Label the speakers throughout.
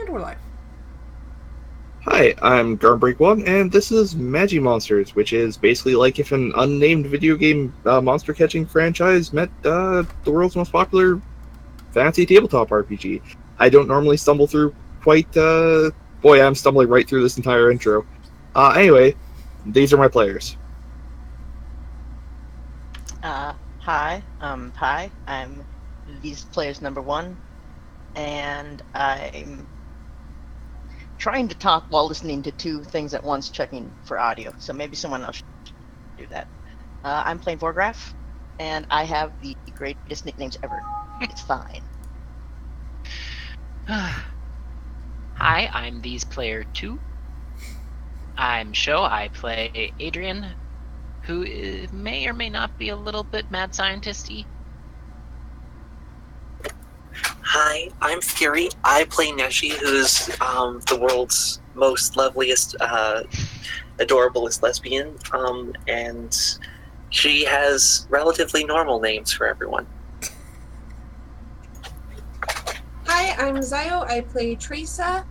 Speaker 1: and we're live.
Speaker 2: Hi, I'm Garnbreak1, and this is Majimonsters, which is basically like if an unnamed video game monster catching franchise met the world's most popular fantasy tabletop RPG. I don't normally stumble through quite. Boy, I'm stumbling right through this entire intro. Anyway, these are my players.
Speaker 3: Hi, I'm these players number one, and I'm trying to talk while listening to two things at once, checking for audio. So maybe someone else should do that. I'm playing Vorgraph, and I have the greatest nicknames ever. It's fine.
Speaker 4: Hi, I'm These Player 2. I'm Sho. I play Adrian, who may or may not be a little bit mad scientist-y.
Speaker 5: Hi, I'm Fury. I play Neshi, who's the world's most loveliest, adorablest lesbian, and she has relatively normal names for everyone.
Speaker 6: Hi, I'm Zio. I play Teresa,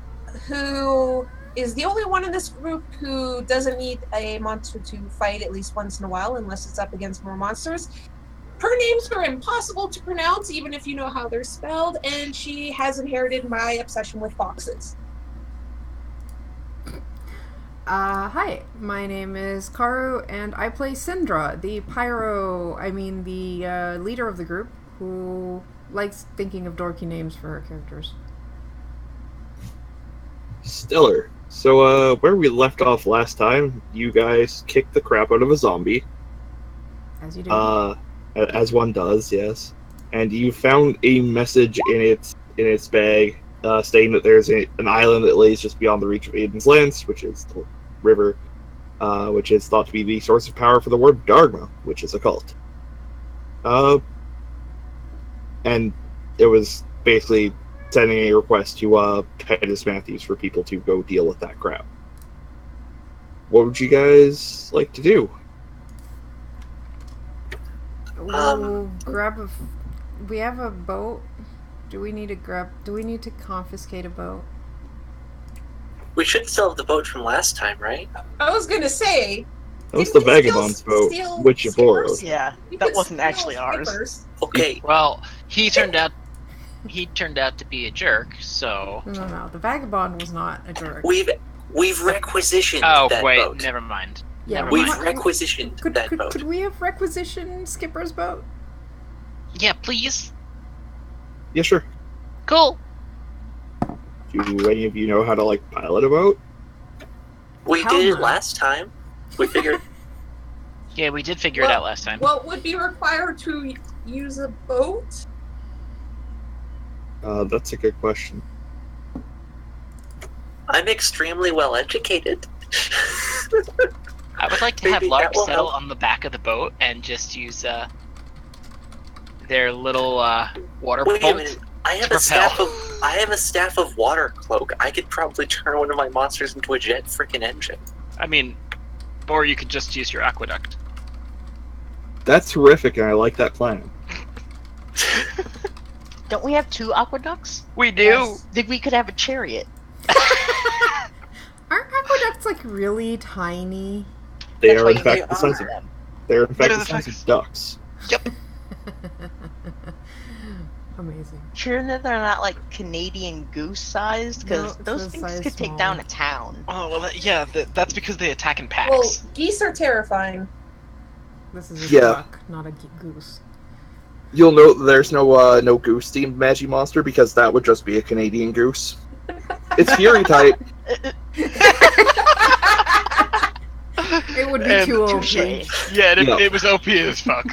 Speaker 6: who is the only one in this group who doesn't need a monster to fight at least once in a while, unless it's up against more monsters. Her names are impossible to pronounce, even if you know how they're spelled, and she has inherited my obsession with foxes.
Speaker 1: Hi, my name is Karu, and I play Syndra, the leader of the group, who likes thinking of dorky names for her characters.
Speaker 2: Stellar. So, where we left off last time, you guys kicked the crap out of a zombie.
Speaker 1: As you do.
Speaker 2: As one does, yes. And you found a message in its bag stating that there's an island that lays just beyond the reach of Aiden's Lance, which is the river, which is thought to be the source of power for the word Dhargma, which is a cult. And it was basically sending a request to Titus Matthews for people to go deal with that crap. What would you guys like to do?
Speaker 1: We'll grab we have a boat. Do we need to confiscate a boat?
Speaker 5: We should still have the boat from last time, right?
Speaker 6: I was gonna say...
Speaker 2: That was the Vagabond's boat, which you borrowed.
Speaker 3: Yeah, that wasn't actually ours.
Speaker 5: Okay.
Speaker 4: Well, he turned out to be a jerk, so...
Speaker 1: No, the Vagabond was not a jerk.
Speaker 5: We've requisitioned
Speaker 4: Oh,
Speaker 5: that
Speaker 4: wait,
Speaker 5: boat.
Speaker 4: never mind.
Speaker 1: Yeah,
Speaker 4: Never
Speaker 5: We've
Speaker 4: mind.
Speaker 5: requisitioned that boat.
Speaker 1: Could we have requisitioned Skipper's boat?
Speaker 4: Yeah, please.
Speaker 2: Yeah, sure.
Speaker 4: Cool.
Speaker 2: Do any of you know how to, pilot a boat?
Speaker 5: We
Speaker 1: How
Speaker 5: did it
Speaker 1: not?
Speaker 5: last time. We figured...
Speaker 4: Yeah, we did figure it out last time.
Speaker 6: What would be required to use a boat?
Speaker 2: That's a good question.
Speaker 5: I'm extremely well educated.
Speaker 4: I would like to have
Speaker 5: Maybe
Speaker 4: Lark
Speaker 5: that will
Speaker 4: settle
Speaker 5: help.
Speaker 4: on the back of the boat and just use their little water
Speaker 5: Wait a
Speaker 4: bolt
Speaker 5: minute. I have
Speaker 4: to
Speaker 5: a staff of water cloak. I could probably turn one of my monsters into a jet freaking engine.
Speaker 4: I mean, or you could just use your aqueduct.
Speaker 2: That's horrific, and I like that plan.
Speaker 3: Don't we have two aqueducts?
Speaker 4: We do.
Speaker 3: Yes. Think we could have a chariot?
Speaker 1: Aren't aqueducts really tiny?
Speaker 2: They
Speaker 3: That's
Speaker 2: are
Speaker 3: why
Speaker 2: in
Speaker 3: you
Speaker 2: fact
Speaker 3: get
Speaker 2: the size of
Speaker 3: them.
Speaker 2: they're in fact
Speaker 4: are
Speaker 2: the
Speaker 4: the
Speaker 2: size
Speaker 4: facts?
Speaker 2: of ducks.
Speaker 1: Amazing.
Speaker 3: Sure that they're not Canadian goose sized, because
Speaker 1: No,
Speaker 3: those
Speaker 1: it's a
Speaker 3: things
Speaker 1: size
Speaker 3: could take
Speaker 1: small.
Speaker 3: down a town.
Speaker 4: Oh well, that's because they attack in packs.
Speaker 6: Well, geese are terrifying.
Speaker 1: This is a
Speaker 2: Yeah.
Speaker 1: duck, not a goose.
Speaker 2: You'll note that there's no goose themed Magimonster because that would just be a Canadian goose. It's Fury type.
Speaker 1: It would be
Speaker 4: And
Speaker 1: too
Speaker 3: touche.
Speaker 1: OP.
Speaker 4: Yeah,
Speaker 2: Yeah.
Speaker 4: it was OP as fuck.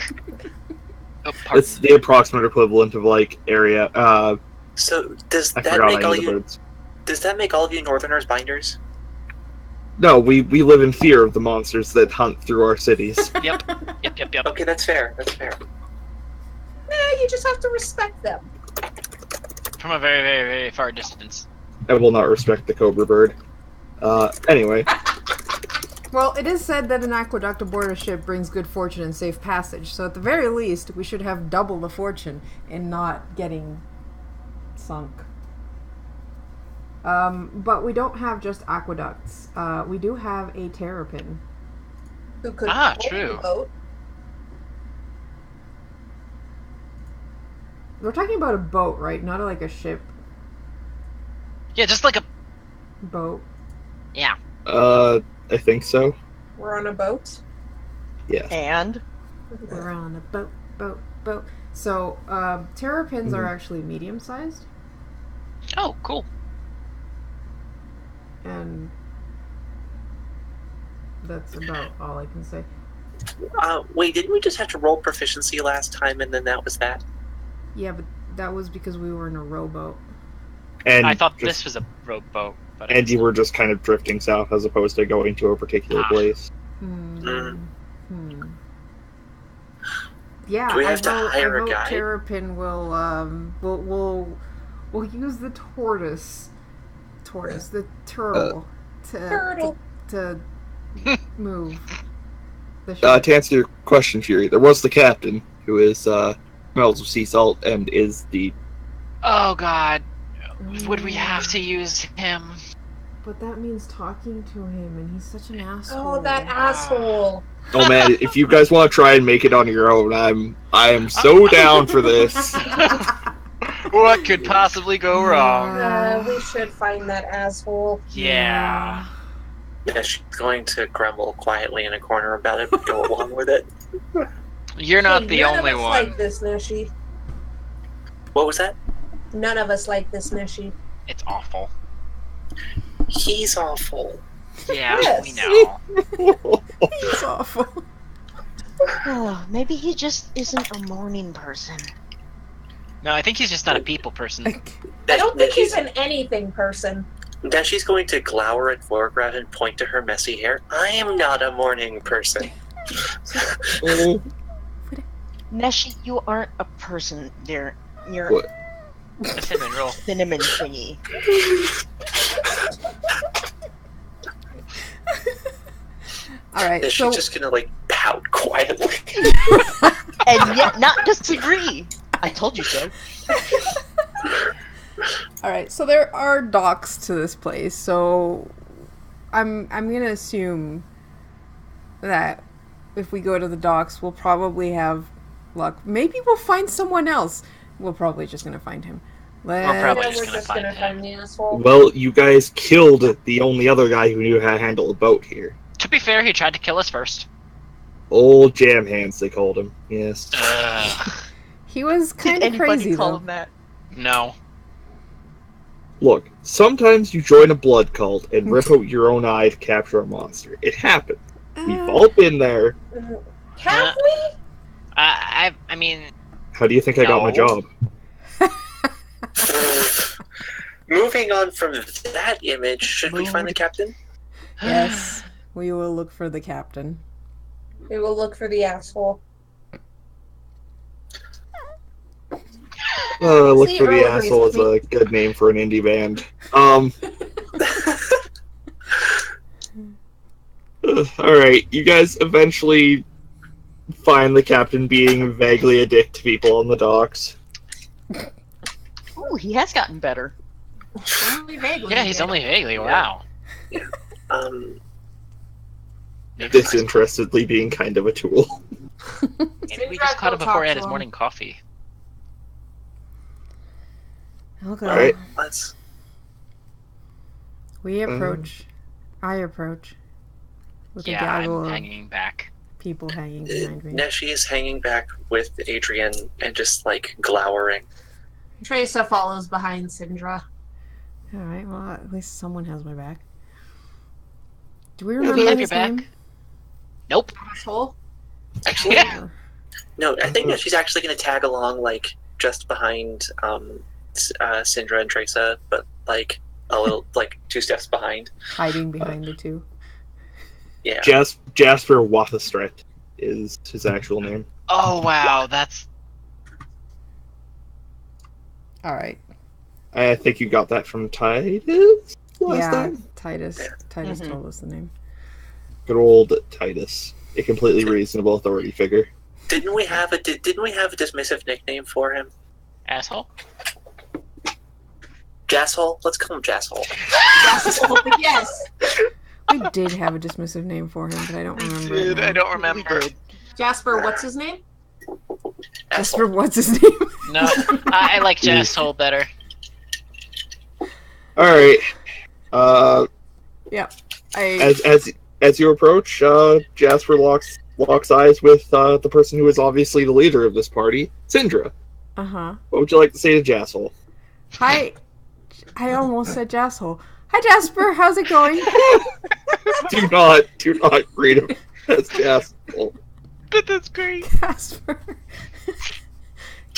Speaker 4: Oh, pardon.
Speaker 2: It's the approximate equivalent of area.
Speaker 5: So does
Speaker 2: I
Speaker 5: that
Speaker 2: forgot
Speaker 5: make
Speaker 2: any
Speaker 5: all
Speaker 2: of the
Speaker 5: you?
Speaker 2: birds.
Speaker 5: Does that make all of you Northerners binders?
Speaker 2: No, we live in fear of the monsters that hunt through our cities.
Speaker 4: Yep.
Speaker 5: Okay, that's fair. That's fair.
Speaker 6: You just have to respect them.
Speaker 4: From a very, very, very far distance.
Speaker 2: I will not respect the cobra bird. Anyway.
Speaker 1: Well, it is said that an aqueduct aboard a ship brings good fortune and safe passage, so at the very least, we should have double the fortune in not getting sunk. But we don't have just aqueducts. We do have a terrapin.
Speaker 6: Who could
Speaker 4: true.
Speaker 6: the boat.
Speaker 1: We're talking about a boat, right? Not like a ship.
Speaker 4: Yeah, just like a
Speaker 1: Boat.
Speaker 4: yeah.
Speaker 2: I think so.
Speaker 6: We're on a boat.
Speaker 2: Yes.
Speaker 3: And
Speaker 1: We're on a boat. So, terrapins are actually medium-sized,
Speaker 4: Oh, cool.
Speaker 1: and that's about all I can say.
Speaker 5: Wait, didn't we just have to roll proficiency last time, and then that was that?
Speaker 1: Yeah, but that was because we were in a rowboat.
Speaker 2: And
Speaker 4: I thought
Speaker 2: just-
Speaker 4: this was a rowboat, but
Speaker 2: and you were just kind of drifting south as opposed to going to a particular place.
Speaker 1: Yeah,
Speaker 5: Do we have to
Speaker 1: I
Speaker 5: hire a
Speaker 1: vote
Speaker 5: guide?
Speaker 1: Terrapin will we'll use the tortoise, the turtle,
Speaker 6: Turtle.
Speaker 1: to move the ship.
Speaker 2: To answer your question, Fury, there was the captain, who is smells of sea salt and is the.
Speaker 4: oh god, would we have to use him?
Speaker 1: But that means talking to him, and he's such an asshole.
Speaker 6: Oh, that asshole.
Speaker 2: Oh man, if you guys want to try and make it on your own, I am so down for this.
Speaker 4: What could possibly go wrong?
Speaker 6: We should find that asshole.
Speaker 4: Yeah.
Speaker 5: Yeah, she's going to grumble quietly in a corner about it, but go along with it.
Speaker 4: You're not
Speaker 6: Hey,
Speaker 4: the
Speaker 6: none
Speaker 4: only
Speaker 6: of us
Speaker 4: one.
Speaker 6: like this, Neshi.
Speaker 5: What was that?
Speaker 6: None of us like this, Neshi.
Speaker 4: It's awful.
Speaker 5: He's awful.
Speaker 4: Yeah,
Speaker 6: Yes.
Speaker 4: we know.
Speaker 1: He's awful.
Speaker 3: oh, maybe he just isn't a morning person.
Speaker 4: No, I think he's just not a people person.
Speaker 6: I don't think he's an anything person.
Speaker 5: Now she's going to glower at Vorgrad and point to her messy hair. I am not a morning person.
Speaker 3: Neshi, you aren't a person. You're
Speaker 2: What?
Speaker 4: A cinnamon roll.
Speaker 3: cinnamon thingy.
Speaker 1: All right,
Speaker 5: Is
Speaker 1: so
Speaker 5: she just gonna like pout quietly?
Speaker 3: And yet not disagree. I told you so.
Speaker 1: all right, so there are docks to this place. So I'm gonna assume that if we go to the docks, we'll probably have luck. Maybe we'll find someone else. We're probably just gonna find him.
Speaker 4: We're probably
Speaker 6: Yeah,
Speaker 4: just
Speaker 6: we're
Speaker 4: gonna
Speaker 6: just
Speaker 4: find
Speaker 6: gonna
Speaker 4: him.
Speaker 6: find the asshole.
Speaker 2: Well, you guys killed the only other guy who knew how to handle a boat here.
Speaker 4: To be fair, he tried to kill us first.
Speaker 2: Old Jam Hands, they called him. Yes.
Speaker 1: He was
Speaker 3: Did
Speaker 1: kind of
Speaker 3: anybody
Speaker 1: crazy
Speaker 3: call
Speaker 1: though.
Speaker 3: him that?
Speaker 4: No.
Speaker 2: Look, sometimes you join a blood cult and rip out your own eye to capture a monster. It happened. We've all been there.
Speaker 6: Have we?
Speaker 4: I mean,
Speaker 2: How do you think I got my
Speaker 4: No.
Speaker 2: job?
Speaker 5: Moving on from that image, should we find the captain?
Speaker 1: Yes, we will look for the captain.
Speaker 6: We will look for the asshole.
Speaker 2: Look
Speaker 6: See,
Speaker 2: for the
Speaker 6: Earl
Speaker 2: Asshole is
Speaker 6: agrees
Speaker 2: a good name for an indie band. Alright, you guys eventually find the captain being vaguely a dick to people on the docks.
Speaker 3: Oh, he has gotten better.
Speaker 6: Only vaguely.
Speaker 4: yeah, he's only vaguely. Wow.
Speaker 5: Um,
Speaker 2: Disinterestedly being kind of a tool.
Speaker 4: Maybe we just caught him before he had his morning coffee.
Speaker 1: Okay.
Speaker 2: Alright.
Speaker 5: let's.
Speaker 1: We approach. I approach. With a
Speaker 4: Yeah,
Speaker 1: gaggle
Speaker 4: I'm
Speaker 1: of
Speaker 4: hanging back.
Speaker 1: people hanging behind me.
Speaker 5: Neshi is hanging back with Adrian and just like glowering.
Speaker 6: Teresa follows behind Syndra.
Speaker 1: Alright, well, at least someone has my back. Do we
Speaker 4: we
Speaker 1: remember
Speaker 4: have
Speaker 1: his
Speaker 4: your back.
Speaker 1: name?
Speaker 4: Nope.
Speaker 6: Asshole.
Speaker 5: Actually,
Speaker 4: Yeah.
Speaker 5: no, I think that she's actually going to tag along like just behind Syndra and Teresa, but like a little like 2 steps behind.
Speaker 1: Hiding behind the two.
Speaker 5: Yeah.
Speaker 2: Jasper Wathastret is his actual name.
Speaker 4: Oh wow, that's
Speaker 1: Alright.
Speaker 2: I think you got that from Titus last
Speaker 1: Yeah,
Speaker 2: time?
Speaker 1: Titus. Titus
Speaker 3: Mhm.
Speaker 1: told us the name.
Speaker 2: Good old Titus. A completely reasonable authority figure.
Speaker 5: Didn't we have a dismissive nickname for him?
Speaker 4: asshole.
Speaker 5: Jasshole? Let's call him Jasshole.
Speaker 6: Yes.
Speaker 1: We did have a dismissive name for him, but I don't remember. it now.
Speaker 4: I don't remember.
Speaker 6: Jasper, what's his name?
Speaker 1: Jasper, what's his name?
Speaker 4: No, I like Jasshole better.
Speaker 2: Alright.
Speaker 1: Yeah.
Speaker 2: As you approach, Jasper locks eyes with the person who is obviously the leader of this party, Syndra.
Speaker 1: Uh-huh.
Speaker 2: What would you like to say to Jasshole?
Speaker 1: Hi. I almost said Jasshole. Hi, Jasper. How's it going?
Speaker 2: do not greet him as Jasshole.
Speaker 4: But that's great.
Speaker 1: Jasper.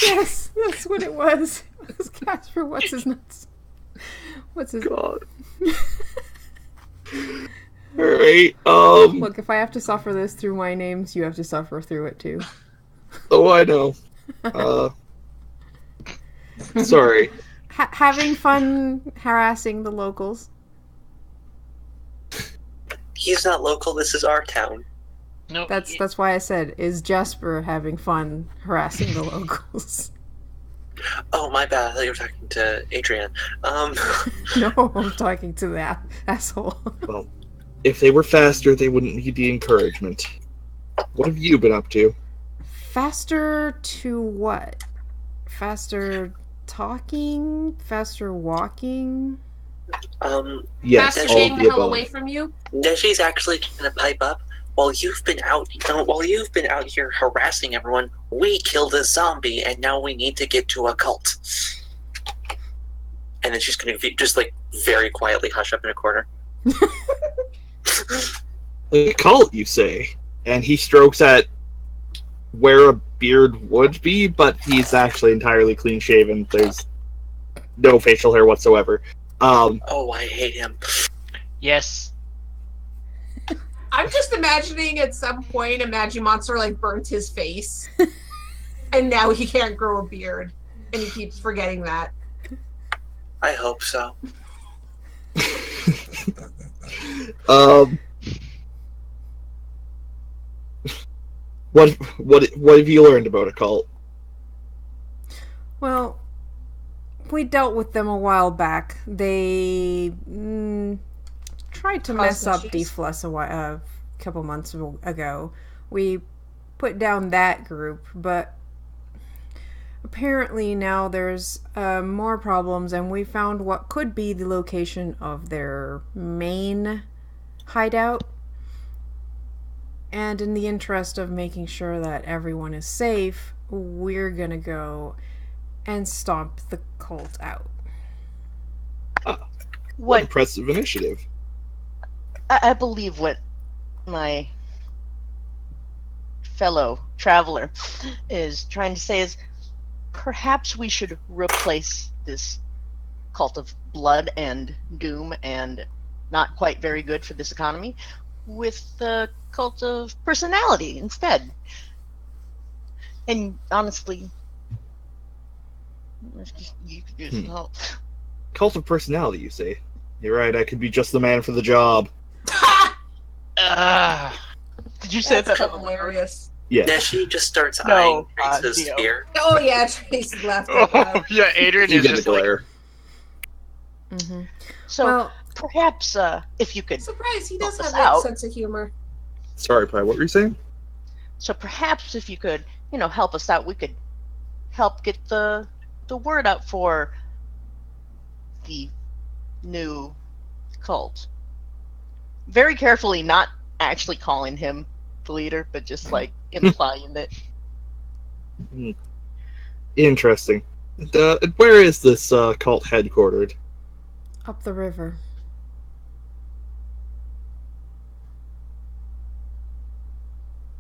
Speaker 1: Yes, that's what it was. It was Jasper. What's his nuts? What's his...
Speaker 2: God. Alright,
Speaker 1: Look, if I have to suffer this through my names, you have to suffer through it too.
Speaker 2: Oh, I know. Sorry.
Speaker 1: Having fun harassing the locals.
Speaker 5: He's not local, this is our town.
Speaker 4: No,
Speaker 1: That's why I said, is Jasper having fun harassing the locals?
Speaker 5: Oh, my bad, I thought you were talking to Adrian.
Speaker 1: No, I'm talking to that asshole.
Speaker 2: Well, if they were faster, they wouldn't need the encouragement. What have you been up to?
Speaker 1: Faster to what? Faster talking? Faster walking?
Speaker 2: Yes,
Speaker 6: Faster
Speaker 2: all
Speaker 6: getting
Speaker 2: of
Speaker 6: the
Speaker 2: the
Speaker 6: hell
Speaker 2: above.
Speaker 6: away from you.
Speaker 5: Neshi's actually gonna pipe up. While you've been out here harassing everyone, we killed a zombie, and now we need to get to a cult. And then she's gonna just like very quietly hush up in a corner.
Speaker 2: A cult, you say? And he strokes at where a beard would be, but he's actually entirely clean shaven. There's no facial hair whatsoever.
Speaker 5: Oh, I hate him.
Speaker 4: yes.
Speaker 6: I'm just imagining at some point a Majimonster like burnt his face, and now he can't grow a beard, and he keeps forgetting that.
Speaker 5: I hope so.
Speaker 2: What have you learned about a cult?
Speaker 1: Well, we dealt with them a while back. They tried to mess up
Speaker 6: issues?
Speaker 1: Defless a couple months ago. We put down that group, but apparently now there's more problems, and we found what could be the location of their main hideout. And in the interest of making sure that everyone is safe, we're gonna go and stomp the cult out.
Speaker 2: What
Speaker 3: What
Speaker 2: impressive initiative.
Speaker 3: I believe what my fellow traveler is trying to say is perhaps we should replace this cult of blood and doom and not quite very good for this economy with the cult of personality instead. And honestly, you could use some help.
Speaker 2: Cult of personality, you say? You're right, I could be just the man for the job.
Speaker 3: Did you say
Speaker 6: That's
Speaker 3: that?
Speaker 6: hilarious.
Speaker 2: Yes.
Speaker 5: Neshi just starts
Speaker 3: No,
Speaker 5: eyeing Trace's
Speaker 3: Dio.
Speaker 5: spear.
Speaker 6: Oh yeah, Tracy laughed out
Speaker 4: Oh,
Speaker 6: loud.
Speaker 4: yeah, Adrian
Speaker 2: You
Speaker 4: is
Speaker 2: get the
Speaker 4: just like,
Speaker 2: glare.
Speaker 1: Mm-hmm.
Speaker 3: So
Speaker 1: Well,
Speaker 3: perhaps if you could.
Speaker 6: Surprise, he does
Speaker 3: Help
Speaker 6: have
Speaker 3: us
Speaker 6: that
Speaker 3: out.
Speaker 6: sense of humor.
Speaker 2: Sorry, Pi, what were you saying?
Speaker 3: So perhaps if you could, help us out, we could help get the word out for the new cult. Very carefully, not actually calling him the leader, but just like implying that.
Speaker 2: Interesting. Where is this cult headquartered?
Speaker 1: up the river.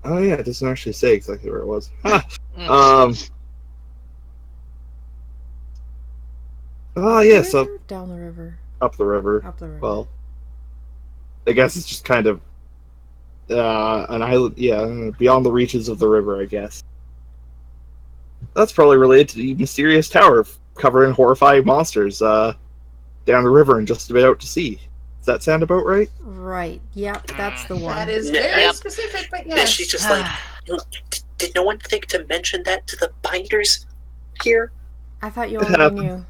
Speaker 2: Oh yeah, it doesn't actually say exactly where it was. Ah,
Speaker 4: mm.
Speaker 2: Oh
Speaker 1: Up
Speaker 2: yes,
Speaker 1: the
Speaker 2: up
Speaker 1: river? Down the river.
Speaker 2: the river.
Speaker 1: Up the river.
Speaker 2: Well, I guess it's just kind of an island, yeah, beyond the reaches of the river, I guess. That's probably related to the mysterious tower covering horrifying monsters down the river and just about out to sea. Does that sound about right?
Speaker 1: Right. Yep, that's the one.
Speaker 6: That is
Speaker 5: Yeah.
Speaker 6: very
Speaker 4: Yep.
Speaker 6: specific, but
Speaker 5: And
Speaker 6: yes.
Speaker 5: she's just like, did no one think to mention that to the binders here?
Speaker 1: I thought you
Speaker 2: It
Speaker 1: already
Speaker 2: happened.
Speaker 1: knew.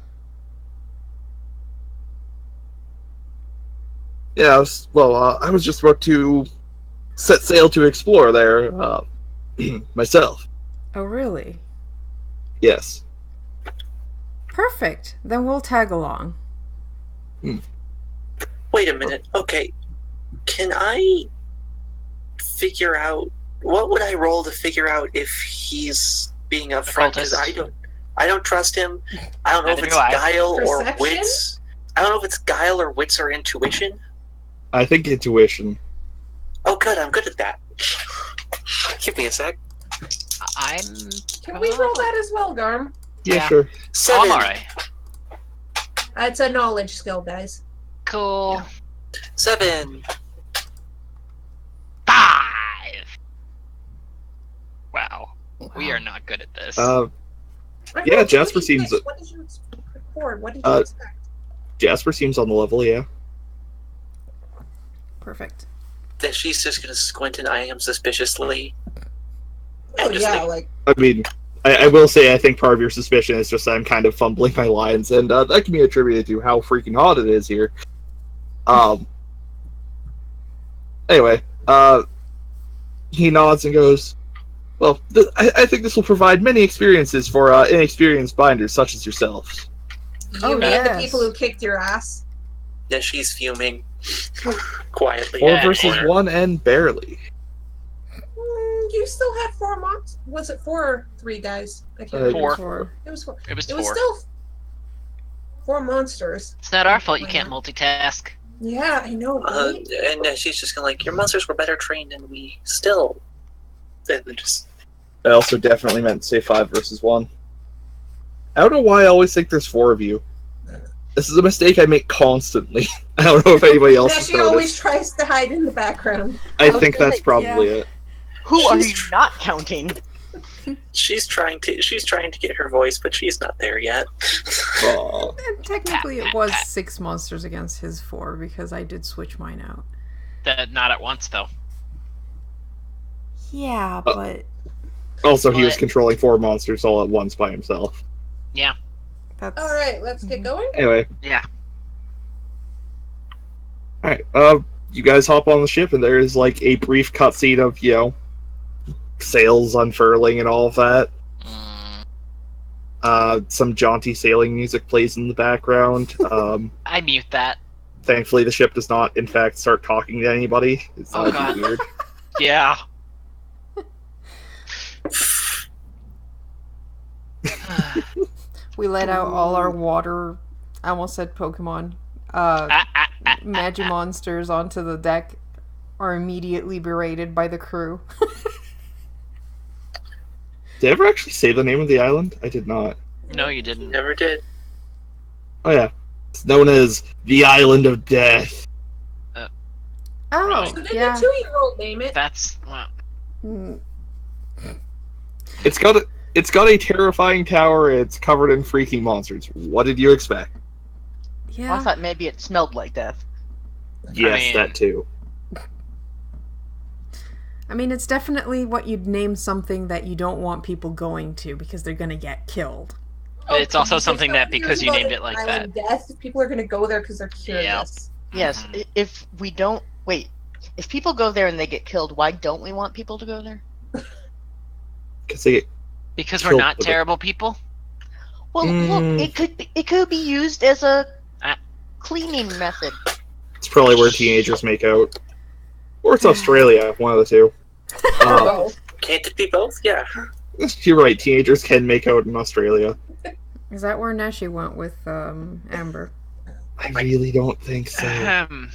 Speaker 2: Yeah, I was just about to set sail to explore there myself.
Speaker 1: Oh, really?
Speaker 2: Yes.
Speaker 1: Perfect. Then we'll tag along.
Speaker 5: Wait a minute. Okay, can I figure out what would I roll to figure out if he's being upfront? Because I don't trust him. I don't know if it's guile or
Speaker 6: Perception?
Speaker 5: wits. I don't know if it's guile or wits or intuition.
Speaker 2: I think intuition.
Speaker 5: Oh, good. I'm good at that. Give me a sec.
Speaker 6: Can we roll that as well, Garm?
Speaker 2: Yeah, sure.
Speaker 5: 7.
Speaker 4: I'm alright.
Speaker 6: It's a knowledge skill, guys.
Speaker 4: Cool.
Speaker 5: 7.
Speaker 4: 5. Wow. We are not good at this.
Speaker 2: Yeah, Jasper seems.
Speaker 6: What did you record? What did you expect?
Speaker 2: Jasper seems on the level, yeah.
Speaker 1: Perfect.
Speaker 5: That she's just gonna squint and eye him suspiciously.
Speaker 6: Oh yeah, like
Speaker 2: I mean, I will say I think part of your suspicion is just that I'm kind of fumbling my lines, and that can be attributed to how freaking hot it is here. Anyway, he nods and goes, well, I think this will provide many experiences for inexperienced binders such as yourselves.
Speaker 6: you mean the people who kicked your ass?
Speaker 5: Yeah, she's fuming quietly.
Speaker 2: 4 versus 1 and barely.
Speaker 6: You still had 4 months. Was it 4 or 3 guys? I can't remember.
Speaker 4: 4.
Speaker 6: It was 4.
Speaker 4: It was 4.
Speaker 6: It was still 4 monsters.
Speaker 4: It's not our fault you can't multitask.
Speaker 6: Yeah, I know, right?
Speaker 5: And she's just gonna like, your monsters were better trained and we still... And just...
Speaker 2: I also definitely meant to say 5 versus 1. I don't know why I always think there's 4 of you. This is a mistake I make constantly. I don't know if anybody else has
Speaker 6: She
Speaker 2: noticed.
Speaker 6: always tries to hide in the background.
Speaker 2: I think that's probably it.
Speaker 3: Who are you not counting?
Speaker 5: She's trying to get her voice, but she's not there yet.
Speaker 2: Aw.
Speaker 1: And technically, it was 6 monsters against his 4 because I did switch mine out.
Speaker 4: Not at once, though.
Speaker 1: Yeah, but
Speaker 2: Also, he was controlling 4 monsters all at once by himself.
Speaker 4: Yeah.
Speaker 1: that's
Speaker 6: Alright, let's get going.
Speaker 2: Anyway,
Speaker 4: Yeah.
Speaker 2: alright, you guys hop on the ship, and there is, like, a brief cutscene of, sails unfurling and all of that. Some jaunty sailing music plays in the background.
Speaker 4: I mute that.
Speaker 2: Thankfully, the ship does not, in fact, start talking to anybody. It's
Speaker 4: Oh,
Speaker 2: not
Speaker 4: God.
Speaker 2: weird.
Speaker 4: Yeah.
Speaker 1: we let out all our water. I almost said Pokemon. Majimonsters onto the deck are immediately berated by the crew.
Speaker 2: Did I ever actually say the name of the island? I did not.
Speaker 4: No, you didn't.
Speaker 5: Never did.
Speaker 2: Oh yeah. It's known as the Island of Death.
Speaker 1: Oh,
Speaker 4: Right.
Speaker 6: So did
Speaker 1: yeah.
Speaker 6: the 2-year-old name it?
Speaker 4: That's... Well,
Speaker 1: Mm,
Speaker 2: It's got a terrifying tower, it's covered in freaking monsters. What did you expect?
Speaker 3: I
Speaker 1: yeah.
Speaker 3: thought maybe it smelled like death.
Speaker 2: Yes,
Speaker 4: mean-
Speaker 2: that too.
Speaker 1: I mean, it's definitely what you'd name something that you don't want people going to because they're gonna get killed.
Speaker 4: It's also
Speaker 6: because
Speaker 4: something
Speaker 6: they're
Speaker 4: that because you
Speaker 6: curious
Speaker 4: named
Speaker 6: about
Speaker 4: it like
Speaker 6: Island
Speaker 4: that.
Speaker 6: Death, people are going to go there because they're curious.
Speaker 3: Yes,
Speaker 4: Mhm.
Speaker 3: if we don't... Wait, if people go there and they get killed, why don't we want people to go there?
Speaker 2: Because they get
Speaker 4: Because we're
Speaker 2: Killed
Speaker 4: not
Speaker 2: with it.
Speaker 4: terrible people?
Speaker 3: Well,
Speaker 2: Mm.
Speaker 3: look, it could be used as a
Speaker 4: Ah.
Speaker 3: cleaning method.
Speaker 2: It's probably where teenagers make out. Or it's Australia, one of the two.
Speaker 6: Oh,
Speaker 5: Can't it be both? Yeah.
Speaker 2: You're right, teenagers can make out in Australia.
Speaker 1: Is that where Nashi went with Amber?
Speaker 2: I really don't think so.
Speaker 4: Ahem.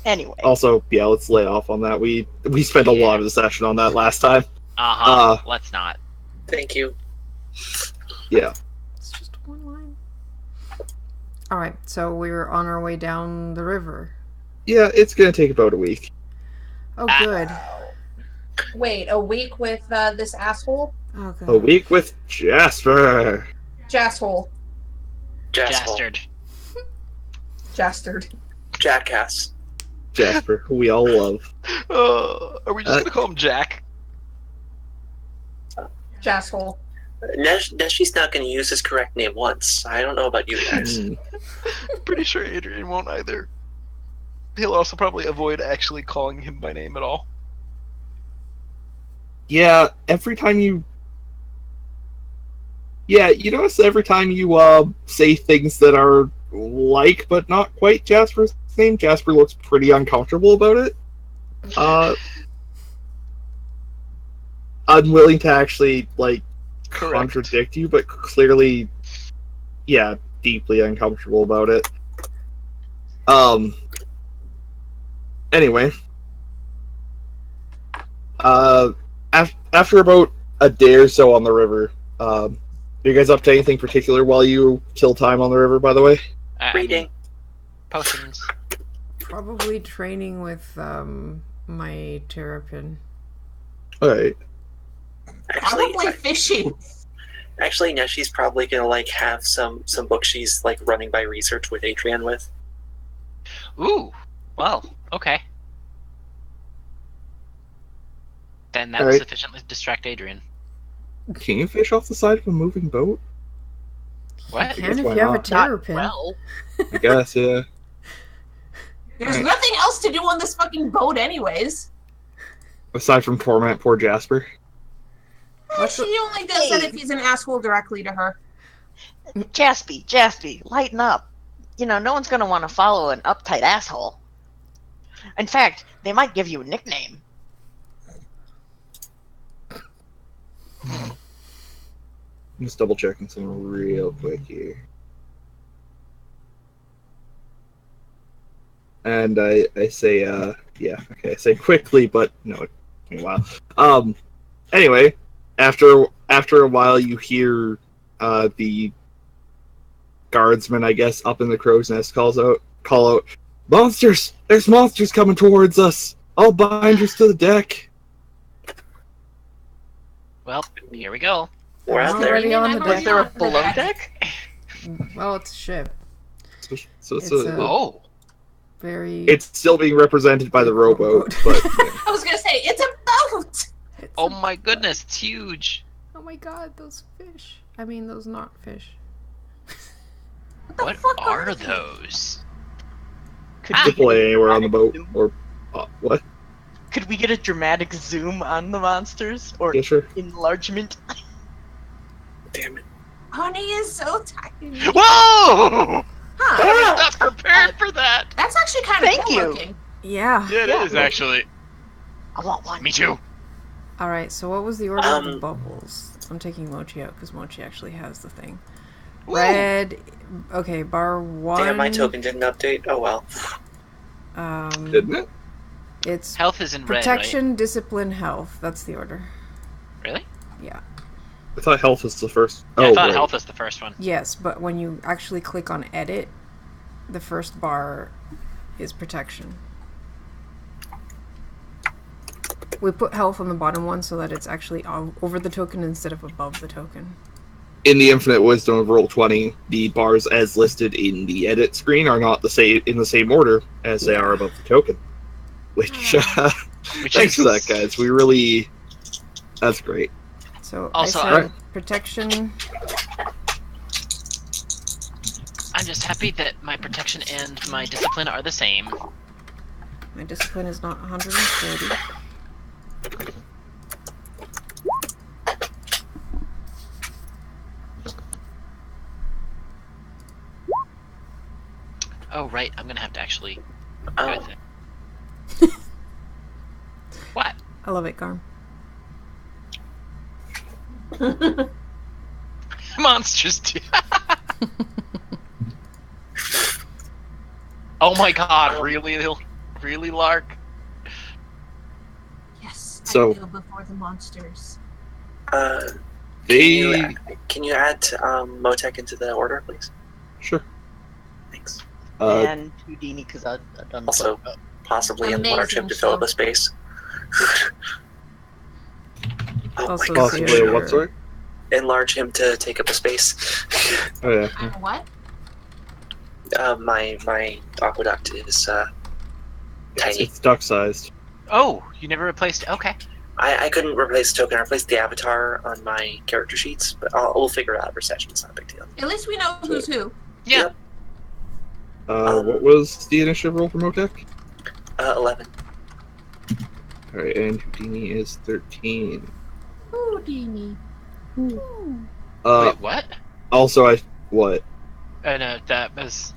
Speaker 3: Anyway,
Speaker 2: Also, yeah, let's lay off on that. We spent a lot of the session on that last time.
Speaker 4: Uh-huh. Let's not.
Speaker 5: Thank you.
Speaker 2: Yeah.
Speaker 1: It's just one line. Alright, so we're on our way down the river.
Speaker 2: Yeah, it's gonna take about a week.
Speaker 1: Oh, good.
Speaker 6: wait, a week with this asshole?
Speaker 1: Oh,
Speaker 2: A
Speaker 1: good.
Speaker 2: week with Jasper.
Speaker 6: Jasshole.
Speaker 5: Jasper.
Speaker 4: Jastard.
Speaker 6: Jastard.
Speaker 5: Jackass.
Speaker 2: Jasper, who we all love.
Speaker 4: Are we
Speaker 2: just gonna
Speaker 4: call him Jack?
Speaker 6: Jasshole.
Speaker 5: Neshi's not going to use his correct name once. I don't know about you guys.
Speaker 2: Hmm.
Speaker 4: Pretty sure Adrian won't either.
Speaker 7: he'll also probably avoid actually calling him by name at all.
Speaker 2: Yeah, every time you... Yeah, you notice every time you say things that are like, but not quite Jasper's name, Jasper looks pretty uncomfortable about it. Unwilling to actually, like,
Speaker 7: Correct.
Speaker 2: contradict you, but clearly, yeah, deeply uncomfortable about it. Anyway. After about a day or so on the river, are you guys up to anything particular while you kill time on the river, by the way?
Speaker 5: Reading.
Speaker 4: Potions.
Speaker 1: Probably training with my terrapin.
Speaker 2: Alright.
Speaker 5: Actually,
Speaker 6: Probably fishing.
Speaker 5: actually, Neshi's probably gonna like have some books she's like running by research with Adrian with.
Speaker 4: Ooh. Well, okay. Then that will
Speaker 2: Alright.
Speaker 4: sufficiently distract Adrian.
Speaker 2: Can you fish off the side of a moving boat?
Speaker 4: What?
Speaker 1: Can if
Speaker 2: why
Speaker 1: you have a
Speaker 2: not?
Speaker 1: terrapin.
Speaker 3: Well,
Speaker 2: I guess, yeah.
Speaker 6: There's
Speaker 2: Right.
Speaker 6: nothing else to do on this fucking boat, anyways.
Speaker 2: Aside from torment poor Jasper.
Speaker 1: What's
Speaker 6: She only does that if he's an asshole directly to her.
Speaker 3: Jaspy, lighten up. You know, no one's gonna want to follow an uptight asshole. In fact, they might give you a nickname.
Speaker 2: I'm just double checking something real quick here. And I say, yeah, okay, I say quickly, but no, it took me a while. Anyway, after a while, you hear the guardsman, I guess, up in the crow's nest call out, "Monsters! There's monsters coming towards us! All binders to the deck!"
Speaker 4: Well, here we go.
Speaker 5: We're out there.
Speaker 1: already on the
Speaker 6: I'm
Speaker 1: deck.
Speaker 3: Is there a
Speaker 6: on the
Speaker 3: below
Speaker 6: deck.
Speaker 3: deck?
Speaker 1: Well, it's a ship.
Speaker 2: So
Speaker 1: It's
Speaker 4: Oh.
Speaker 1: Very.
Speaker 2: it's still being represented by the rowboat, but yeah.
Speaker 6: I was gonna say, it's a boat!
Speaker 1: it's
Speaker 4: Oh
Speaker 1: a-
Speaker 4: my goodness, it's huge.
Speaker 1: Oh my god, those fish. I mean, those not fish.
Speaker 4: What
Speaker 6: fuck
Speaker 4: are
Speaker 6: are they?
Speaker 4: those?
Speaker 3: Could
Speaker 4: Ah!
Speaker 3: we
Speaker 2: to play anywhere on the boat,
Speaker 3: zoom?
Speaker 2: or what?
Speaker 3: Could we get a dramatic zoom on the monsters or
Speaker 2: Yeah, sure.
Speaker 3: enlargement?
Speaker 5: Damn it.
Speaker 6: Honey is so tiny.
Speaker 4: Whoa!
Speaker 6: Huh.
Speaker 4: I was not prepared for that.
Speaker 6: That's actually kind of
Speaker 3: Thank
Speaker 6: cool
Speaker 3: you.
Speaker 6: looking.
Speaker 1: Yeah.
Speaker 7: Yeah, it
Speaker 3: Yeah.
Speaker 7: is actually.
Speaker 3: I want one.
Speaker 4: Me too.
Speaker 1: Alright, so what was the order of the
Speaker 5: Um,
Speaker 1: bubbles? I'm taking Mochi out because Mochi actually has the thing.
Speaker 4: Ooh.
Speaker 1: Red. Okay, bar 1.
Speaker 5: Damn, my token didn't update. Oh well.
Speaker 2: Didn't it?
Speaker 1: It's
Speaker 4: Health is in red,
Speaker 1: protection, discipline, health. That's the order.
Speaker 4: right? Really?
Speaker 1: Yeah.
Speaker 2: I thought health was the first.
Speaker 4: Yeah, I
Speaker 2: Oh,
Speaker 4: thought
Speaker 2: right.
Speaker 4: health was the first one.
Speaker 1: Yes, but when you actually click on edit, the first bar is protection. We put health on the bottom one so that it's actually over the token instead of above the token.
Speaker 2: In the infinite wisdom of Roll20, the bars as listed in the edit screen are not in the same order as they are above the token. Which,
Speaker 4: Which
Speaker 2: thanks for
Speaker 4: is-
Speaker 2: that, guys. We really, that's great.
Speaker 1: So
Speaker 4: Also,
Speaker 1: I said protection.
Speaker 4: I'm just happy that my protection and my discipline are the same.
Speaker 1: My discipline is not 130.
Speaker 4: Oh, right. I'm gonna have to actually do
Speaker 5: Oh,
Speaker 4: it. What?
Speaker 1: I love it, Garm.
Speaker 4: Monsters too. Oh my god, really, Lark?
Speaker 6: Yes,
Speaker 2: So-
Speaker 6: I go before the monsters.
Speaker 2: They,
Speaker 5: can you add Motek into the order, please?
Speaker 2: sure.
Speaker 5: Thanks.
Speaker 3: And Houdini, because I've done the
Speaker 5: Also,
Speaker 3: boat.
Speaker 5: possibly
Speaker 6: Amazing
Speaker 5: enlarge him to fill up
Speaker 6: show.
Speaker 5: a space. Oh
Speaker 1: Also,
Speaker 5: my god.
Speaker 1: see
Speaker 2: Possibly
Speaker 1: your-
Speaker 2: what, sorry?
Speaker 5: Enlarge him to take up a space.
Speaker 2: Oh, yeah.
Speaker 6: And what?
Speaker 5: My aqueduct is tiny.
Speaker 2: It's duck-sized.
Speaker 4: Oh, you never replaced. Okay.
Speaker 5: I couldn't replace the token. I replaced the avatar on my character sheets, but we'll figure it out for session. It's not a big deal.
Speaker 6: At least we know who's who.
Speaker 4: Yeah.
Speaker 5: Yep.
Speaker 2: What was the initiative roll for Motek?
Speaker 5: 11.
Speaker 2: Alright, and Houdini is 13.
Speaker 1: Houdini.
Speaker 2: Uh,
Speaker 4: Wait, what?
Speaker 2: also, what?
Speaker 4: No, that was.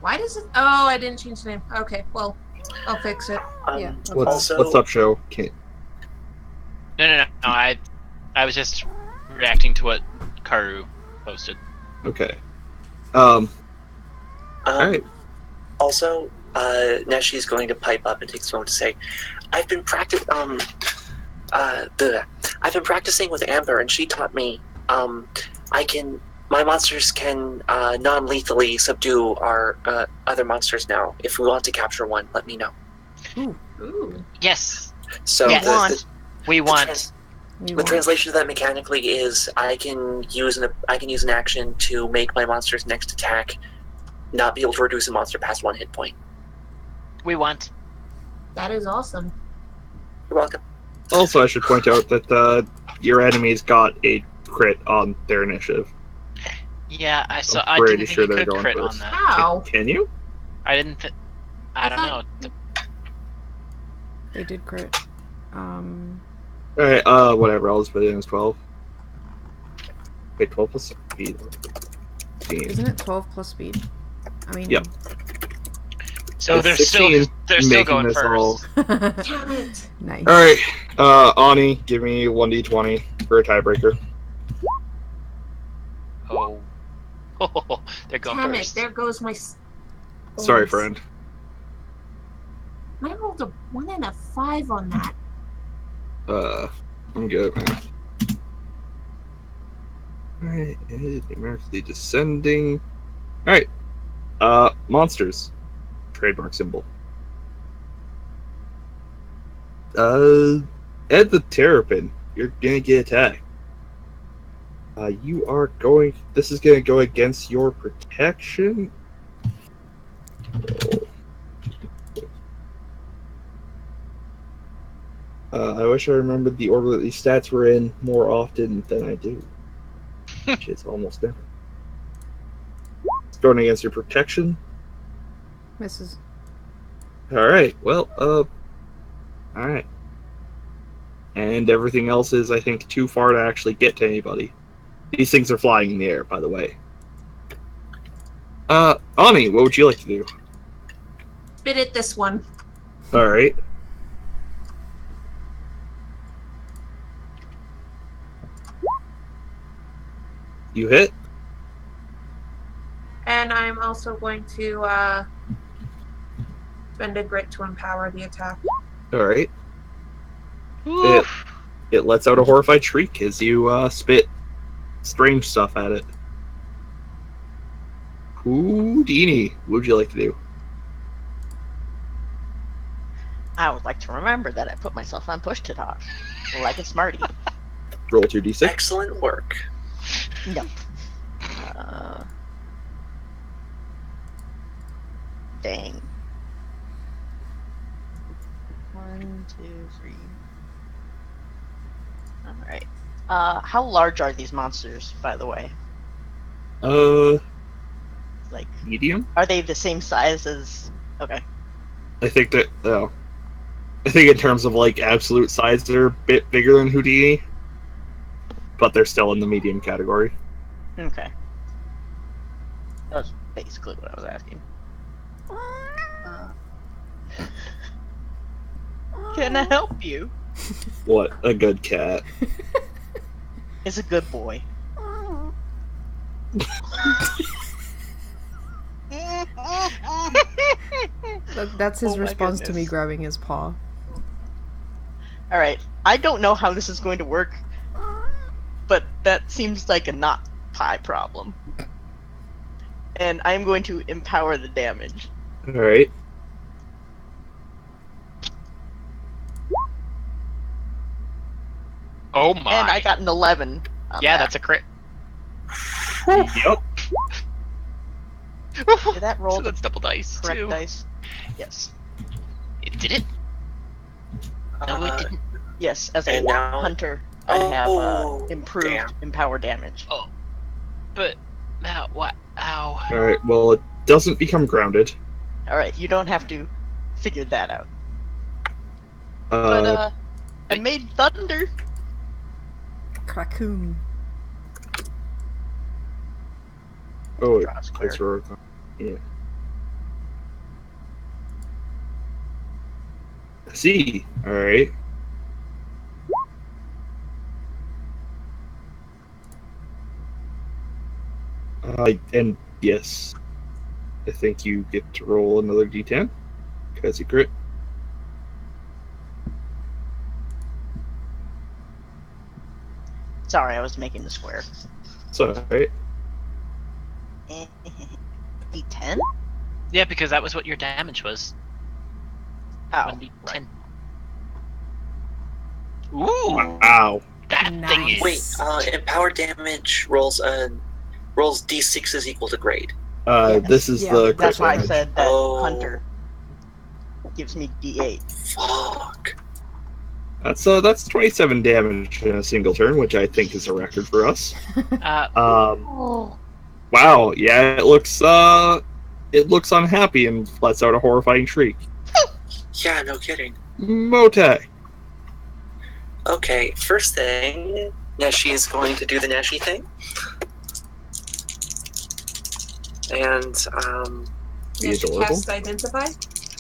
Speaker 6: Why does it? Oh, I didn't change the name. Okay, well, I'll fix it.
Speaker 1: Yeah, that's
Speaker 2: What's
Speaker 5: also,
Speaker 2: up, show? Can't...
Speaker 4: No. I was just reacting to what Karu posted.
Speaker 2: Okay.
Speaker 5: Um,
Speaker 2: Alright.
Speaker 5: Also, Neshi's going to pipe up and take a moment to say, I've been practicing with Amber, and she taught me, my monsters can non-lethally subdue our other monsters now. If we want to capture one, let me know.
Speaker 6: Ooh.
Speaker 4: Yes,
Speaker 5: So
Speaker 4: Yes. we
Speaker 5: the
Speaker 4: want.
Speaker 5: translation of that mechanically is I can use an action to make my monster's next attack not be able to reduce a monster past 1 hit point.
Speaker 4: We want.
Speaker 6: That is awesome.
Speaker 5: You're welcome.
Speaker 2: Also, I should point out that your enemies got a crit on their initiative.
Speaker 4: Yeah, I saw.
Speaker 2: I'm
Speaker 4: I
Speaker 2: pretty
Speaker 4: didn't think
Speaker 2: sure
Speaker 4: you
Speaker 2: they're
Speaker 4: could
Speaker 2: going
Speaker 4: crit
Speaker 2: first.
Speaker 4: on that.
Speaker 6: How?
Speaker 2: Can you?
Speaker 4: I didn't. I don't
Speaker 6: thought-
Speaker 4: know.
Speaker 1: They did crit.
Speaker 2: Alright, whatever, I'll just put it in as 12. Wait, 12 plus speed.
Speaker 1: Isn't it 12 plus speed? I mean.
Speaker 2: Yep.
Speaker 4: So
Speaker 2: It's
Speaker 4: they're
Speaker 2: 16
Speaker 4: still
Speaker 2: making
Speaker 4: going
Speaker 2: this all-
Speaker 4: first.
Speaker 6: Damn it.
Speaker 1: Nice.
Speaker 2: Alright, Ani, give me 1d20 for a tiebreaker.
Speaker 4: Oh. They're going
Speaker 6: Damn it.
Speaker 4: first.
Speaker 6: There goes my.
Speaker 2: Sorry,
Speaker 6: bonus.
Speaker 2: friend.
Speaker 6: I rolled a 1 and a 5 on that.
Speaker 2: I'm good, man. Alright, numerically descending. Alright, monsters. Trademark symbol. Ed the Terrapin, you're gonna get attacked. This is gonna go against your protection. I wish I remembered the order that these stats were in more often than I do. Which is almost never. It's going against your protection.
Speaker 1: Misses.
Speaker 2: Alright, well, alright. And everything else is, I think, too far to actually get to anybody. These things are flying in the air, by the way. Ani, what would you like to do?
Speaker 6: Bit at this one.
Speaker 2: Alright. You hit?
Speaker 6: And I'm also going to spend a grit to empower the attack.
Speaker 2: Alright.
Speaker 4: Oof.
Speaker 2: It lets out a horrified shriek as you spit strange stuff at it. Houdini, what would you like to do?
Speaker 3: I would like to remember that I put myself on push to talk, like a smarty.
Speaker 2: Roll 2d6.
Speaker 5: Excellent work.
Speaker 3: No. Dang. 1, 2, 3. Alright. How large are these monsters, by the way? Like,
Speaker 2: Medium?
Speaker 3: are they the same size as... Okay.
Speaker 2: I think that, I think in terms of, like, absolute size, they're a bit bigger than Houdini. But they're still in the medium category.
Speaker 3: Okay. That was basically what I was asking. Can I help you?
Speaker 2: What a good cat.
Speaker 3: It's a good boy.
Speaker 1: That's his
Speaker 3: Oh my
Speaker 1: response to me
Speaker 3: goodness.
Speaker 1: grabbing his paw.
Speaker 3: Alright, I don't know how this is going to work, but that seems like a not pie problem. And I'm going to empower the damage.
Speaker 2: Alright.
Speaker 4: Oh my.
Speaker 3: And I got an 11. on
Speaker 4: Yeah,
Speaker 3: that.
Speaker 4: that's a crit.
Speaker 2: Yep.
Speaker 3: Did that roll
Speaker 4: So
Speaker 3: the
Speaker 4: that's double dice
Speaker 3: correct
Speaker 4: too.
Speaker 3: dice? Yes.
Speaker 4: It did it? No, it didn't.
Speaker 3: Yes, as a
Speaker 5: And now-
Speaker 3: hunter, I have
Speaker 5: Oh,
Speaker 3: improved
Speaker 5: damn.
Speaker 3: empower damage.
Speaker 4: But what? Ow.
Speaker 2: Alright, well, it doesn't become grounded.
Speaker 3: Alright, you don't have to figured that out. But I made thunder.
Speaker 1: Krakoon.
Speaker 2: Oh,
Speaker 3: Draw a square.
Speaker 2: thanks for yeah. I see. All right. And yes, I think you get to roll another d10 because you crit.
Speaker 3: Sorry, I was making the square.
Speaker 2: So, all right.
Speaker 3: D10?
Speaker 4: Yeah, because that was what your damage was.
Speaker 3: Oh,
Speaker 4: 1d10.
Speaker 3: right.
Speaker 4: Ooh,
Speaker 2: Wow.
Speaker 4: that thing is.
Speaker 5: Wait, empower damage rolls d6 is equal to grade.
Speaker 3: Yes.
Speaker 2: This is
Speaker 1: Yeah,
Speaker 2: the crit
Speaker 3: That's why I
Speaker 2: damage.
Speaker 3: said that
Speaker 5: Oh.
Speaker 3: Hunter gives me D8.
Speaker 5: Fuck.
Speaker 2: That's 27 damage in a single turn, which I think is a record for us. Wow, yeah, it looks unhappy and lets out a horrifying shriek.
Speaker 5: Yeah, no kidding.
Speaker 2: Mote.
Speaker 5: Okay, first thing, Neshi is going to do the Neshi thing. And,
Speaker 2: Be
Speaker 6: Neshi
Speaker 2: adorable.
Speaker 6: cast Identify.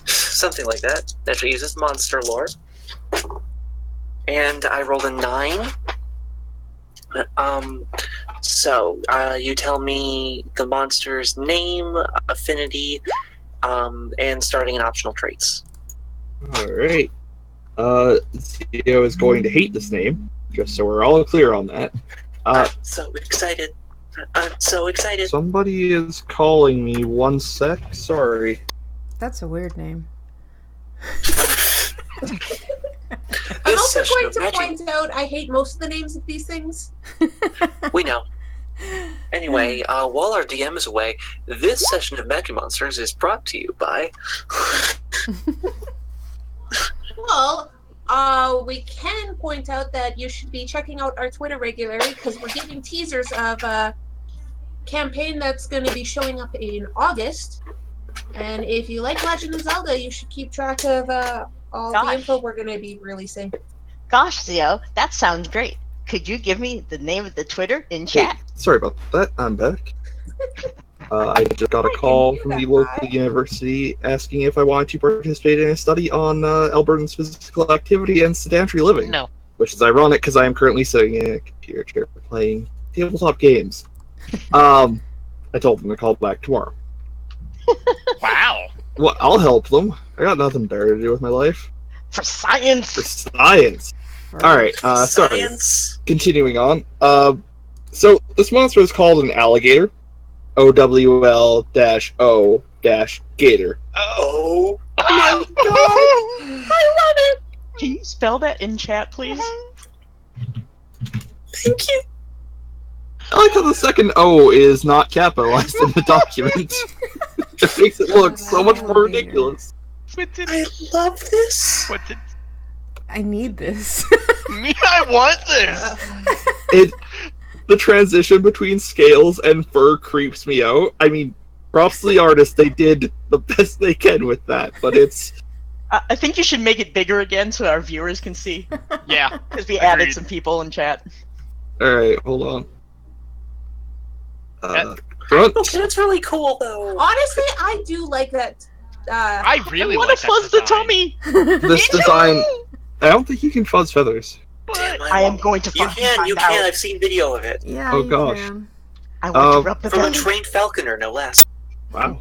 Speaker 5: something like that. Neshi uses monster lore. And I rolled a 9. So, you tell me the monster's name, affinity, and starting and optional traits.
Speaker 2: Alright. Zio is going to hate this name, just so we're all clear on that.
Speaker 5: I'm so excited. I'm so excited.
Speaker 2: Somebody is calling me. 1 sec. Sorry.
Speaker 1: That's a weird name.
Speaker 6: I'm
Speaker 5: This
Speaker 6: also
Speaker 5: session
Speaker 6: going
Speaker 5: of
Speaker 6: to
Speaker 5: Magic-
Speaker 6: point out I hate most of the names of these things.
Speaker 5: We know. Anyway, while our DM is away, this session of Majimonsters is brought to you by...
Speaker 6: Well, we can point out that you should be checking out our Twitter regularly because we're giving teasers of a campaign that's going to be showing up in August. And if you like Legend of Zelda, you should keep track of all the
Speaker 3: Gosh.
Speaker 6: info we're going to be releasing.
Speaker 3: Gosh, Zio, that sounds great. Could you give me the name of the Twitter in chat?
Speaker 2: Hey, sorry about that. I'm back. I just got a call from the local university asking if I wanted to participate in a study on Albertans physical activity and sedentary living.
Speaker 4: No.
Speaker 2: Which is ironic because I am currently sitting in a computer chair playing tabletop games. I told them to call back tomorrow.
Speaker 4: Wow.
Speaker 2: Well, I'll help them. I got nothing better to do with my life.
Speaker 3: For science!
Speaker 2: For science. Alright, sorry.
Speaker 5: Science.
Speaker 2: Continuing on. So this monster is called an alligator. OWL-O-Gator.
Speaker 5: Oh.
Speaker 3: I love it! Can you spell that in chat, please?
Speaker 5: Thank you.
Speaker 2: I like how the second O is not capitalized in the document. It makes it look so much more ridiculous.
Speaker 4: What did,
Speaker 5: I love this.
Speaker 4: what did
Speaker 1: I need this.
Speaker 7: Me, I want this.
Speaker 2: The transition between scales and fur creeps me out. I mean, props to the artist, they did the best they can with that, but it's...
Speaker 3: I think you should make it bigger again so our viewers can see.
Speaker 4: Yeah.
Speaker 3: Because we added
Speaker 4: Agreed.
Speaker 3: some people in chat.
Speaker 2: Alright, hold on. Front.
Speaker 5: Okay, that's really cool, though.
Speaker 6: Honestly, I do like that.
Speaker 4: I really
Speaker 3: I want
Speaker 4: like
Speaker 3: to
Speaker 4: that
Speaker 3: fuzz the
Speaker 4: design.
Speaker 3: tummy!
Speaker 2: This design... I don't think you can fuzz feathers.
Speaker 5: Damn,
Speaker 3: I am going to
Speaker 5: You
Speaker 3: fucking
Speaker 5: can, you
Speaker 3: find
Speaker 5: can.
Speaker 3: out.
Speaker 5: I've seen video of it.
Speaker 1: Yeah,
Speaker 2: Oh,
Speaker 1: you
Speaker 2: gosh.
Speaker 1: can.
Speaker 3: I want to rub the
Speaker 5: From a
Speaker 3: belly.
Speaker 5: trained falconer, no less.
Speaker 2: Wow.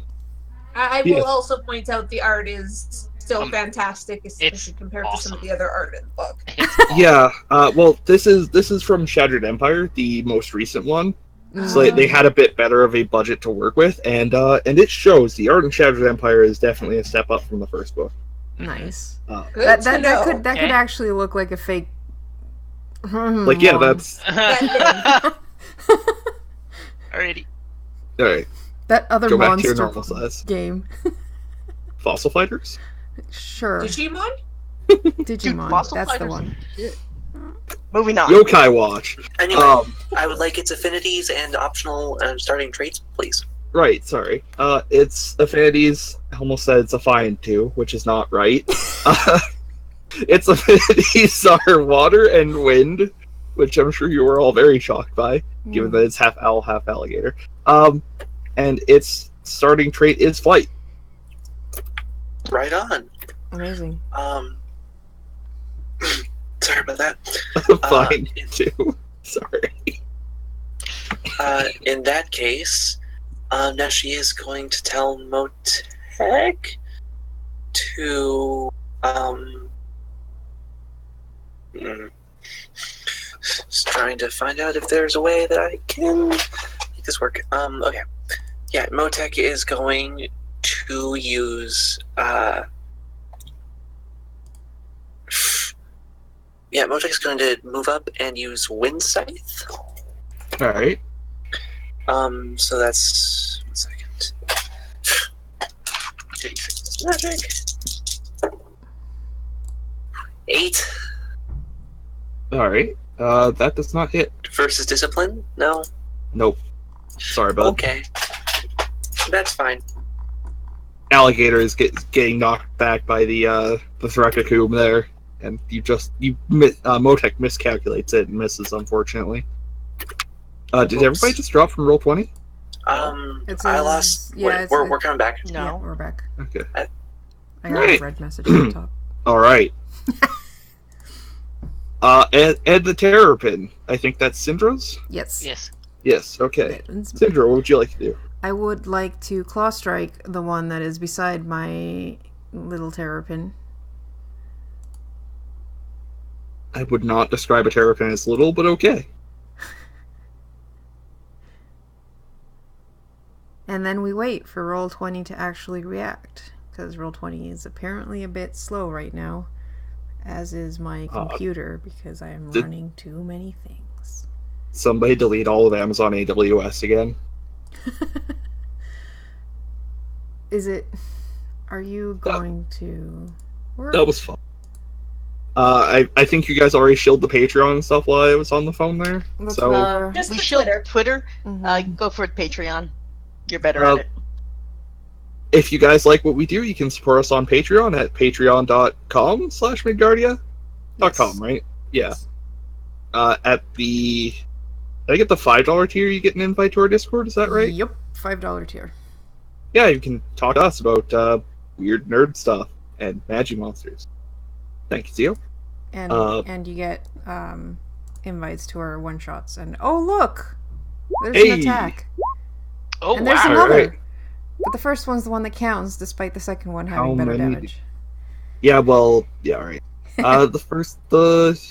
Speaker 6: I
Speaker 2: Yes.
Speaker 6: will also point out the art is still fantastic, especially
Speaker 4: it's
Speaker 6: compared to some of
Speaker 4: awesome.
Speaker 6: the other art in the book.
Speaker 2: Yeah, well, this is from Shattered Empire, the most recent one. So they had a bit better of a budget to work with, and it shows. The art in Shattered Empire is definitely a step up from the first book.
Speaker 1: Nice.
Speaker 6: Good
Speaker 1: That
Speaker 6: to know.
Speaker 1: could
Speaker 4: Okay.
Speaker 1: actually look like a fake.
Speaker 2: Like, yeah, that's
Speaker 4: Alrighty.
Speaker 2: all right.
Speaker 1: that other
Speaker 2: Go back to your
Speaker 1: monster
Speaker 2: normal size.
Speaker 1: game.
Speaker 2: Fossil fighters.
Speaker 1: Sure,
Speaker 6: Digimon?
Speaker 1: Digimon.
Speaker 3: Fossil
Speaker 1: That's the
Speaker 3: Fighters.
Speaker 1: one.
Speaker 3: Moving on.
Speaker 2: Yokai Watch.
Speaker 5: Anyway,
Speaker 2: Um,
Speaker 5: I would like its affinities and optional starting traits, please.
Speaker 2: Right, sorry. It's affinities. I almost said it's a fine too, which is not right. Its affinities are water and wind, which I'm sure you were all very shocked by, given that it's half owl, half alligator. And its starting trait is flight.
Speaker 5: Right on.
Speaker 1: Amazing.
Speaker 5: Sorry about that.
Speaker 2: Fine too. Sorry.
Speaker 5: In that case, now she is going to tell Motek to just trying to find out if there's a way that I can make this work. Okay. Yeah, Motek is going to use Motek's going to move up and use Wind Scythe.
Speaker 2: Alright.
Speaker 5: So that's 1 second. Magic. 8
Speaker 2: Alright. That does not hit.
Speaker 5: versus discipline? No.
Speaker 2: Nope. Sorry, bud.
Speaker 5: Okay. That's fine.
Speaker 2: Alligator is getting knocked back by the Threcacoom there, and Motek miscalculates it and misses, unfortunately. Did everybody just drop from roll 20?
Speaker 5: I lost.
Speaker 1: yeah,
Speaker 5: Wait, we're coming back.
Speaker 3: No.
Speaker 1: Yeah, we're back.
Speaker 2: Okay.
Speaker 1: I got
Speaker 2: Right.
Speaker 1: a red message at the top.
Speaker 2: Alright. And the Terrapin. I think that's Syndra's?
Speaker 1: Yes.
Speaker 4: Yes.
Speaker 2: Yes, okay. Syndra, what would you like to do?
Speaker 1: I would like to claw strike the one that is beside my little terrapin.
Speaker 2: I would not describe a Terrapin as little, but okay.
Speaker 1: And then we wait for Roll20 to actually react, because Roll20 is apparently a bit slow right now, as is my computer, because I am running too many things.
Speaker 2: Somebody delete all of Amazon AWS again.
Speaker 1: Is it... Are you going to...
Speaker 2: That was fun. I think you guys already shielded the Patreon and stuff while I was on the phone there.
Speaker 1: That's
Speaker 2: So
Speaker 1: where-
Speaker 6: Just
Speaker 3: We
Speaker 6: the
Speaker 3: shield
Speaker 6: Twitter.
Speaker 3: Twitter.
Speaker 1: Mhm.
Speaker 3: Go for it, Patreon. You're better at it.
Speaker 2: if you guys like what we do, you can support us on Patreon at patreon.com/Midgardia.com, right? Yeah. At the... Did I get the $5 tier, you get an invite to our Discord, is that right?
Speaker 1: Yep, $5 tier.
Speaker 2: Yeah, you can talk to us about weird nerd stuff and Majimonsters. Thank you, Zio.
Speaker 1: And you get invites to our one-shots. And oh, look! There's
Speaker 2: Hey!
Speaker 1: an attack.
Speaker 4: Oh,
Speaker 1: And there's
Speaker 4: wow.
Speaker 1: another.
Speaker 2: Alright.
Speaker 1: But the first one's the one that counts, despite the second one
Speaker 2: How
Speaker 1: having better
Speaker 2: many
Speaker 1: damage.
Speaker 2: Yeah, well, yeah, alright.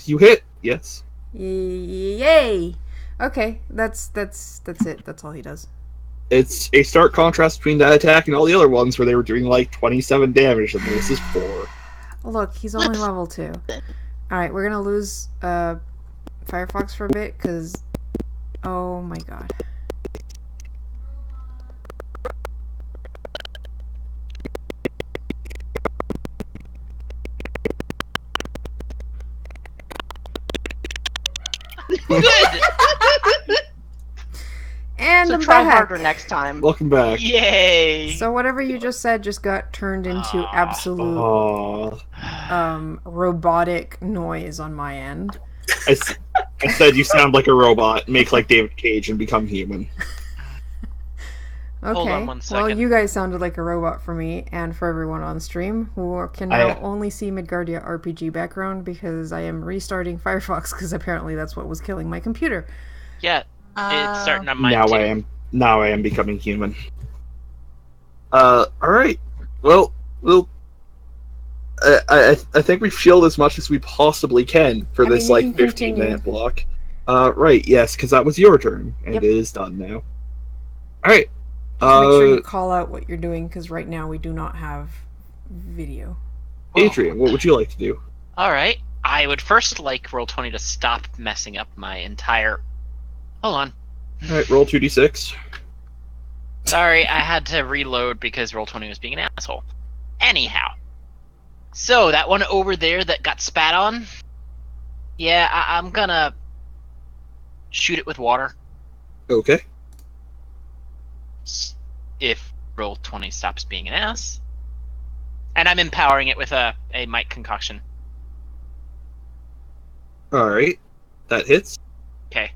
Speaker 2: You hit, yes.
Speaker 1: Yay! Okay, that's it. That's all he does.
Speaker 2: It's a stark contrast between that attack and all the other ones where they were doing like 27 damage, and this is 4.
Speaker 1: Look, he's only level 2. Alright, we're gonna lose Firefox for a bit, because... Oh my god.
Speaker 4: Good.
Speaker 1: And
Speaker 3: So
Speaker 1: I'm
Speaker 3: try
Speaker 1: back.
Speaker 3: harder next time.
Speaker 2: Welcome back.
Speaker 4: Yay.
Speaker 1: So whatever you just said just got turned into absolute robotic noise on my end.
Speaker 2: I said you sound like a robot, make like David Cage, and become human.
Speaker 1: Okay.
Speaker 4: Hold on 1
Speaker 1: Well,
Speaker 4: second.
Speaker 1: you guys sounded like a robot for me and for everyone on stream who can now only see Midgardia RPG background because I am restarting Firefox because apparently that's what was killing my computer.
Speaker 4: Yeah, it's starting on mine
Speaker 2: Now
Speaker 4: too.
Speaker 2: I am becoming human. Alright. Well, I think we've shielded as much as we possibly can for
Speaker 1: I
Speaker 2: this
Speaker 1: mean, you
Speaker 2: like
Speaker 1: can
Speaker 2: 15-minute block. Right, yes, because that was your turn, and
Speaker 1: Yep.
Speaker 2: it is done now. Alright.
Speaker 1: Just make sure you call out what you're doing because right now we do not have video.
Speaker 2: Adrian, what would you like to do?
Speaker 4: Alright, I would first like Roll20 to stop messing up my entire... Hold on.
Speaker 2: Alright, roll 2d6.
Speaker 4: Sorry, I had to reload because Roll20 was being an asshole. Anyhow. So, that one over there that got spat on? Yeah, I'm gonna... shoot it with water.
Speaker 2: Okay.
Speaker 4: if Roll20 stops being an ass. And I'm empowering it with a might concoction.
Speaker 2: Alright. That hits.
Speaker 4: Okay.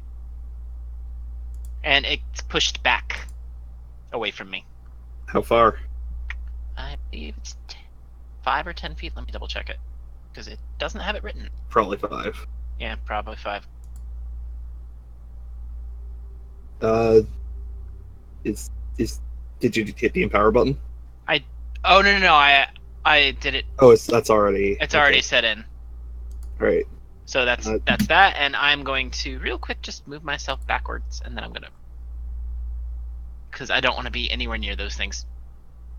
Speaker 4: And it's pushed back away from me.
Speaker 2: How far?
Speaker 4: I believe it's 5 or 10 feet. Let me double check it. Because it doesn't have it written.
Speaker 2: Probably 5.
Speaker 4: Yeah, probably 5.
Speaker 2: Did you hit the empower button?
Speaker 4: Oh, no. I did it.
Speaker 2: Oh, that's already...
Speaker 4: It's already set in.
Speaker 2: Alright.
Speaker 4: So that's that, and I'm going to, real quick, just move myself backwards, and then I'm going to... Because I don't want to be anywhere near those things.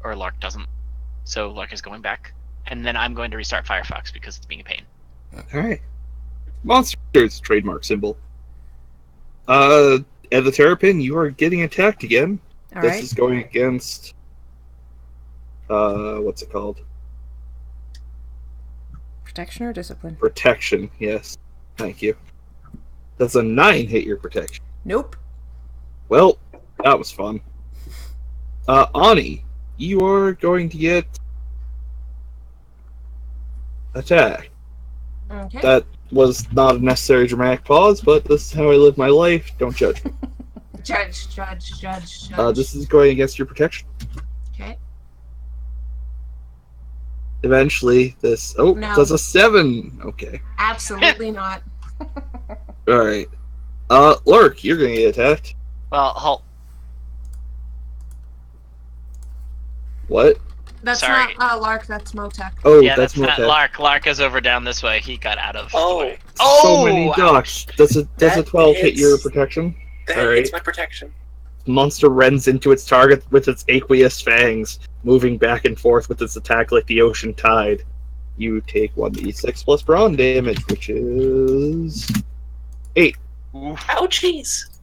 Speaker 4: Or Lark doesn't. So Lark is going back. And then I'm going to restart Firefox, because it's being a pain.
Speaker 2: Alright. Monsters trademark symbol. At the Terrapin, you are getting attacked again.
Speaker 1: Alright.
Speaker 2: This is going against... what's it called?
Speaker 1: Protection or discipline?
Speaker 2: Protection, yes. Thank you. Does a 9 hit your protection?
Speaker 1: Nope.
Speaker 2: Well, that was fun. Ani, you are going to get attacked.
Speaker 6: Okay.
Speaker 2: That was not a necessary dramatic pause, but this is how I live my life. Don't judge me.
Speaker 6: Judge.
Speaker 2: This is going against your protection.
Speaker 6: Okay.
Speaker 2: Eventually, this... Oh,
Speaker 6: No.
Speaker 2: that's a 7! Okay.
Speaker 6: Absolutely not.
Speaker 2: Alright. Lark, you're gonna get attacked.
Speaker 4: Well, halt.
Speaker 2: What?
Speaker 6: That's
Speaker 4: Sorry.
Speaker 6: not Lark, that's Motek.
Speaker 2: Oh,
Speaker 4: Yeah,
Speaker 2: that's
Speaker 4: not
Speaker 2: Motek.
Speaker 4: Lark. Lark is over down this way. He got out of the
Speaker 5: Oh.
Speaker 4: way.
Speaker 2: So many ducks. Does a
Speaker 5: That
Speaker 2: 12 hit
Speaker 5: hits.
Speaker 2: your protection?
Speaker 5: That
Speaker 2: Alright.
Speaker 5: hits my protection.
Speaker 2: Monster rends into its target with its aqueous fangs, moving back and forth with its attack like the ocean tide. You take 1d6 plus brawn damage, which is 8.
Speaker 4: Oof.
Speaker 5: Ouchies!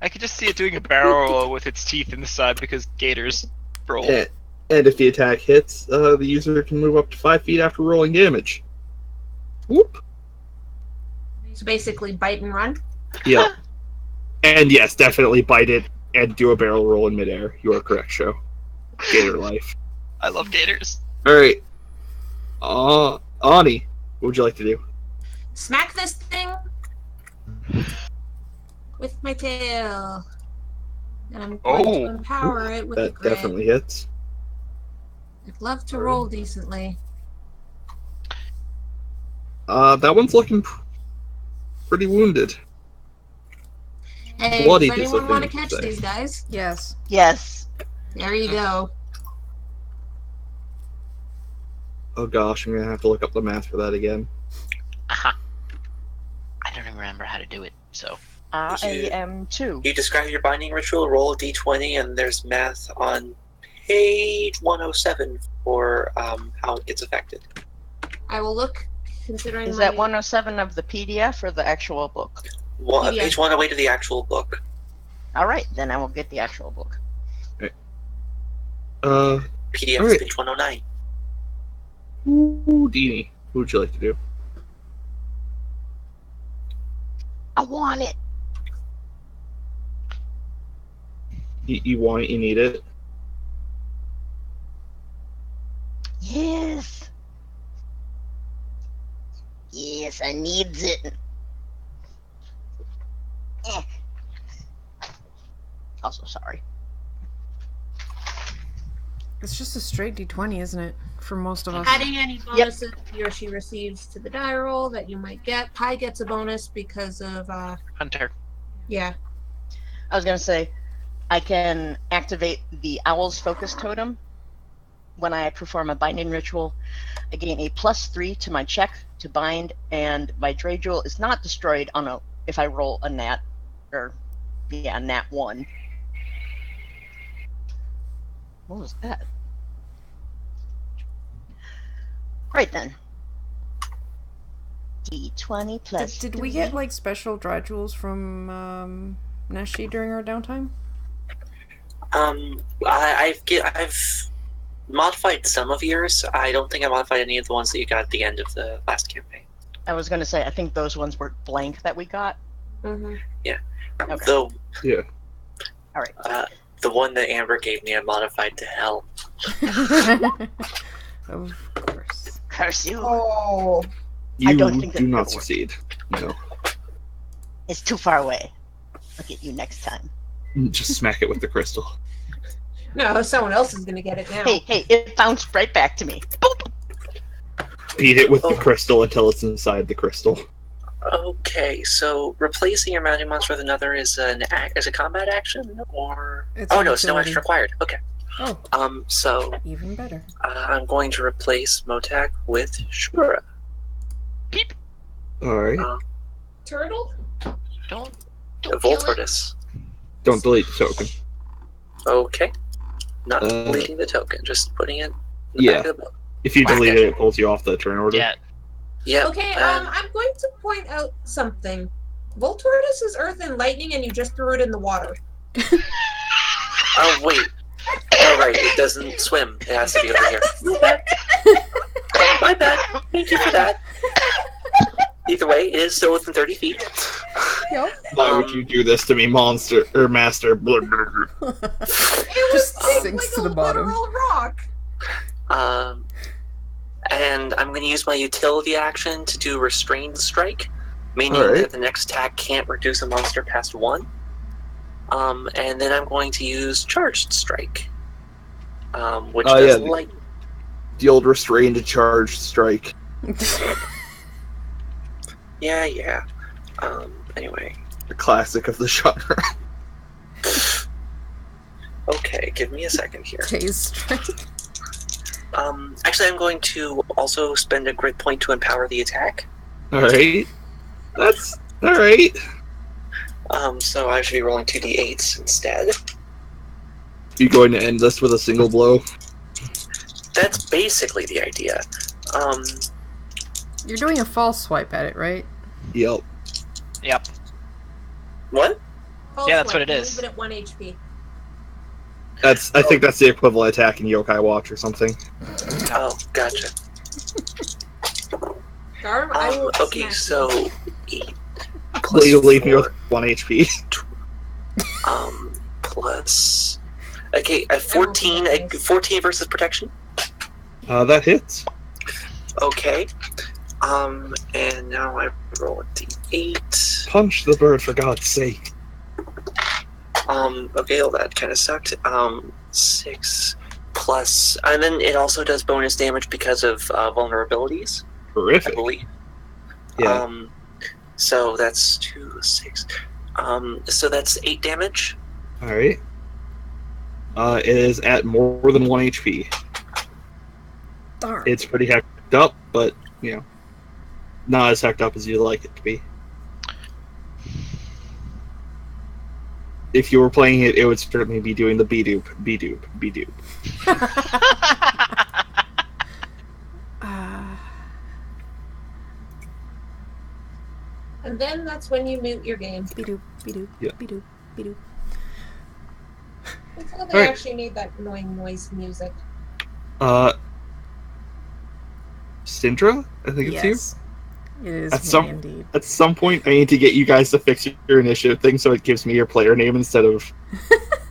Speaker 4: I could just see it doing a barrel roll with its teeth in the side because gators roll.
Speaker 2: And if the attack hits, the user can move up to 5 feet after rolling damage. Whoop.
Speaker 6: So basically, bite and run.
Speaker 2: Yep. And yes, definitely bite it and do a barrel roll in midair. You are correct, Show. Gator life.
Speaker 4: I love gators.
Speaker 2: Alright. Ani, what would you like to do?
Speaker 6: Smack this thing with my tail. And I'm going to empower it with a
Speaker 2: That
Speaker 6: grid.
Speaker 2: definitely hits.
Speaker 6: I'd love to roll decently.
Speaker 2: That one's looking pretty wounded.
Speaker 6: Hey,
Speaker 2: Bloody
Speaker 6: does anyone want to
Speaker 2: discipline,
Speaker 6: catch
Speaker 2: say.
Speaker 6: these guys?
Speaker 1: Yes.
Speaker 3: Yes.
Speaker 6: There you go.
Speaker 2: Oh gosh, I'm gonna have to look up the math for that again.
Speaker 4: Aha. I don't remember how to do it, so.
Speaker 3: I am too.
Speaker 5: You describe your binding ritual, roll a d20, and there's math on page 107 for how it gets affected.
Speaker 6: I will look, considering
Speaker 3: Is
Speaker 6: my...
Speaker 3: that 107 of the PDF or the actual book?
Speaker 5: Well,
Speaker 6: PDF.
Speaker 5: page 108 of the actual book.
Speaker 3: Alright, then I will get the actual book.
Speaker 5: PDF
Speaker 2: Alright.
Speaker 5: is page 109.
Speaker 2: Ooh, Deanie, what would you like to do?
Speaker 3: I want it.
Speaker 2: You want it, you need it.
Speaker 3: Yes. Yes, I needs it. Eh. Also, sorry.
Speaker 1: It's just a straight d20, isn't it? For most of us.
Speaker 6: Adding any bonuses he or she receives to the die roll that you might get. Pi gets a bonus because of,
Speaker 4: Hunter.
Speaker 6: yeah.
Speaker 3: I was gonna say, I can activate the Owl's Focus Totem. When I perform a binding ritual, I gain a +3 to my check to bind, and my Dre Jewel is not destroyed if I roll a nat, nat 1. What was that? Right then. D20 plus.
Speaker 1: Did we get like special dry jewels from Neshi during our downtime?
Speaker 5: I've modified some of yours. I don't think I modified any of the ones that you got at the end of the last campaign.
Speaker 3: I was gonna say, I think those ones were blank that we got.
Speaker 6: Mm-hmm.
Speaker 5: Yeah.
Speaker 3: Okay.
Speaker 5: Though,
Speaker 2: Yeah.
Speaker 3: All right.
Speaker 5: The one that Amber gave me, I modified to hell.
Speaker 1: Of course.
Speaker 3: Curse you.
Speaker 6: Oh.
Speaker 2: You
Speaker 3: I don't think
Speaker 2: do
Speaker 3: that's
Speaker 2: not
Speaker 3: gonna work.
Speaker 2: succeed. No.
Speaker 3: It's too far away. Look at you next time.
Speaker 2: Just smack it with the crystal.
Speaker 6: No, someone else is gonna get it now.
Speaker 3: Hey, it bounced right back to me. Boop.
Speaker 2: Beat it with the crystal until it's inside the crystal.
Speaker 5: Okay, so replacing your magic monster with another is a combat action, or
Speaker 1: It's
Speaker 5: oh
Speaker 1: a
Speaker 5: no, it's no
Speaker 1: utility.
Speaker 5: action required. Okay.
Speaker 1: Oh,
Speaker 5: So
Speaker 1: even better.
Speaker 5: I'm going to replace Motak with Shura.
Speaker 4: Beep.
Speaker 2: Alright.
Speaker 6: Turtle?
Speaker 4: Don't
Speaker 5: A
Speaker 4: kill it.
Speaker 5: Voltortus.
Speaker 2: Don't delete the token.
Speaker 5: Okay. Not
Speaker 2: Uh,
Speaker 5: deleting the token, just putting it in the
Speaker 2: Yeah.
Speaker 5: back of the book.
Speaker 2: If you delete it, it pulls you off the turn order.
Speaker 4: Yeah.
Speaker 5: Yep.
Speaker 6: Okay,
Speaker 5: and-
Speaker 6: I'm going to point out something. Voltortus is earth and lightning, and you just threw it in the water.
Speaker 5: Oh wait. Oh right, it doesn't swim. It has to be over here. My bad. My bad. Thank you for that. Either way, it is still within 30 feet.
Speaker 1: Yep.
Speaker 2: Why would you do this to me, monster or master? Blah, blah, blah.
Speaker 6: It was
Speaker 1: Just
Speaker 6: big,
Speaker 1: sinks
Speaker 6: like
Speaker 1: to
Speaker 6: a
Speaker 1: the bottom.
Speaker 6: literal rock.
Speaker 5: And I'm going to use my utility action to do Restrained Strike, meaning
Speaker 2: Alright.
Speaker 5: that the next attack can't reduce a monster past 1. And then I'm going to use Charged Strike, which
Speaker 2: Oh,
Speaker 5: does
Speaker 2: yeah.
Speaker 5: light.
Speaker 2: The old restrained charge strike.
Speaker 5: Yeah. Anyway.
Speaker 2: The classic of the genre.
Speaker 5: Okay, give me a second here.
Speaker 1: Tase strike.
Speaker 5: Actually, I'm going to also spend a grit point to empower the attack.
Speaker 2: Alright. That's alright.
Speaker 5: So I should be rolling 2d8s instead.
Speaker 2: You going to end this with a single blow?
Speaker 5: That's basically the idea.
Speaker 1: You're doing a false swipe at it, right?
Speaker 2: Yep.
Speaker 4: Yep.
Speaker 5: What?
Speaker 6: False
Speaker 4: Yeah, that's
Speaker 6: swipe,
Speaker 4: what it is.
Speaker 6: Leave it at 1 HP.
Speaker 2: I think that's the equivalent attack in Yokai Watch or something.
Speaker 5: Oh, gotcha.
Speaker 6: Garb, I will
Speaker 5: Okay,
Speaker 6: smack
Speaker 5: so 8
Speaker 2: Will
Speaker 5: plus
Speaker 2: you leave me
Speaker 5: 4,
Speaker 2: with 1 HP?
Speaker 5: plus... Okay, 14 versus protection.
Speaker 2: That hits.
Speaker 5: Okay. And now I roll a d8.
Speaker 2: Punch the bird for God's sake.
Speaker 5: Okay, well, that kind of sucked. 6 plus... And then it also does bonus damage because of vulnerabilities, I
Speaker 2: Horrific.
Speaker 5: believe.
Speaker 2: Yeah.
Speaker 5: So that's 2, 6. So that's 8 damage.
Speaker 2: Alright. It is at more than 1 HP.
Speaker 1: Darn.
Speaker 2: It's pretty hecked up, but, you know, not as hecked up as you'd like it to be. If you were playing it, it would certainly be doing the be-doop, be-doop, be-doop.
Speaker 6: And then that's when you mute your game.
Speaker 1: Be-doop, be-doop,
Speaker 2: Yeah.
Speaker 1: be-doop, be-doop.
Speaker 6: I thought they
Speaker 2: Alright.
Speaker 6: actually made that annoying noise music.
Speaker 2: Syndra? I think it's you?
Speaker 1: Yes. It is
Speaker 2: At
Speaker 1: me
Speaker 2: some-
Speaker 1: indeed.
Speaker 2: At some point, I need to get you guys to fix your initiative thing so it gives me your player name instead of...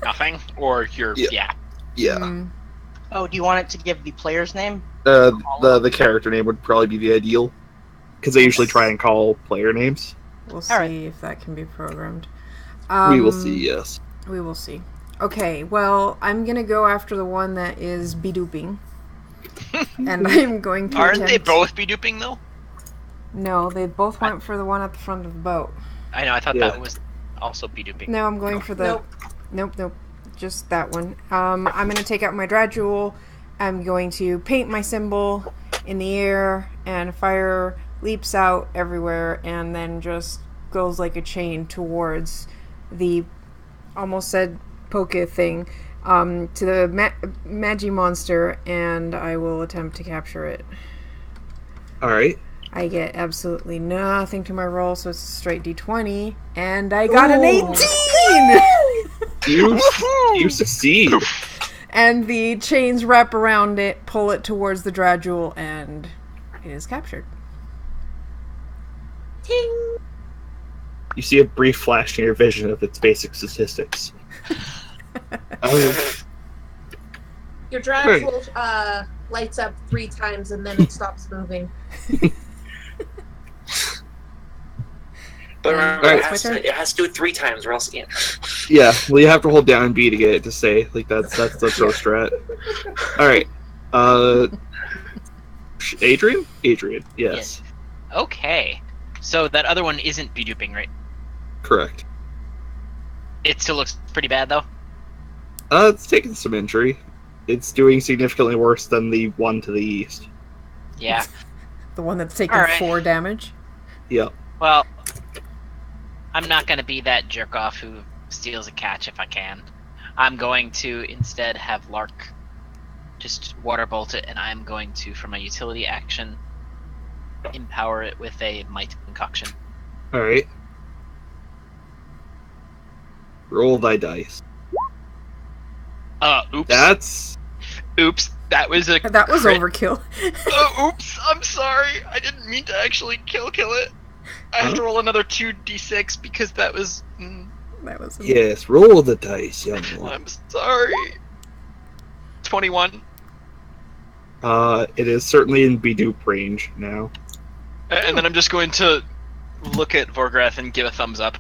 Speaker 4: Nothing? Or your...
Speaker 2: Yeah.
Speaker 4: Yeah.
Speaker 2: Yeah.
Speaker 1: Mm,
Speaker 3: Oh, do you want it to give the player's name?
Speaker 2: The character name would probably be the ideal. Because I usually try and call player names.
Speaker 1: we'll see
Speaker 3: Alright.
Speaker 1: if that can be programmed.
Speaker 2: We will see, yes.
Speaker 1: We will see. Okay, well, I'm gonna go after the one that is be-dooping. And I'm going to
Speaker 4: Aren't they
Speaker 1: attempt-
Speaker 4: both be duping though?
Speaker 1: No, they both went for the one at the front of the boat.
Speaker 4: I know, I thought
Speaker 2: Yeah.
Speaker 4: that was also be duping.
Speaker 1: No, I'm going for the... Nope. Just that one. I'm going to take out my Dradjewel. I'm going to paint my symbol in the air, and fire leaps out everywhere, and then just goes like a chain towards the... almost said Poke thing. To the Majimonster, and I will attempt to capture it.
Speaker 2: Alright.
Speaker 1: I get absolutely nothing to my roll, so it's a straight d20, and I got an 18!
Speaker 2: You succeed.
Speaker 1: And the chains wrap around it, pull it towards the Dradjewel, and it is captured.
Speaker 2: You see a brief flash in your vision of its basic statistics.
Speaker 6: Your draft will lights up 3 times and then it stops moving.
Speaker 5: But remember,
Speaker 1: Alright,
Speaker 5: it has to do it 3 times, or else yeah.
Speaker 2: Yeah, well, you have to hold down B to get it to say. Like that's the pro strat. All right, Adrian, yes,
Speaker 4: Okay. So that other one isn't beduping, right?
Speaker 2: correct.
Speaker 4: It still looks pretty bad though.
Speaker 2: It's taking some injury. It's doing significantly worse than the one to the east.
Speaker 4: Yeah.
Speaker 1: The one that's taking
Speaker 4: Alright.
Speaker 1: 4 damage.
Speaker 2: Yep.
Speaker 4: Well, I'm not gonna be that jerk off who steals a catch if I can. I'm going to instead have Lark just water bolt it, and I'm going to, for my utility action, empower it with a might concoction.
Speaker 2: All right. Roll thy dice.
Speaker 4: Oops. Oops. That was a
Speaker 1: That was
Speaker 4: crit.
Speaker 1: overkill.
Speaker 4: Oh, oops. I'm sorry. I didn't mean to actually kill it. I have to roll another 2d6 because that was.
Speaker 1: That was
Speaker 2: Yes, roll the dice, young one.
Speaker 4: I'm sorry. 21.
Speaker 2: It is certainly in Bedupe range now.
Speaker 4: And then I'm just going to look at Vorgrath and give a thumbs up.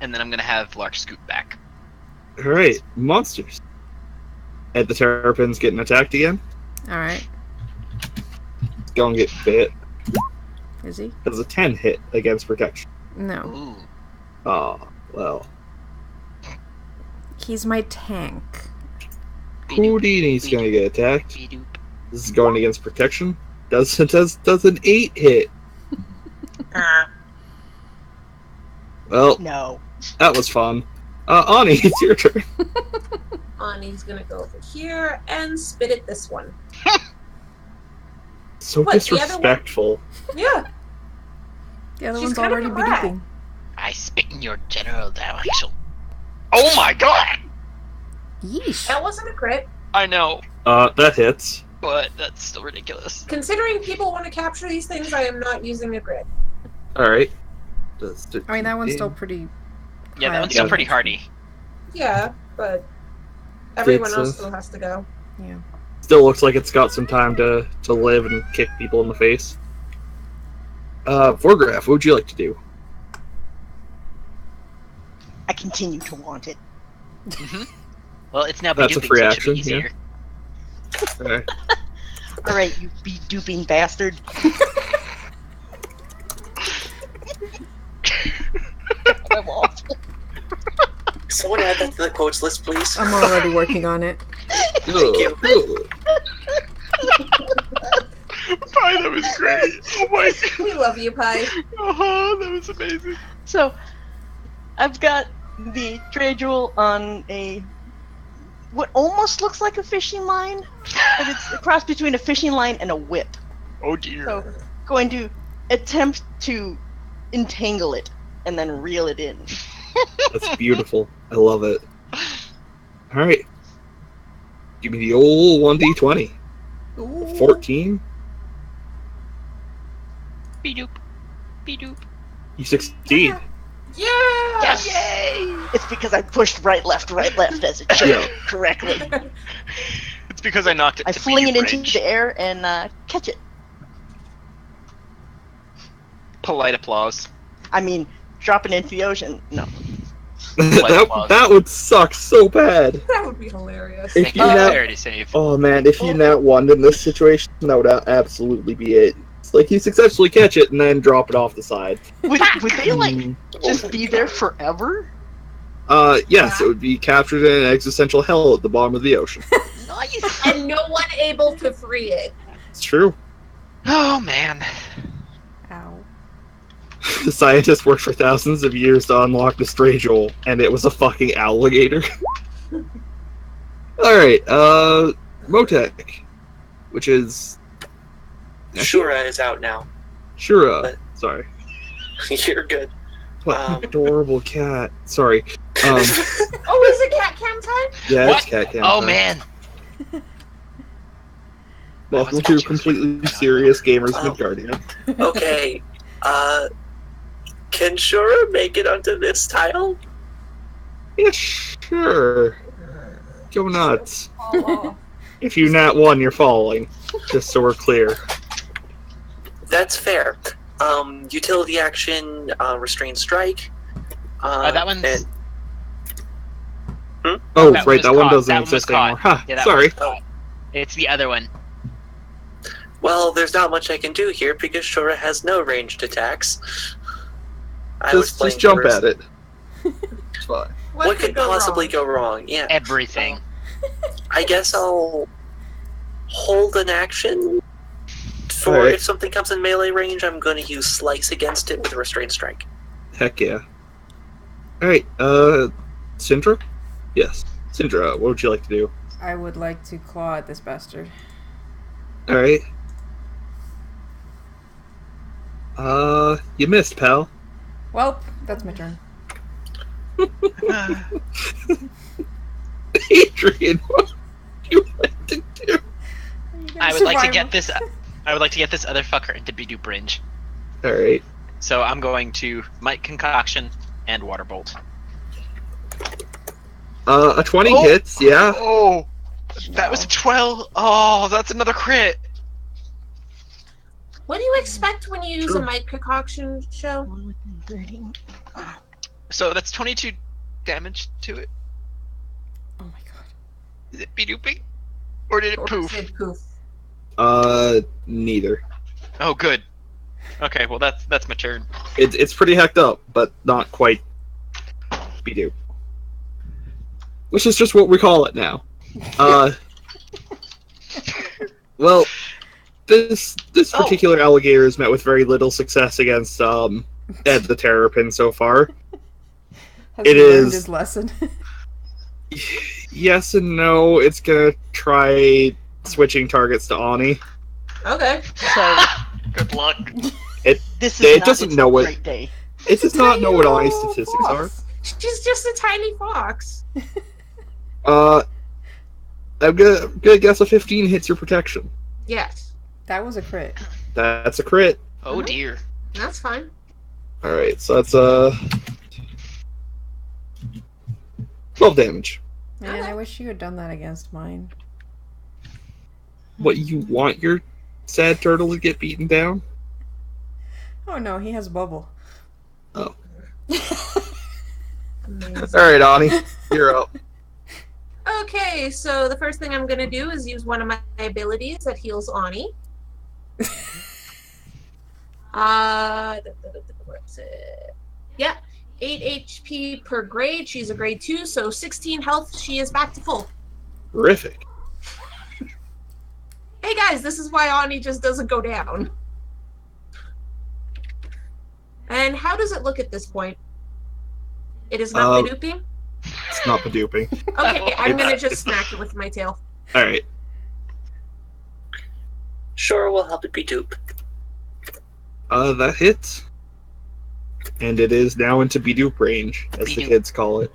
Speaker 4: And then I'm going to have Lark scoot back.
Speaker 2: All right, monsters. And the Terrapin's getting attacked again.
Speaker 1: Alright.
Speaker 2: It's gonna get bit.
Speaker 1: Is he?
Speaker 2: Does a 10 hit against protection?
Speaker 1: No.
Speaker 4: Ooh.
Speaker 2: Oh, well.
Speaker 1: He's my tank.
Speaker 2: Houdini's gonna get attacked.
Speaker 4: Bedoop.
Speaker 2: This is going against protection. Does an 8 hit? Well,
Speaker 3: No.
Speaker 2: that was fun. Ani, it's your turn.
Speaker 6: Ani's gonna go over here and spit at this one.
Speaker 2: So
Speaker 6: What, the other one?
Speaker 2: disrespectful.
Speaker 6: Yeah.
Speaker 1: The other
Speaker 6: She's
Speaker 1: one's
Speaker 6: kind of
Speaker 1: already
Speaker 6: a brat.
Speaker 1: bedooping.
Speaker 4: I spit in your general direction. Oh my god!
Speaker 1: Yeesh.
Speaker 6: That wasn't a crit.
Speaker 4: I know,
Speaker 2: That hits.
Speaker 4: but that's still ridiculous.
Speaker 6: Considering people want to capture these things, I am not using a crit.
Speaker 2: Alright.
Speaker 1: I mean, that one's still pretty.
Speaker 4: Yeah, that
Speaker 1: high
Speaker 4: one's still
Speaker 2: Yeah.
Speaker 4: pretty hardy.
Speaker 6: Yeah, but everyone
Speaker 2: It's,
Speaker 6: else still has to go.
Speaker 1: Yeah.
Speaker 2: Still looks like it's got some time to live and kick people in the face. Vorgraf, what would you like to do?
Speaker 3: I continue to want it.
Speaker 4: Well, it's now
Speaker 2: That's a
Speaker 4: beduping,
Speaker 2: free
Speaker 4: so it should be
Speaker 2: action, yeah.
Speaker 4: easier.
Speaker 2: Alright.
Speaker 3: Alright, you be-duping bastard. I'm awful.
Speaker 5: Someone add that to the quotes list, please.
Speaker 1: I'm already working on it.
Speaker 5: Thank you.
Speaker 4: Pie, that was great. Oh my god.
Speaker 6: We love you, Pi.
Speaker 4: That was amazing.
Speaker 3: So, I've got the trade jewel on a what almost looks like a fishing line, but it's a cross between a fishing line and a whip.
Speaker 4: Oh dear.
Speaker 3: So, going to attempt to entangle it and then reel it in.
Speaker 2: That's beautiful. I love it. Alright. Give me the old 1d20. 14.
Speaker 4: Bedoop. Bedoop.
Speaker 2: You succeed.
Speaker 6: Yeah!
Speaker 3: Yes! Yay! It's because I pushed right, left as it should
Speaker 2: Yeah.
Speaker 3: correctly.
Speaker 4: It's because I knocked it
Speaker 3: I
Speaker 4: to
Speaker 3: fling it
Speaker 4: bedoop
Speaker 3: into
Speaker 4: range.
Speaker 3: the air and catch it.
Speaker 4: Polite applause.
Speaker 3: I mean, drop it into the ocean. No.
Speaker 2: that would suck so bad.
Speaker 6: That would be hilarious.
Speaker 2: If
Speaker 4: Make
Speaker 2: you
Speaker 4: a
Speaker 2: nat-
Speaker 4: dexterity save.
Speaker 2: Oh man, if you nat 1 in this situation, that would absolutely be it. It's like you successfully catch it and then drop it off the side.
Speaker 3: Would they, like,
Speaker 2: Mm.
Speaker 3: just be there forever?
Speaker 2: Yes, it would be captured in an existential hell at the bottom of the ocean.
Speaker 3: Nice!
Speaker 6: And no one able to free it.
Speaker 2: It's true.
Speaker 4: Oh man.
Speaker 1: Ow.
Speaker 2: The scientists worked for thousands of years to unlock the stray jewel, and it was a fucking alligator. Alright, Motek, which is
Speaker 5: Shura is out now.
Speaker 2: Shura.
Speaker 5: But-
Speaker 2: Sorry.
Speaker 5: You're good.
Speaker 2: What an adorable cat. Sorry.
Speaker 6: Oh, is it cat cam time?
Speaker 2: Yeah,
Speaker 4: What?
Speaker 2: it's cat cam.
Speaker 4: Oh
Speaker 2: time.
Speaker 4: man.
Speaker 2: Welcome
Speaker 4: That
Speaker 2: to
Speaker 4: was
Speaker 2: completely serious Gamers
Speaker 5: Oh.
Speaker 2: Midgardian.
Speaker 5: Okay. Can Shura make it onto this tile?
Speaker 2: Ish. Sure. Go nuts.
Speaker 6: Fall off.
Speaker 2: If you nat 1, you're falling. Just so we're clear.
Speaker 5: That's fair. Utility action, restrained strike.
Speaker 4: That one's.
Speaker 5: and-
Speaker 2: Oh,
Speaker 4: That
Speaker 2: right,
Speaker 4: was
Speaker 2: that one
Speaker 4: caught.
Speaker 2: doesn't
Speaker 4: That one was
Speaker 2: exist anymore.
Speaker 4: caught.
Speaker 2: Ha,
Speaker 4: Yeah, that
Speaker 2: sorry.
Speaker 4: one's caught. It's the other one.
Speaker 5: Well, there's not much I can do here because Shora has no ranged attacks. I was playing
Speaker 2: Just jump
Speaker 5: for-
Speaker 2: at it. It's fine.
Speaker 5: What could possibly go wrong? Yeah.
Speaker 4: Everything.
Speaker 5: I guess I'll hold an action for
Speaker 2: Alright.
Speaker 5: if something comes in melee range. I'm going to use Slice against it with Restrained Strike.
Speaker 2: Heck yeah. Alright, Syndra? Yes. Syndra, what would you like to do?
Speaker 1: I would like to claw at this bastard.
Speaker 2: Alright. You missed, pal.
Speaker 1: Well, that's my turn.
Speaker 2: Adrian, what would you like to do?
Speaker 4: I would like to
Speaker 1: Survival.
Speaker 4: get this. I would like to get this other fucker into Bidoop range.
Speaker 2: Alright.
Speaker 4: So I'm going to Mite Concoction and Water Bolt.
Speaker 2: A 20
Speaker 7: Oh!
Speaker 2: hits, yeah.
Speaker 7: Oh, that was a 12. Oh, that's another crit.
Speaker 6: What do you expect when you use a mic concoction show?
Speaker 7: So that's 22 damage to it.
Speaker 1: Oh my god.
Speaker 7: Is it Bidooping? Or did it poof?
Speaker 6: Say poof.
Speaker 2: Neither.
Speaker 7: Oh, good. Okay, well that's my turn.
Speaker 2: It's pretty hecked up, but not quite Bidoof. Which is just what we call it now. Well, this particular alligator has met with very little success against Ed the Terrapin so far.
Speaker 1: Has
Speaker 2: It
Speaker 1: he learned
Speaker 2: is-
Speaker 1: his lesson?
Speaker 2: Yes and no. It's gonna try switching targets to Ani.
Speaker 6: Okay.
Speaker 3: So
Speaker 7: Good luck.
Speaker 3: this is
Speaker 2: It
Speaker 3: not
Speaker 2: doesn't
Speaker 3: its
Speaker 2: know what-
Speaker 3: great day.
Speaker 2: It does not know what Ani's
Speaker 1: Tiny
Speaker 2: statistics are.
Speaker 1: fox.
Speaker 6: She's just a tiny fox.
Speaker 2: I'm gonna guess a 15 hits your protection.
Speaker 6: Yes.
Speaker 1: That was a crit.
Speaker 2: That's a crit.
Speaker 7: Oh dear.
Speaker 6: That's fine.
Speaker 2: Alright, so that's 12 damage.
Speaker 1: Man,
Speaker 6: Okay.
Speaker 1: I wish you had done that against mine.
Speaker 2: What, you want your sad turtle to get beaten down?
Speaker 1: Oh no, he has a bubble.
Speaker 2: Oh.
Speaker 6: Amazing.
Speaker 2: Alright, Ani, you're up.
Speaker 6: Okay, so the first thing I'm going to do is use one of my abilities that heals Ani. What's it? Yeah, 8 HP per grade. She's a grade 2, so 16 health. She is back to full.
Speaker 2: Terrific.
Speaker 6: Hey guys, this is why Ani just doesn't go down. And how does it look at this point? It is not Bidooping?
Speaker 2: It's not Bidooping.
Speaker 6: Okay, I'm going to just smack it with my tail.
Speaker 2: Alright.
Speaker 5: Shora will help it be dupe.
Speaker 2: That hits. And it is now into Bidoop range, as the
Speaker 4: Bidoop.
Speaker 2: kids call it.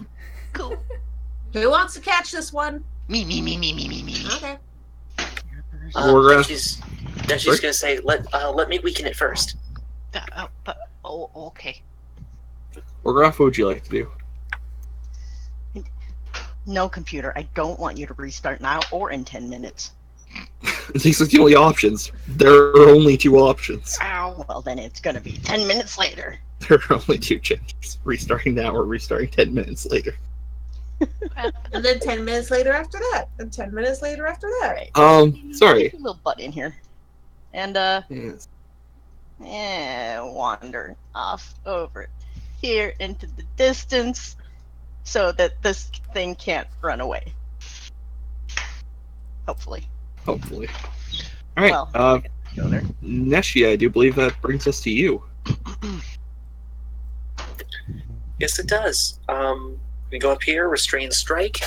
Speaker 4: Cool.
Speaker 6: Who wants to catch this one?
Speaker 4: Me.
Speaker 6: Okay.
Speaker 2: We're gonna-
Speaker 5: She's
Speaker 2: Sorry?
Speaker 5: going to say, let me weaken it first.
Speaker 4: Okay.
Speaker 2: Orgraf, what would you like to do?
Speaker 3: No, computer, I don't want you to restart now or in 10 minutes.
Speaker 2: These are the only options. There are only two options.
Speaker 3: Ow. Well, then it's gonna be 10 minutes later.
Speaker 2: There are only two chances. Restarting now or restarting 10 minutes later.
Speaker 6: And then 10 minutes later after that. And 10 minutes later after that.
Speaker 2: Sorry.
Speaker 3: Get your little butt in here. And,
Speaker 2: Yes.
Speaker 3: wander off over here into the distance so that this thing can't run away. Hopefully.
Speaker 2: Hopefully. Alright,
Speaker 3: Well, go there.
Speaker 2: Neshi, I do believe that brings us to you.
Speaker 5: Yes, it does. We go up here, restrain strike,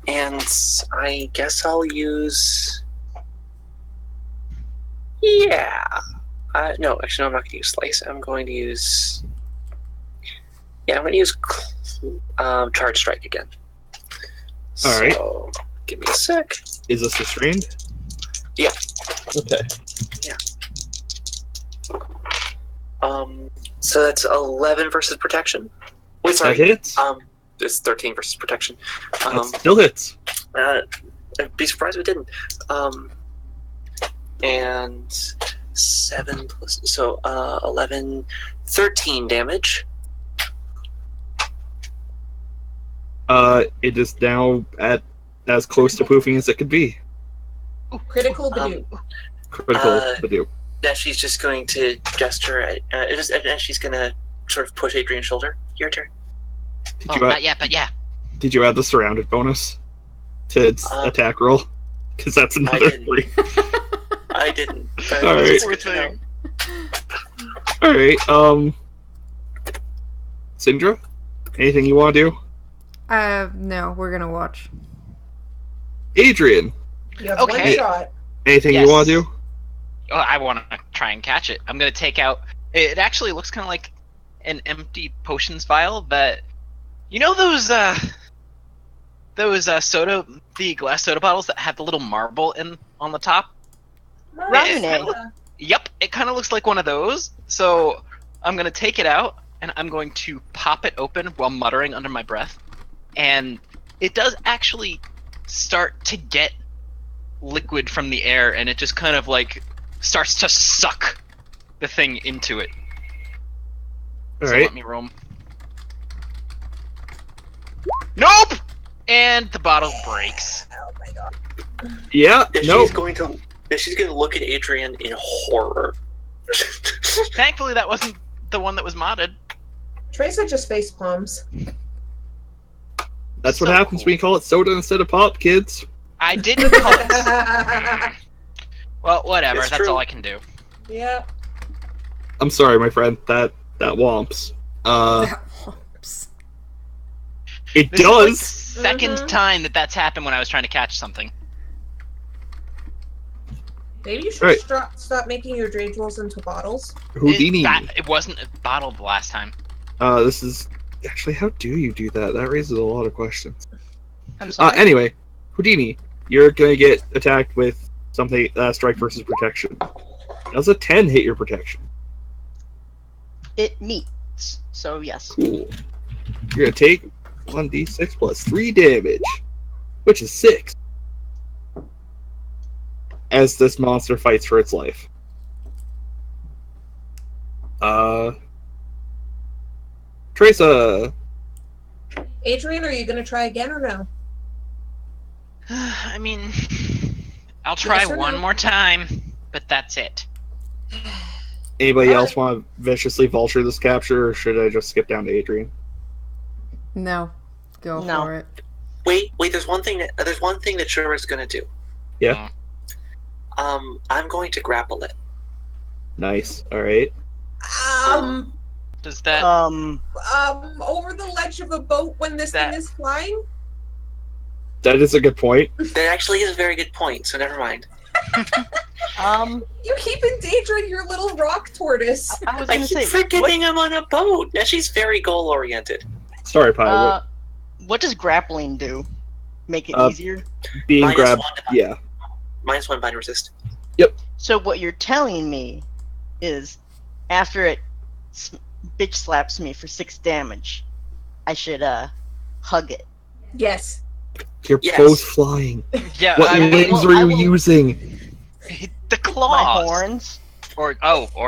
Speaker 5: and I guess I'll use. Yeah. No, actually, no, I'm not going to use slice. I'm going to use. Yeah, I'm going to use charge strike again.
Speaker 2: Alright.
Speaker 5: So, give me a sec.
Speaker 2: Is this restrained?
Speaker 5: Yeah.
Speaker 2: Okay.
Speaker 5: So that's 11 versus protection. Wait, sorry.
Speaker 2: That hits?
Speaker 5: It's 13 versus protection.
Speaker 2: That still hits.
Speaker 5: I'd be surprised if it didn't. And 7 plus, so 11, 13 damage.
Speaker 2: It is now at as close to poofing as it could be.
Speaker 6: Critical Badoo.
Speaker 2: Critical Badoo.
Speaker 5: Now she's just going to gesture at, and she's going to sort of push Adrian's shoulder. Your turn.
Speaker 4: Not yet, but yeah.
Speaker 2: Did you add the surrounded bonus to its attack roll? Because that's another 3.
Speaker 5: I didn't.
Speaker 2: All right. All right. Syndra, anything you want to do?
Speaker 1: No, we're gonna watch.
Speaker 2: Adrian.
Speaker 6: You have
Speaker 4: Okay.
Speaker 6: one shot.
Speaker 2: Anything you want to do?
Speaker 4: Oh, I want to try and catch it. I'm going to take out... It actually looks kind of like an empty potions vial that... You know those soda... The glass soda bottles that have the little marble on the top?
Speaker 3: Ramune.
Speaker 4: Yep, it kind of looks like one of those. So I'm going to take it out, and I'm going to pop it open while muttering under my breath. And it does actually start to get liquid from the air, and it just kind of like starts to suck the thing into it.
Speaker 2: All
Speaker 4: So
Speaker 2: right.
Speaker 4: let me roll. Nope! And the bottle breaks.
Speaker 6: Oh my god.
Speaker 2: Yeah. No.
Speaker 5: She's going to look at Adrian in horror.
Speaker 4: Thankfully, that wasn't the one that was modded.
Speaker 6: Tracer just face palms.
Speaker 2: That's what
Speaker 4: So
Speaker 2: happens
Speaker 4: cool.
Speaker 2: when you call it soda instead of pop, kids.
Speaker 4: I didn't call it. Well, whatever.
Speaker 5: It's
Speaker 4: That's
Speaker 5: true.
Speaker 4: all I can do.
Speaker 6: Yeah.
Speaker 2: I'm sorry, my friend. That womps. It
Speaker 4: This
Speaker 2: does.
Speaker 4: is like second time that's happened when I was trying to catch something.
Speaker 6: Maybe you should
Speaker 2: Right.
Speaker 6: stop making your Drage rolls into bottles.
Speaker 2: Houdini.
Speaker 4: It wasn't bottled last time.
Speaker 2: This is actually, how do you do that? That raises a lot of questions.
Speaker 3: I'm sorry.
Speaker 2: Anyway, Houdini, you're gonna get attacked with something strike versus protection. Does a 10 hit your protection?
Speaker 3: It meets. So yes.
Speaker 2: Cool. You're gonna take 1d6 plus 3 damage, which is 6. As this monster fights for its life. Tracer.
Speaker 6: Adrian, are you going to try again or no?
Speaker 4: I mean, I'll try
Speaker 6: Yes or
Speaker 4: one
Speaker 6: no?
Speaker 4: more time, but that's it.
Speaker 2: Anybody
Speaker 6: Alright.
Speaker 2: else want to viciously vulture this capture, or should I just skip down to Adrian?
Speaker 1: No, go
Speaker 3: No.
Speaker 1: for it.
Speaker 5: Wait. There's one thing that Shura's going to do.
Speaker 2: Yeah.
Speaker 5: I'm going to grapple it.
Speaker 2: Nice. All right.
Speaker 4: Does that?
Speaker 6: Over the ledge of a boat when this thing is flying?
Speaker 2: That is a good point.
Speaker 5: That actually is a very good point. So never mind.
Speaker 6: You keep endangering your little rock tortoise.
Speaker 3: I was
Speaker 5: I
Speaker 3: gonna
Speaker 5: keep
Speaker 3: say,
Speaker 5: forgetting I'm on a boat. Now she's very goal oriented.
Speaker 2: Sorry, Pi.
Speaker 3: what does grappling do? Make it easier?
Speaker 2: Being
Speaker 5: minus
Speaker 2: grabbed.
Speaker 5: 1
Speaker 2: Yeah.
Speaker 5: -1 bind resist.
Speaker 3: So what you're telling me is, after it bitch slaps me for 6 damage, I should hug it.
Speaker 6: Yes.
Speaker 2: You're
Speaker 5: Yes.
Speaker 2: both flying.
Speaker 4: Yeah,
Speaker 2: What limbs were
Speaker 3: I
Speaker 2: you
Speaker 3: will-
Speaker 2: using?
Speaker 4: the
Speaker 3: My
Speaker 4: claws.
Speaker 3: horns.
Speaker 4: Or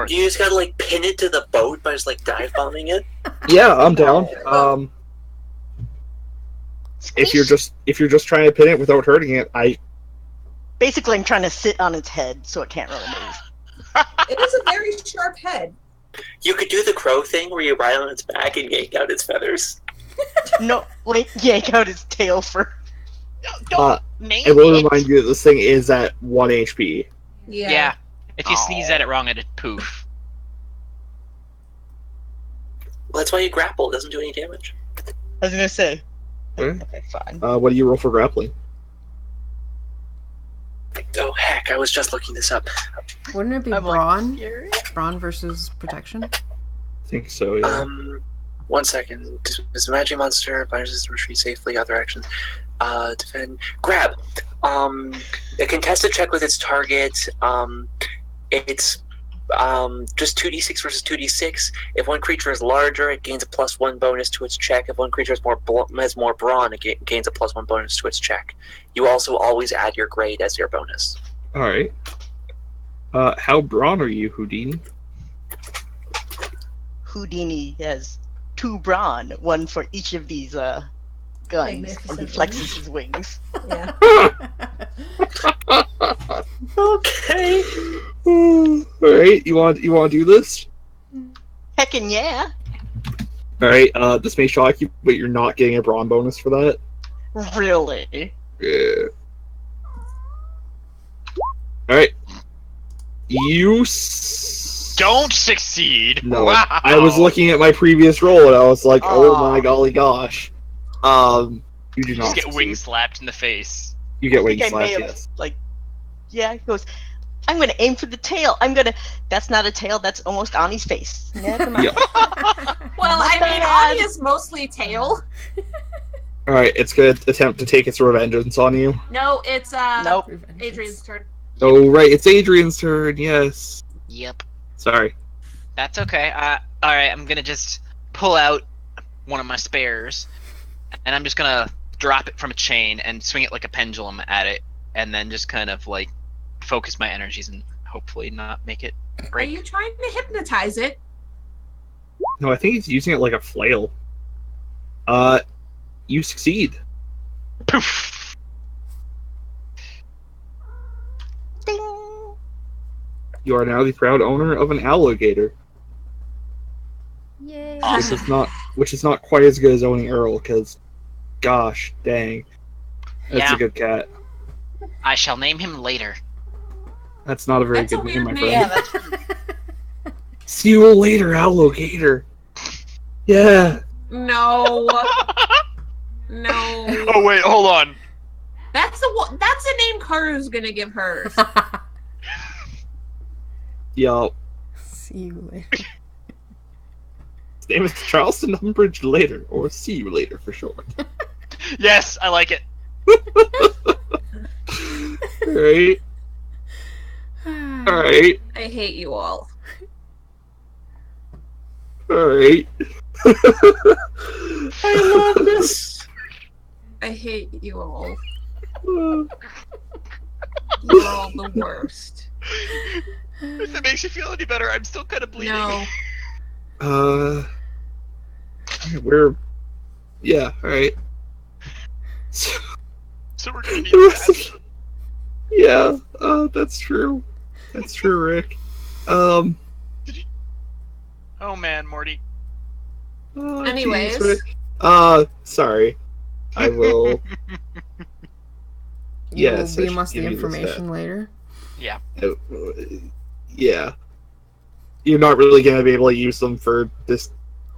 Speaker 5: You just gotta like pin it to the boat by just like dive bombing it.
Speaker 2: Yeah, I'm down. If you're just trying to pin it without hurting it,
Speaker 3: Basically, I'm trying to sit on its head so it can't really move.
Speaker 6: It is a very sharp head.
Speaker 5: You could do the crow thing where you ride on its back and yank out its feathers.
Speaker 3: No, like yank out its tail for.
Speaker 4: name
Speaker 2: I will
Speaker 4: it.
Speaker 2: remind you that this thing is at 1 HP.
Speaker 6: Yeah.
Speaker 4: Yeah. If you sneeze at it wrong, it'd poof.
Speaker 5: Well, that's why you grapple. It doesn't do any damage.
Speaker 3: I was gonna say.
Speaker 2: Okay.
Speaker 3: Okay, fine.
Speaker 2: What do you roll for grappling?
Speaker 5: Oh heck, I was just looking this up.
Speaker 1: Wouldn't it be
Speaker 3: I'm like,
Speaker 1: brawn?
Speaker 3: scary.
Speaker 1: Brawn versus protection?
Speaker 2: I think so, yeah.
Speaker 5: 1 second. Is a magic monster, binds system, retreat safely, other actions. Defend. Grab. A contested check with its target. Its just 2d6 versus 2d6. If one creature is larger, it gains a +1 bonus to its check. If one creature has more brawn, it gains a +1 bonus to its check. You also always add your grade as your bonus.
Speaker 2: All right. How brawn are you, Houdini?
Speaker 3: Houdini has 2 brawn, 1 for each of these guns, and he
Speaker 6: Magnificent
Speaker 3: flexes his wings.
Speaker 6: Yeah.
Speaker 5: Okay.
Speaker 2: All right. You want to do this?
Speaker 3: Heckin' yeah!
Speaker 2: All right. This may shock you, but you're not getting a brawn bonus for that.
Speaker 3: Really?
Speaker 2: Yeah. All right. You
Speaker 4: Don't succeed.
Speaker 2: No,
Speaker 4: Wow.
Speaker 2: I was looking at my previous roll and I was like, oh
Speaker 3: Aw.
Speaker 2: my golly gosh. You do
Speaker 4: You
Speaker 2: not
Speaker 4: just get
Speaker 2: succeed.
Speaker 4: wing slapped in the face.
Speaker 2: You get
Speaker 3: I
Speaker 2: wing
Speaker 3: think I may
Speaker 2: slapped,
Speaker 3: have,
Speaker 2: yes.
Speaker 3: like, yeah, he goes, I'm gonna aim for the tail. That's not a tail, that's almost Ani's face. Never mind.
Speaker 2: Yeah.
Speaker 6: Well, I mean,
Speaker 3: bad.
Speaker 6: Ani is mostly tail.
Speaker 2: Alright, it's gonna attempt to take its revengeance on you.
Speaker 6: No, it's
Speaker 3: Nope.
Speaker 6: Adrian's turn.
Speaker 2: Oh, right, it's Adrian's turn, yes.
Speaker 4: Yep.
Speaker 2: Sorry.
Speaker 4: That's okay. Alright, I'm gonna just pull out one of my spares, and I'm just gonna drop it from a chain and swing it like a pendulum at it, and then just kind of, like, focus my energies and hopefully not make it
Speaker 6: Are
Speaker 4: break.
Speaker 6: you trying to hypnotize it?
Speaker 2: No, I think he's using it like a flail. You succeed.
Speaker 4: Poof!
Speaker 3: Ding!
Speaker 2: You are now the proud owner of an alligator.
Speaker 1: Yay.
Speaker 2: Which is not quite as good as owning Earl, because, gosh, dang. That's
Speaker 4: Yeah.
Speaker 2: a good cat.
Speaker 4: I shall name him later.
Speaker 2: That's not a very
Speaker 6: That's a
Speaker 2: good name,
Speaker 6: weird
Speaker 2: my
Speaker 6: name.
Speaker 2: friend.
Speaker 3: Yeah, that's
Speaker 2: See you later, alligator. Yeah.
Speaker 6: No. No.
Speaker 7: Oh wait, hold on.
Speaker 6: That's a name Karu's gonna give hers.
Speaker 2: Yo.
Speaker 1: See you later.
Speaker 2: His name is Charleston Umbridge later, or see you later for short.
Speaker 4: Yes, I like it.
Speaker 2: Alright. Alright.
Speaker 6: I hate you all.
Speaker 2: Alright.
Speaker 5: I love this.
Speaker 6: I hate you all.
Speaker 2: Uh,
Speaker 6: You're all the worst.
Speaker 7: If it makes you feel any better, I'm still kind of bleeding.
Speaker 6: No.
Speaker 2: we're... Yeah, alright. So,
Speaker 7: So we're gonna need
Speaker 2: the rest
Speaker 7: that.
Speaker 2: of... Yeah, that's true. That's true, Rick.
Speaker 7: Oh man, Morty.
Speaker 6: Anyways.
Speaker 2: geez, Rick. Sorry. I will...
Speaker 1: You
Speaker 2: Yes, I
Speaker 1: will beam
Speaker 2: should
Speaker 1: us the
Speaker 2: give you this
Speaker 1: information later.
Speaker 4: Yeah.
Speaker 2: Yeah. You're not really going to be able to use them for the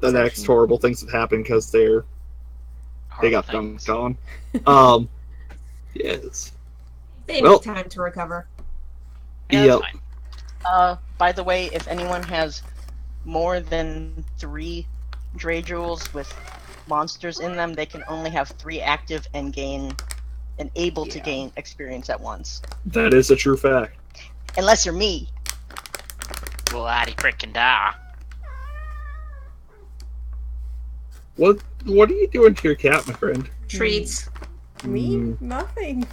Speaker 2: next
Speaker 1: Section.
Speaker 2: horrible things that happen because they
Speaker 4: Horrible
Speaker 2: got
Speaker 4: things.
Speaker 2: dunked on. Yes.
Speaker 6: They
Speaker 2: Well-
Speaker 6: need time to recover.
Speaker 4: Yeah,
Speaker 2: Yep.
Speaker 4: that's fine.
Speaker 3: By the way, if anyone has more than 3 Dre Jewels with monsters in them, they can only have 3 active and able to
Speaker 1: Yeah.
Speaker 3: gain experience at once.
Speaker 2: That is a true fact.
Speaker 3: Unless you're me.
Speaker 4: Well, Addy frickin' die.
Speaker 2: What are you doing to your cat, my friend?
Speaker 6: Treats.
Speaker 1: Me?
Speaker 2: Mm.
Speaker 1: Nothing.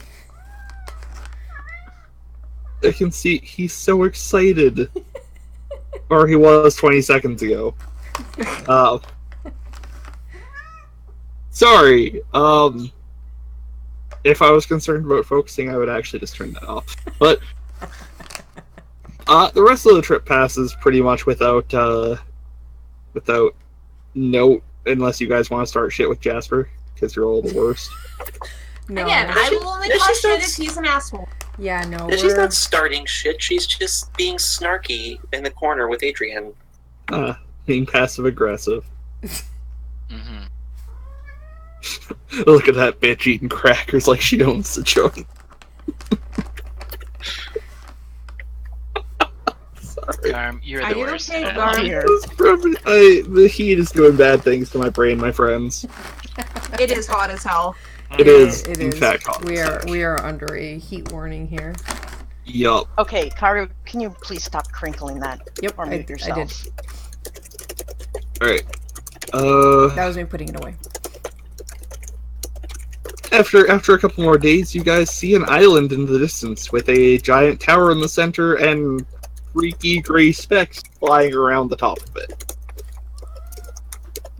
Speaker 2: I can see he's so excited. Or he was 20 seconds ago. Sorry. If I was concerned about focusing, I would actually just turn that off. But the rest of the trip passes pretty much without note, unless you guys want to start shit with Jasper, because you're all the worst.
Speaker 1: No.
Speaker 6: Again, I will only
Speaker 5: This
Speaker 6: cause
Speaker 5: is
Speaker 6: shit
Speaker 5: not-
Speaker 6: if he's an asshole.
Speaker 1: Yeah, no.
Speaker 5: She's
Speaker 1: We're...
Speaker 5: not starting shit. She's just being snarky in the corner with Adrian.
Speaker 2: Being passive aggressive.
Speaker 4: Mm-hmm.
Speaker 2: Look at that bitch eating crackers like she owns the joint. Sorry.
Speaker 4: Garm, you're
Speaker 6: Are
Speaker 4: the
Speaker 6: you
Speaker 4: worst.
Speaker 6: okay,
Speaker 4: man.
Speaker 6: Garm?
Speaker 3: Here.
Speaker 2: The heat is doing bad things to my brain, my friends.
Speaker 6: It is hot as hell.
Speaker 2: It is,
Speaker 1: It
Speaker 2: in
Speaker 1: is.
Speaker 2: fact, hot.
Speaker 1: We are under a heat warning here.
Speaker 2: Yup.
Speaker 3: Okay, Karu, can you please stop crinkling that?
Speaker 1: Yep,
Speaker 3: Or mute
Speaker 1: I
Speaker 3: yourself.
Speaker 1: did.
Speaker 2: Alright.
Speaker 1: That was me putting it away.
Speaker 2: After a couple more days, you guys see an island in the distance with a giant tower in the center and freaky gray specks flying around the top of it.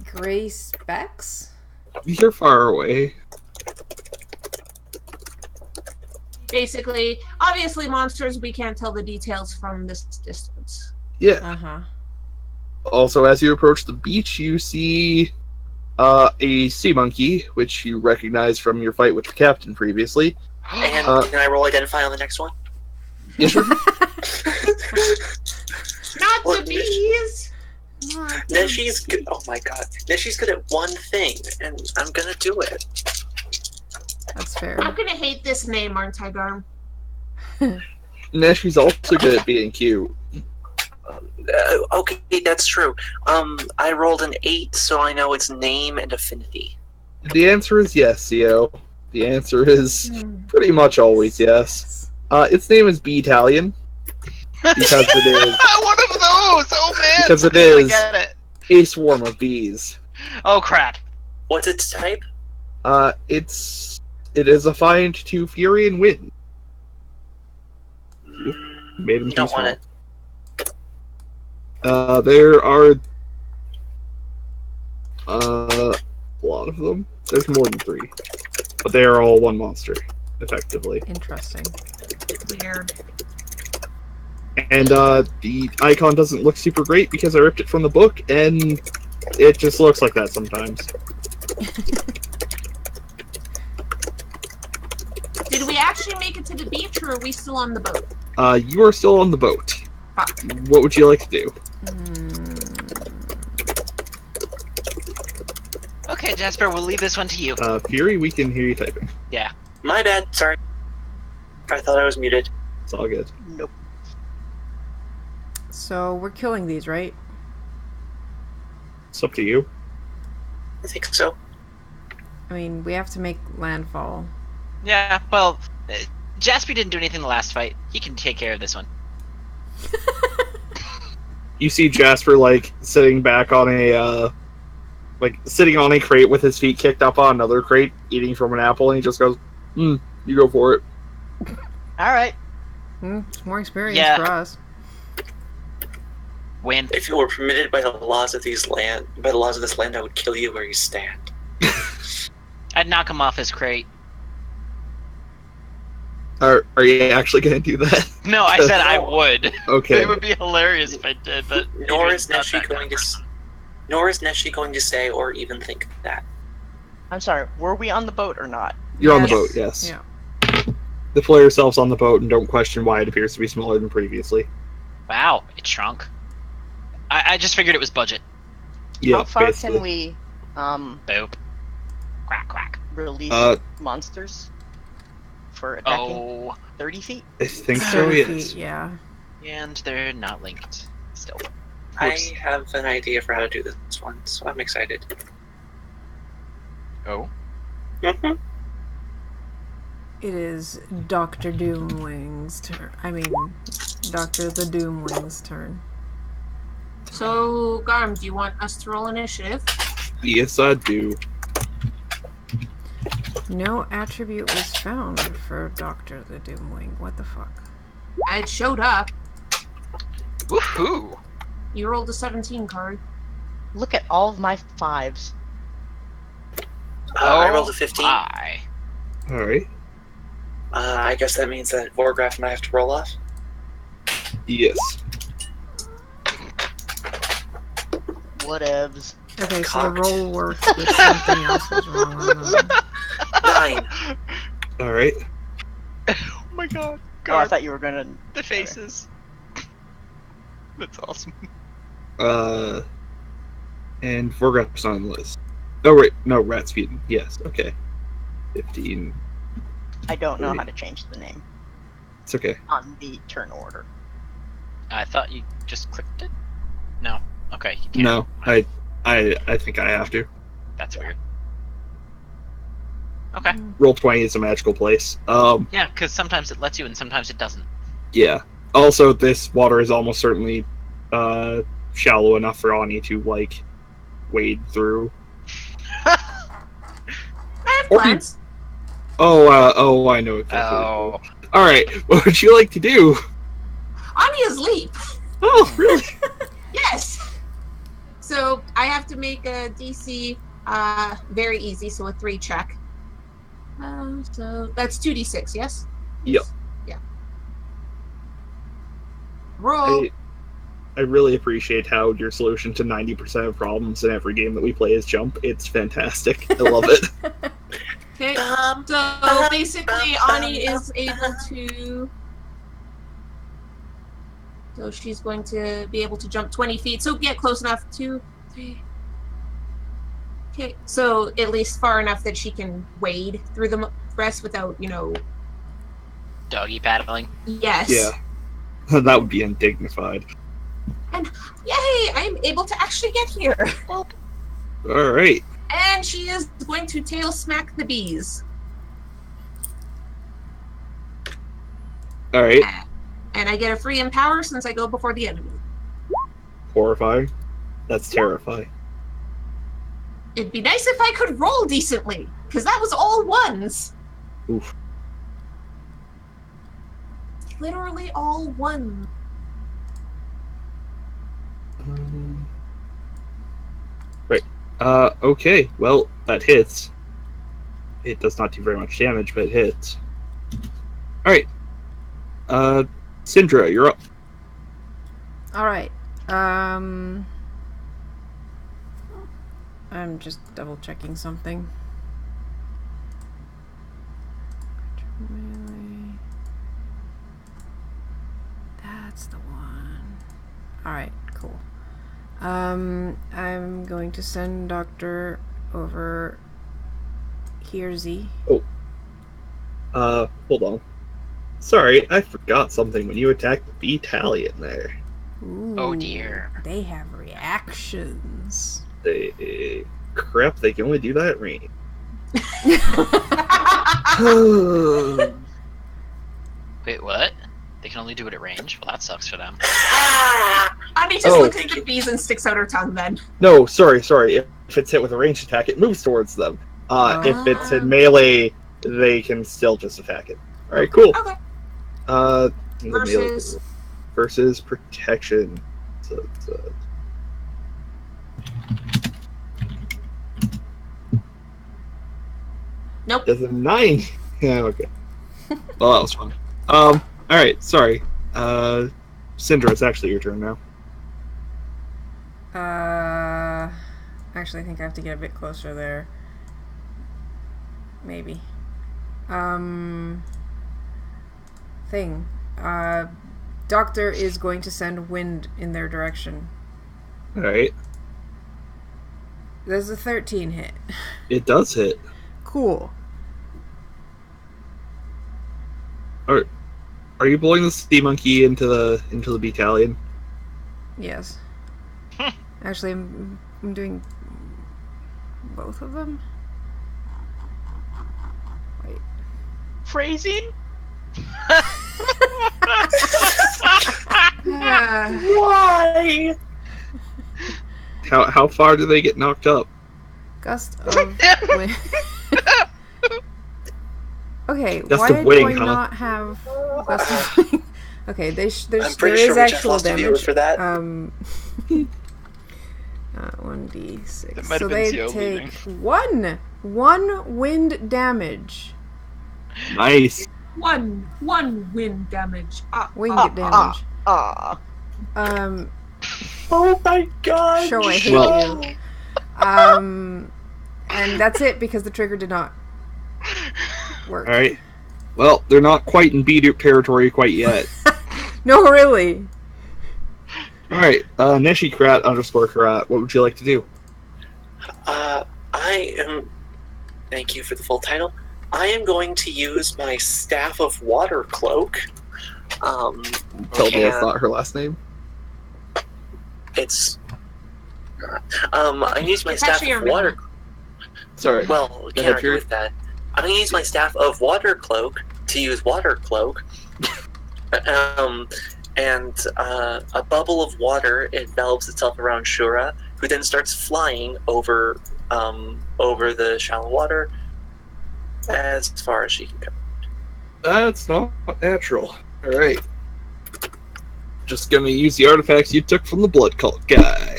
Speaker 1: Gray specks?
Speaker 2: You're far away.
Speaker 6: Basically, obviously, monsters, we can't tell the details from this distance.
Speaker 2: Yeah.
Speaker 1: Uh-huh.
Speaker 2: Also, as you approach the beach, you see a sea monkey, which you recognize from your fight with the captain previously.
Speaker 5: And can I roll identify on the next one?
Speaker 2: Yeah, sure.
Speaker 6: Not the bees!
Speaker 5: Neshi's good. Oh my god. Neshi's good at one thing, and I'm gonna do it.
Speaker 1: That's fair.
Speaker 6: I'm gonna hate this name, aren't I, Garm?
Speaker 2: Neshi's also good at being cute.
Speaker 5: Okay, that's true. I rolled an 8, so I know its name and affinity.
Speaker 2: The answer is yes, Theo. The answer is pretty much always yes. Its name is B-Italian. Because it is.
Speaker 7: One of those! Oh man!
Speaker 2: Because it
Speaker 7: I
Speaker 2: is
Speaker 7: get it.
Speaker 2: a swarm of bees.
Speaker 4: Oh crap!
Speaker 5: What's its type?
Speaker 2: It is affined to fury and wind. Made him
Speaker 5: You
Speaker 2: too
Speaker 5: don't
Speaker 2: small.
Speaker 5: want it.
Speaker 2: There are a lot of them. There's more than 3, but they are all one monster, effectively.
Speaker 1: Interesting.
Speaker 6: Weird.
Speaker 2: And the icon doesn't look super great because I ripped it from the book, and it just looks like that sometimes.
Speaker 6: Did we actually make it to the beach, or are we still on the boat?
Speaker 2: You are still on the boat.
Speaker 6: Fuck.
Speaker 2: What would you like to do?
Speaker 4: Okay, Jasper, we'll leave this one to you.
Speaker 2: Fury, we can hear you typing.
Speaker 4: Yeah.
Speaker 5: My bad, sorry. I thought I was muted.
Speaker 2: It's all good.
Speaker 3: Nope.
Speaker 1: So we're killing these, right?
Speaker 2: It's up to you.
Speaker 5: I think so.
Speaker 1: I mean, we have to make landfall.
Speaker 4: Yeah, well, Jasper didn't do anything the last fight. He can take care of this one.
Speaker 2: You see Jasper, sitting back on a, sitting on a crate with his feet kicked up on another crate, eating from an apple, and he just goes, you go for it.
Speaker 3: Alright.
Speaker 1: It's more experience
Speaker 4: Yeah.
Speaker 1: for us.
Speaker 4: Win.
Speaker 5: If you were permitted by the laws of this land, I would kill you where you stand.
Speaker 4: I'd knock him off his crate.
Speaker 2: Are you actually going to do that?
Speaker 4: No, I said I would.
Speaker 2: Okay.
Speaker 4: It would be hilarious if I did, but
Speaker 5: Nor
Speaker 4: it's
Speaker 5: is
Speaker 4: not
Speaker 5: Neshi
Speaker 4: that
Speaker 5: going
Speaker 4: kind.
Speaker 5: to say or even think that.
Speaker 3: I'm sorry, were we on the boat or not?
Speaker 2: You're on the
Speaker 1: Yes.
Speaker 2: boat, yes.
Speaker 1: Yeah.
Speaker 2: The player yourself's on the boat, and don't question why it appears to be smaller than previously.
Speaker 4: Wow, it shrunk. I just figured it was budget.
Speaker 2: Yeah,
Speaker 3: How far
Speaker 2: basically.
Speaker 3: can we
Speaker 4: Boop. Quack, quack.
Speaker 3: release monsters for attacking?
Speaker 4: Oh,
Speaker 3: 30 feet?
Speaker 2: I think so,
Speaker 1: 30
Speaker 2: yes.
Speaker 1: feet, yeah.
Speaker 4: and they're not linked still.
Speaker 5: I have an idea for how to do this one, so I'm excited.
Speaker 4: Oh.
Speaker 5: Mhm.
Speaker 1: It is Dr. Doomwing's turn. I mean, Dr. the Doomwing's turn.
Speaker 6: So, Garm, do you want us to roll initiative?
Speaker 2: Yes, I do.
Speaker 1: No attribute was found for Dr. the Doomwing. What the fuck?
Speaker 6: It showed up.
Speaker 4: Woohoo!
Speaker 6: You rolled a 17 card.
Speaker 3: Look at all of my 5s.
Speaker 5: I rolled a 15.
Speaker 4: My.
Speaker 2: Alright.
Speaker 5: I guess that means that Vorgraf and I have to roll off.
Speaker 2: Yes.
Speaker 3: Whatevs.
Speaker 1: Okay, so
Speaker 5: Cocked.
Speaker 1: the roll worked, but something else was wrong on the
Speaker 5: 9.
Speaker 2: Alright.
Speaker 7: Oh my god.
Speaker 3: Oh, I
Speaker 7: God,
Speaker 3: thought you were gonna...
Speaker 7: the faces. That's awesome.
Speaker 2: And Vorgraf's on the list. Oh, wait. No, Rat Speed. Yes, okay. 15.
Speaker 3: I don't know how to change the name
Speaker 2: It's okay.
Speaker 3: on the turn order.
Speaker 4: I thought you just clicked it? No. Okay, you can't.
Speaker 2: No, I think I have to.
Speaker 4: That's weird. Okay.
Speaker 2: Roll 20 is a magical place.
Speaker 4: Yeah, because sometimes it lets you and sometimes it doesn't.
Speaker 2: Yeah. Also, this water is almost certainly shallow enough for Ani to, like, wade through.
Speaker 6: I have
Speaker 2: Or you-
Speaker 6: plans.
Speaker 2: Oh, I know exactly.
Speaker 4: Oh.
Speaker 2: Alright, what would you like to do?
Speaker 6: Anya's leap.
Speaker 2: Oh, really?
Speaker 6: Yes. So I have to make a DC very easy, so a 3 check. So that's 2d6, yes?
Speaker 2: Yep.
Speaker 6: Yeah. Roll.
Speaker 2: I really appreciate how your solution to 90% of problems in every game that we play is jump. It's fantastic. I love it.
Speaker 6: Okay. So basically, Ani is able to. So she's going to be able to jump 20 feet. So get close enough. 2, 3. Okay. So at least far enough that she can wade through the rest without,
Speaker 4: Doggy paddling.
Speaker 6: Yes.
Speaker 2: Yeah. That would be undignified.
Speaker 6: And yay! I'm able to actually get here.
Speaker 2: Alright.
Speaker 6: And she is going to tail smack the bees.
Speaker 2: Alright.
Speaker 6: And I get a free empower since I go before the enemy.
Speaker 2: Horrifying. That's terrifying.
Speaker 6: It'd be nice if I could roll decently, because that was all ones.
Speaker 2: Oof.
Speaker 6: Literally all ones.
Speaker 2: Right. Okay. Well, that hits. It does not do very much damage, but it hits. Alright. Syndra, you're up.
Speaker 1: Alright. I'm just double checking something. Melee. That's the one. Alright, cool. I'm going to send Doctor over here, Z.
Speaker 2: Hold on. Sorry, I forgot something when you attacked the battalion there.
Speaker 1: Ooh,
Speaker 4: Oh dear.
Speaker 1: They have reactions.
Speaker 2: Crap, they can only do that at range.
Speaker 4: Wait, what? They can only do it at range? Well, that sucks for them.
Speaker 6: Ani just
Speaker 2: Oh.
Speaker 6: looks at the bees and sticks out her tongue then.
Speaker 2: No, sorry. If it's hit with a ranged attack, it moves towards them. If it's in melee, they can still just attack it. Alright, cool.
Speaker 6: Okay.
Speaker 2: The
Speaker 6: Versus-
Speaker 2: melee versus protection. So,
Speaker 6: Nope.
Speaker 2: Does a 9? Yeah, okay. Well, that was fun. Alright, sorry. Syndra, it's actually your turn now.
Speaker 1: Actually, I think I have to get a bit closer there. Maybe. Thing. Doctor is going to send wind in their direction.
Speaker 2: Alright.
Speaker 1: There's a 13 hit.
Speaker 2: It does hit.
Speaker 1: Cool.
Speaker 2: Are you blowing the sea monkey into the battalion?
Speaker 1: Yes. Actually, I'm doing both of them. Wait.
Speaker 7: Phrasing?
Speaker 5: Why?
Speaker 2: How far do they get knocked up?
Speaker 1: Gust of wind. Okay,
Speaker 2: Gust
Speaker 1: why
Speaker 2: of wing,
Speaker 1: do I
Speaker 2: huh?
Speaker 1: not have gust of wing? Okay, there's
Speaker 5: I'm
Speaker 1: there
Speaker 5: pretty
Speaker 1: is
Speaker 5: sure we just
Speaker 1: actual
Speaker 5: lost a viewer
Speaker 1: damage.
Speaker 5: for that.
Speaker 1: 1d6.
Speaker 7: That might
Speaker 1: So
Speaker 7: have been
Speaker 1: they
Speaker 7: Zio
Speaker 1: take
Speaker 7: leaving.
Speaker 1: one wind damage.
Speaker 2: Nice.
Speaker 6: One wind damage.
Speaker 1: Wing damage.
Speaker 6: Ah.
Speaker 5: Oh my god!
Speaker 1: Show I hate
Speaker 2: Well-
Speaker 1: you. And that's it because the trigger did not work.
Speaker 2: Alright. Well, they're not quite in B-Dupe territory quite yet.
Speaker 1: No, really.
Speaker 2: Alright, Neshikrat _ Karat, what would you like to do?
Speaker 5: I am. Thank you for the full title. I am going to use my Staff of Water Cloak.
Speaker 2: Tell me that's
Speaker 5: and
Speaker 2: not her last name.
Speaker 5: It's. I use my
Speaker 6: It's
Speaker 5: Staff
Speaker 6: actually
Speaker 5: of
Speaker 6: a real
Speaker 5: Water.
Speaker 6: name.
Speaker 2: Sorry.
Speaker 5: Well,
Speaker 2: Go
Speaker 5: can't
Speaker 2: ahead,
Speaker 5: argue
Speaker 2: Fury.
Speaker 5: with that. I'm going to use my Staff of Water Cloak to use Water Cloak. And a bubble of water envelops itself around Shura, who then starts flying over the shallow water as far as she can go.
Speaker 2: That's not natural. Alright. Just gonna use the artifacts you took from the blood cult guy.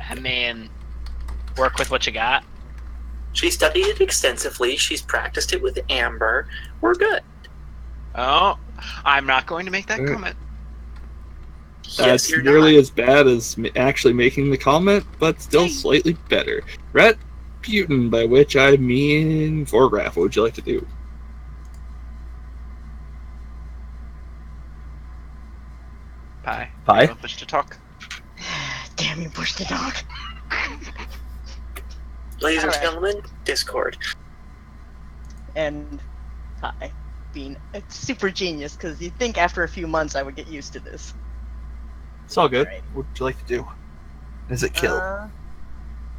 Speaker 4: I mean, work with what you got.
Speaker 5: She studied it extensively. She's practiced it with Amber. We're good.
Speaker 7: Oh, I'm not going to make that
Speaker 2: Mm.
Speaker 7: comment.
Speaker 2: That's
Speaker 5: you're
Speaker 2: nearly
Speaker 5: not.
Speaker 2: as bad as actually making the comment, but still slightly better. Rasputin, by which I mean Vorgraph. What would you like to do?
Speaker 7: Pie.
Speaker 2: Pie?
Speaker 7: You want Push to talk?
Speaker 3: Damn you, push the dog.
Speaker 5: Ladies and
Speaker 3: Alright.
Speaker 5: gentlemen, Discord.
Speaker 3: And Ty being a super genius, because you'd think after a few months I would get used to this.
Speaker 2: It's all good.
Speaker 3: Alright.
Speaker 2: What would you like to do? Is it kill?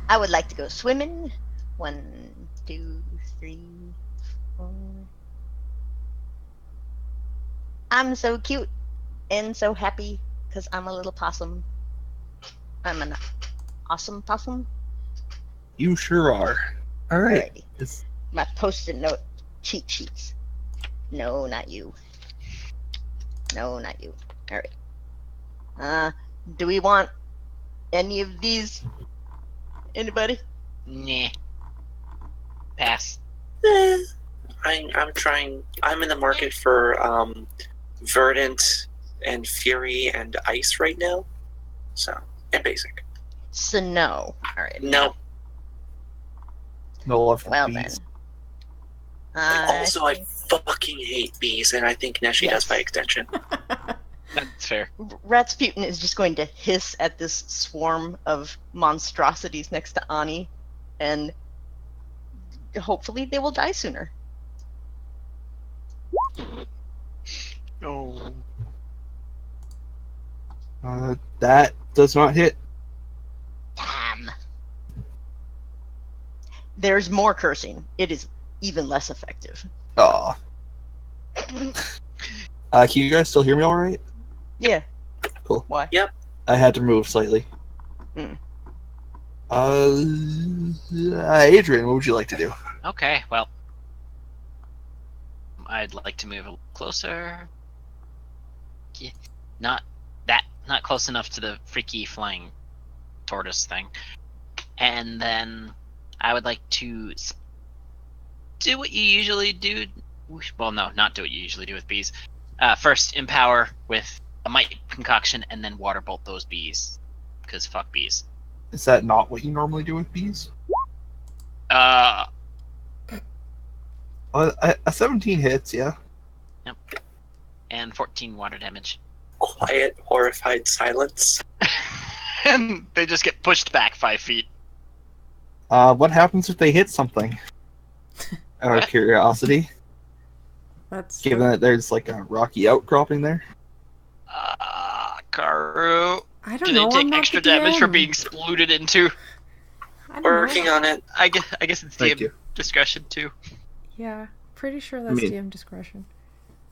Speaker 3: I would like to go swimming. 1, 2, 3, 4. I'm so cute and so happy because I'm a little possum. I'm an awesome possum.
Speaker 2: You sure are. Alright.
Speaker 3: Alrighty.
Speaker 2: It's-
Speaker 3: My post-it note cheat sheets. No, not you. No, not you. Alright. Do we want any of these? Anybody?
Speaker 4: Nah. Pass.
Speaker 5: I'm trying. I'm in the market for Verdant and Fury and Ice right now. So, and Basic.
Speaker 3: So no. Alright.
Speaker 5: No.
Speaker 2: No love for
Speaker 3: Well
Speaker 2: bees.
Speaker 3: then.
Speaker 5: Also, I fucking hate bees, and I think Neshi does by extension.
Speaker 4: That's fair.
Speaker 3: Rasputin is just going to hiss at this swarm of monstrosities next to Ani, and hopefully they will die sooner.
Speaker 7: Oh.
Speaker 2: That does not hit.
Speaker 3: Damn. There's more cursing. It is even less effective.
Speaker 2: Aw. Can you guys still hear me alright?
Speaker 3: Yeah.
Speaker 2: Cool.
Speaker 3: Why?
Speaker 5: Yep.
Speaker 2: I had to move slightly.
Speaker 3: Mm.
Speaker 2: Adrian, what would you like to do?
Speaker 4: Okay, well, I'd like to move a little closer. Yeah, not close enough to the freaky flying tortoise thing. And then I would like to do what you usually do. Well, no, not do what you usually do with bees. First, empower with a might concoction, and then water bolt those bees. Because fuck bees.
Speaker 2: Is that not what you normally do with bees?
Speaker 4: Uh,
Speaker 2: A 17 hits, yeah.
Speaker 4: and 14 water damage.
Speaker 5: Quiet, horrified silence.
Speaker 7: And they just get pushed back 5 feet.
Speaker 2: What happens if they hit something? Out of
Speaker 4: What?
Speaker 2: curiosity,
Speaker 1: That's
Speaker 2: given that there's like a rocky outcropping there.
Speaker 7: Karu.
Speaker 1: I
Speaker 7: Do
Speaker 1: don't
Speaker 7: they
Speaker 1: know. I'm
Speaker 7: take
Speaker 1: not
Speaker 7: extra
Speaker 1: the
Speaker 7: damage for
Speaker 1: DM.
Speaker 7: being splooted into?
Speaker 1: I don't
Speaker 5: We're
Speaker 1: know.
Speaker 5: working on it.
Speaker 7: I guess it's
Speaker 2: Thank
Speaker 7: DM
Speaker 2: you.
Speaker 7: discretion too.
Speaker 1: Yeah, pretty sure that's
Speaker 2: mean-
Speaker 1: DM discretion.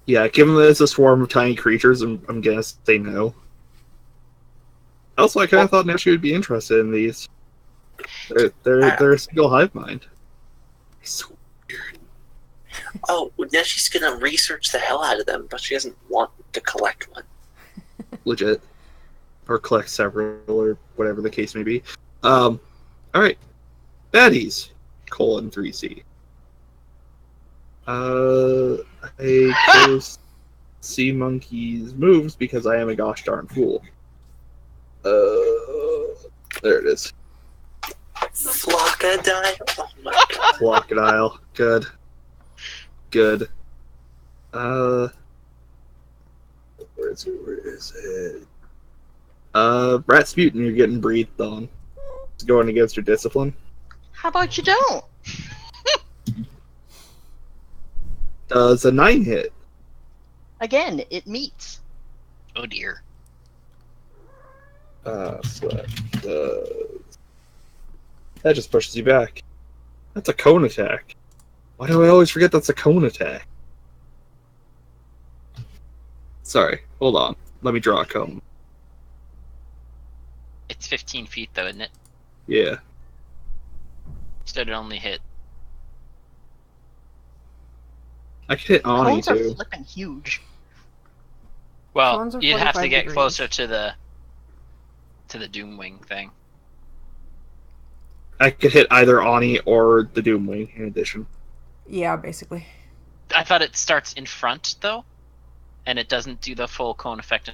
Speaker 2: Yeah, given that it's a swarm of tiny creatures, I'm gonna say no. Also, I kind of thought Neshi would be interested in these. They're a single hive mind. So weird.
Speaker 5: Oh, Neshi's gonna research the hell out of them, but she doesn't want to collect one.
Speaker 2: Legit. Or collect several, or whatever the case may be. Alright. Baddies. Colon 3C. I close Sea Monkey's moves because I am a gosh darn fool. There it is.
Speaker 5: Flockadile? Oh my god.
Speaker 2: Crocodile. Good. Good. Where is it? Rasputin, you're getting breathed on. It's going against your discipline.
Speaker 3: How about you don't?
Speaker 2: Does a 9 hit?
Speaker 3: Again, it meets.
Speaker 4: Oh dear.
Speaker 2: So that just pushes you back. That's a cone attack. Why do I always forget that's a cone attack? Sorry, hold on. Let me draw a cone.
Speaker 4: It's 15 feet, though, isn't it?
Speaker 2: Yeah.
Speaker 4: So it only hit.
Speaker 2: I could hit Ani,
Speaker 3: Cones are
Speaker 2: too.
Speaker 3: flipping huge.
Speaker 4: Well,
Speaker 1: Cones are
Speaker 4: you'd have to
Speaker 1: 45
Speaker 4: get
Speaker 1: degrees.
Speaker 4: closer to the Doomwing thing.
Speaker 2: I could hit either Ani or the Doomwing, in addition.
Speaker 1: Yeah, basically.
Speaker 4: I thought it starts in front, though, and it doesn't do the full cone effect.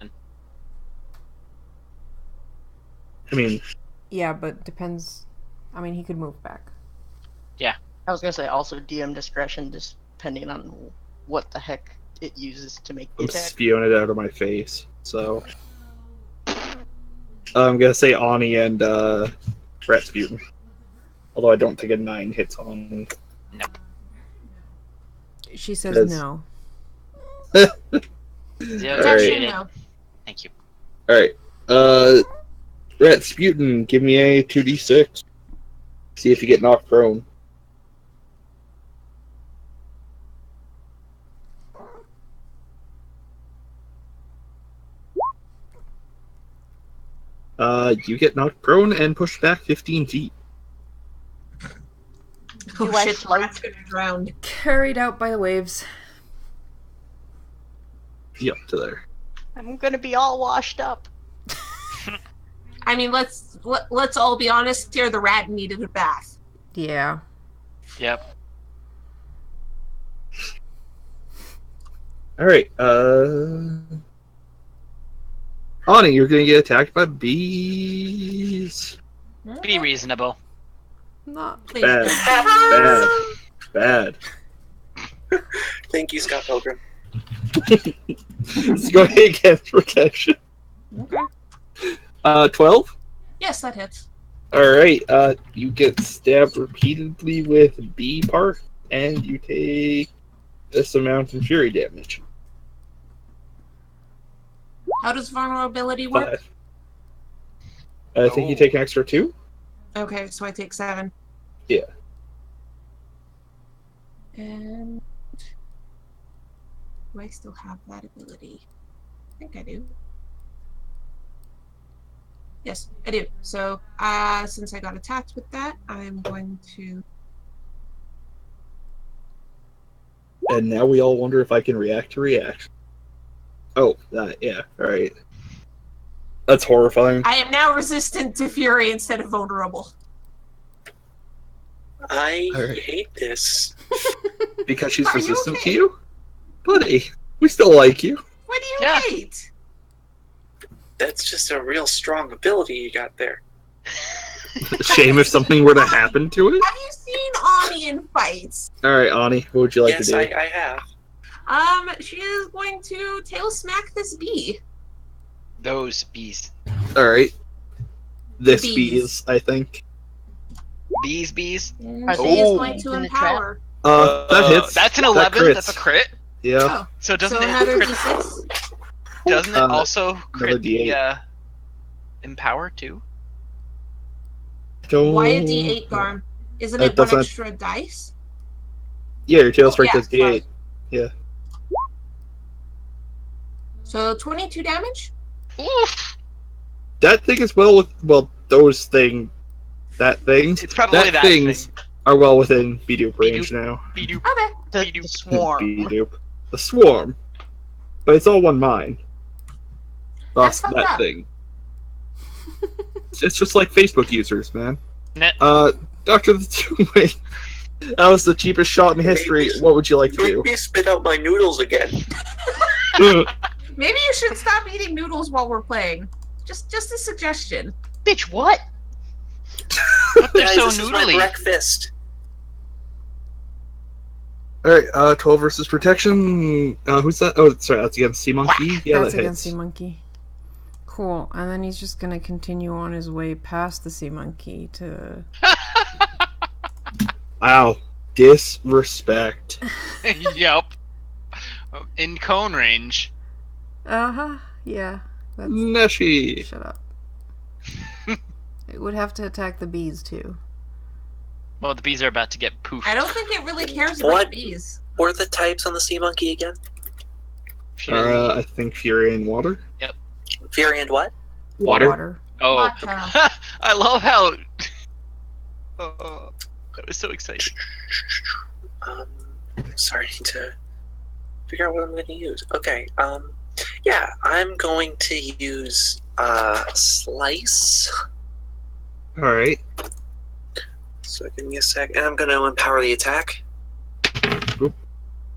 Speaker 2: I mean,
Speaker 1: Yeah, but depends. I mean, he could move back.
Speaker 3: I was gonna say also DM discretion, depending on what the heck it uses to make the
Speaker 2: I'm
Speaker 3: attack.
Speaker 2: spewing it out of my face, so... I'm gonna say Ani and, Rasputin. Although I don't think a 9 hits Ani.
Speaker 1: She says
Speaker 2: Yes.
Speaker 1: no.
Speaker 4: Yeah,
Speaker 2: Alright.
Speaker 6: Protection, no.
Speaker 4: Thank you.
Speaker 2: Alright, Rasputin, give me a 2d6. See if you get knocked prone. You get knocked prone and pushed back 15 feet.
Speaker 6: Oh
Speaker 3: Do I
Speaker 6: shit,
Speaker 3: float?
Speaker 6: Rat's gonna drown.
Speaker 1: Carried out by the waves.
Speaker 2: Yep, to there.
Speaker 3: I'm gonna be all washed up.
Speaker 6: I mean, let's all be honest here. The rat needed a bath.
Speaker 1: Yeah.
Speaker 4: Yep.
Speaker 2: Alright, Ani, you're gonna get attacked by bees.
Speaker 4: Be reasonable.
Speaker 1: Not.
Speaker 6: Please.
Speaker 2: Bad. Bad.
Speaker 5: Thank you, Scott Pilgrim.
Speaker 2: It's going against protection.
Speaker 6: Okay.
Speaker 2: 12?
Speaker 6: Yes, that hits.
Speaker 2: Alright, you get stabbed repeatedly with bee part, and you take this amount of fury damage.
Speaker 6: How does vulnerability work?
Speaker 2: 5. I think you take an extra 2?
Speaker 6: Okay, so I take 7.
Speaker 2: Yeah.
Speaker 6: And do I still have that ability? I think I do. Yes, I do. So, since I got attacked with that, I'm going to.
Speaker 2: And now we all wonder if I can react to reaction. Oh, yeah, alright. That's horrifying.
Speaker 6: I am now resistant to fury instead of vulnerable.
Speaker 5: I
Speaker 2: Alright.
Speaker 5: hate this.
Speaker 2: Because she's
Speaker 6: Are you
Speaker 2: resistant
Speaker 6: okay?
Speaker 2: to you? Buddy, we still like you.
Speaker 6: What do you
Speaker 4: Yeah.
Speaker 6: hate?
Speaker 5: That's just a real strong ability you got there.
Speaker 2: Shame if something were to happen to it.
Speaker 6: Have you seen Ani in fights?
Speaker 2: Alright, Ani, what would you like
Speaker 5: Yes,
Speaker 2: to do?
Speaker 5: I have.
Speaker 6: She is going to tail smack this bee.
Speaker 4: Those bees.
Speaker 2: Alright. This
Speaker 6: Bees.
Speaker 2: bees, I think.
Speaker 4: Bees.
Speaker 6: And
Speaker 3: Are
Speaker 6: she
Speaker 3: they
Speaker 6: is going to
Speaker 3: in the
Speaker 6: empower.
Speaker 2: That hits.
Speaker 7: That's an
Speaker 2: That
Speaker 7: 11.
Speaker 2: crits.
Speaker 7: That's a crit.
Speaker 2: Yeah.
Speaker 6: Oh,
Speaker 7: So doesn't
Speaker 6: so
Speaker 7: it
Speaker 6: another
Speaker 7: crit?
Speaker 6: d6.
Speaker 7: Doesn't it also
Speaker 2: another
Speaker 7: crit the
Speaker 2: D8.
Speaker 7: empower too?
Speaker 2: Don't...
Speaker 6: Why a d8, Garm? Isn't
Speaker 2: That
Speaker 6: it one
Speaker 2: doesn't-
Speaker 6: extra dice?
Speaker 2: Yeah, your tail
Speaker 6: Oh,
Speaker 2: strike
Speaker 6: yeah,
Speaker 2: does D8. Yeah.
Speaker 6: So 22 damage?
Speaker 7: Oof!
Speaker 2: That thing is well with... Well, those thing... That things...
Speaker 7: It's probably that
Speaker 2: things
Speaker 7: thing.
Speaker 2: are well within B-dupe range now.
Speaker 7: Be-doop.
Speaker 6: Okay.
Speaker 3: The swarm.
Speaker 2: B-dupe. The swarm. But it's all one mine. Thus,
Speaker 6: That's fucked
Speaker 2: that
Speaker 6: up.
Speaker 2: thing. It's just like Facebook users, man.
Speaker 4: Net.
Speaker 2: Dr. the Two-Way. That was the cheapest shot in history. What would you like to
Speaker 5: Make
Speaker 2: do?
Speaker 5: me spit out my noodles again.
Speaker 6: Maybe you should stop eating noodles while we're playing. Just a suggestion.
Speaker 3: Bitch, what?
Speaker 4: But they're
Speaker 5: Guys,
Speaker 4: so
Speaker 5: this is my
Speaker 4: noodly.
Speaker 5: breakfast.
Speaker 2: Alright, 12 versus protection. Who's that? Oh, sorry, that's against Sea Monkey. Yeah,
Speaker 1: That's
Speaker 2: that
Speaker 1: against
Speaker 2: hits.
Speaker 1: Sea Monkey. Cool. And then he's just gonna continue on his way past the Sea Monkey to...
Speaker 2: Wow. Disrespect.
Speaker 7: Yep. In cone range.
Speaker 1: Uh-huh. Yeah. That's...
Speaker 2: Neshi.
Speaker 1: Shut up. It would have to attack the bees, too.
Speaker 4: Well, the bees are about to get poofed.
Speaker 6: I don't think it really cares about
Speaker 5: What?
Speaker 6: bees.
Speaker 5: What are the types on the sea monkey again?
Speaker 4: Fury.
Speaker 2: I think Fury and Water.
Speaker 5: Fury and what?
Speaker 2: Water.
Speaker 4: Oh,
Speaker 6: Water.
Speaker 7: I love how. I was so excited.
Speaker 5: Sorry, I need to figure out what I'm going to use. Okay. Yeah, I'm going to use Slice.
Speaker 2: All right.
Speaker 5: So give me a sec, and I'm going to empower the attack.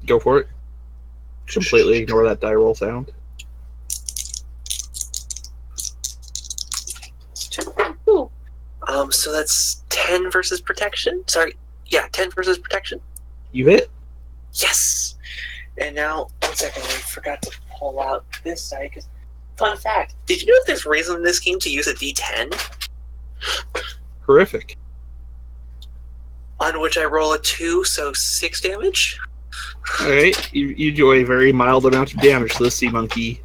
Speaker 2: Go for it. Completely ignore that die roll sound.
Speaker 5: Ooh. So that's 10 versus protection. Sorry, yeah, 10 versus protection.
Speaker 2: You hit.
Speaker 5: Yes. And now, 1 second, I forgot to pull out this side. Because, fun fact, did you know there's reason in this game to use a D10?
Speaker 2: Horrific.
Speaker 5: On which I roll a 2, so 6 damage.
Speaker 2: All right. You do a very mild amount of damage to the sea monkey.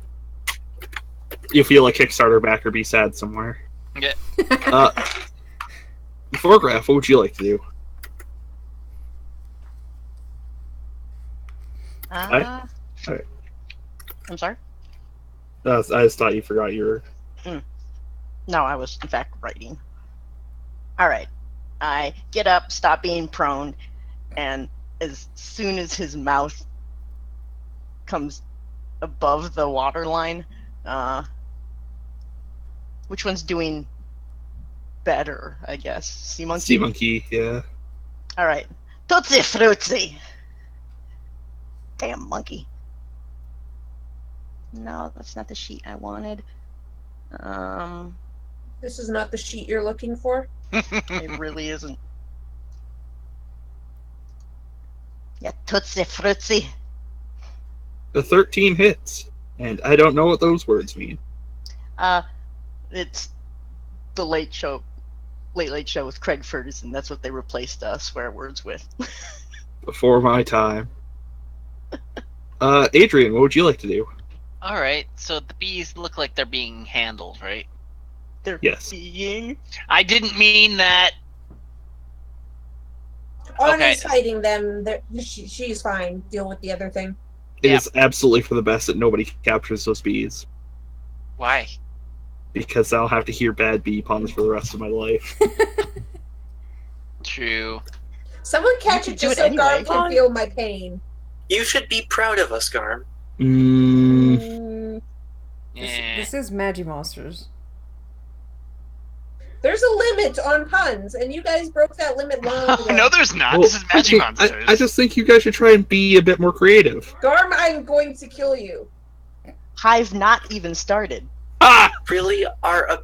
Speaker 2: You feel a Kickstarter backer be sad somewhere.
Speaker 4: Yeah.
Speaker 2: Photograph, what would you like to do? Alright.
Speaker 3: I'm sorry?
Speaker 2: I just thought you forgot your...
Speaker 3: No, I was, in fact, writing. Alright. I get up, stop being prone, and as soon as his mouth comes above the water line, which one's doing better, I guess? Sea monkey?
Speaker 2: Sea monkey, yeah.
Speaker 3: Alright. Tootsie Fruitsy! Damn monkey. No, that's not the sheet I wanted.
Speaker 6: This is not the sheet you're looking for.
Speaker 3: It really isn't. Yeah, Tootsie Fruitsy.
Speaker 2: The 13 hits. And I don't know what those words mean.
Speaker 3: It's the Late Late Show with Craig Ferguson. That's what they replaced swear words with.
Speaker 2: Before my time. Adrian, what would you like to do?
Speaker 4: Alright, so the bees look like they're being handled, right?
Speaker 3: They're
Speaker 2: Yes.
Speaker 3: being.
Speaker 4: I didn't mean that.
Speaker 6: Anna's fighting them. She's fine. Deal with the other thing.
Speaker 2: It
Speaker 4: Yeah.
Speaker 2: is absolutely for the best that nobody captures those bees.
Speaker 4: Why?
Speaker 2: Because I'll have to hear bad bee puns for the rest of my life.
Speaker 4: True.
Speaker 6: Someone catch
Speaker 3: You
Speaker 6: it
Speaker 3: can do
Speaker 6: just
Speaker 3: it
Speaker 6: so
Speaker 3: anyway.
Speaker 6: Garm can feel my pain.
Speaker 5: You should be proud of us, Garm.
Speaker 6: Mm,
Speaker 4: Yeah.
Speaker 1: This is Majimonsters.
Speaker 6: there's a limit on puns, and you guys broke that limit long ago.
Speaker 7: No, there's not.
Speaker 2: Well,
Speaker 7: This is Magic
Speaker 2: I
Speaker 7: Monsters.
Speaker 2: I just think you guys should try and be a bit more creative.
Speaker 6: Garm, I'm going to kill you.
Speaker 3: Hive not even started.
Speaker 2: Ah!
Speaker 5: Really, our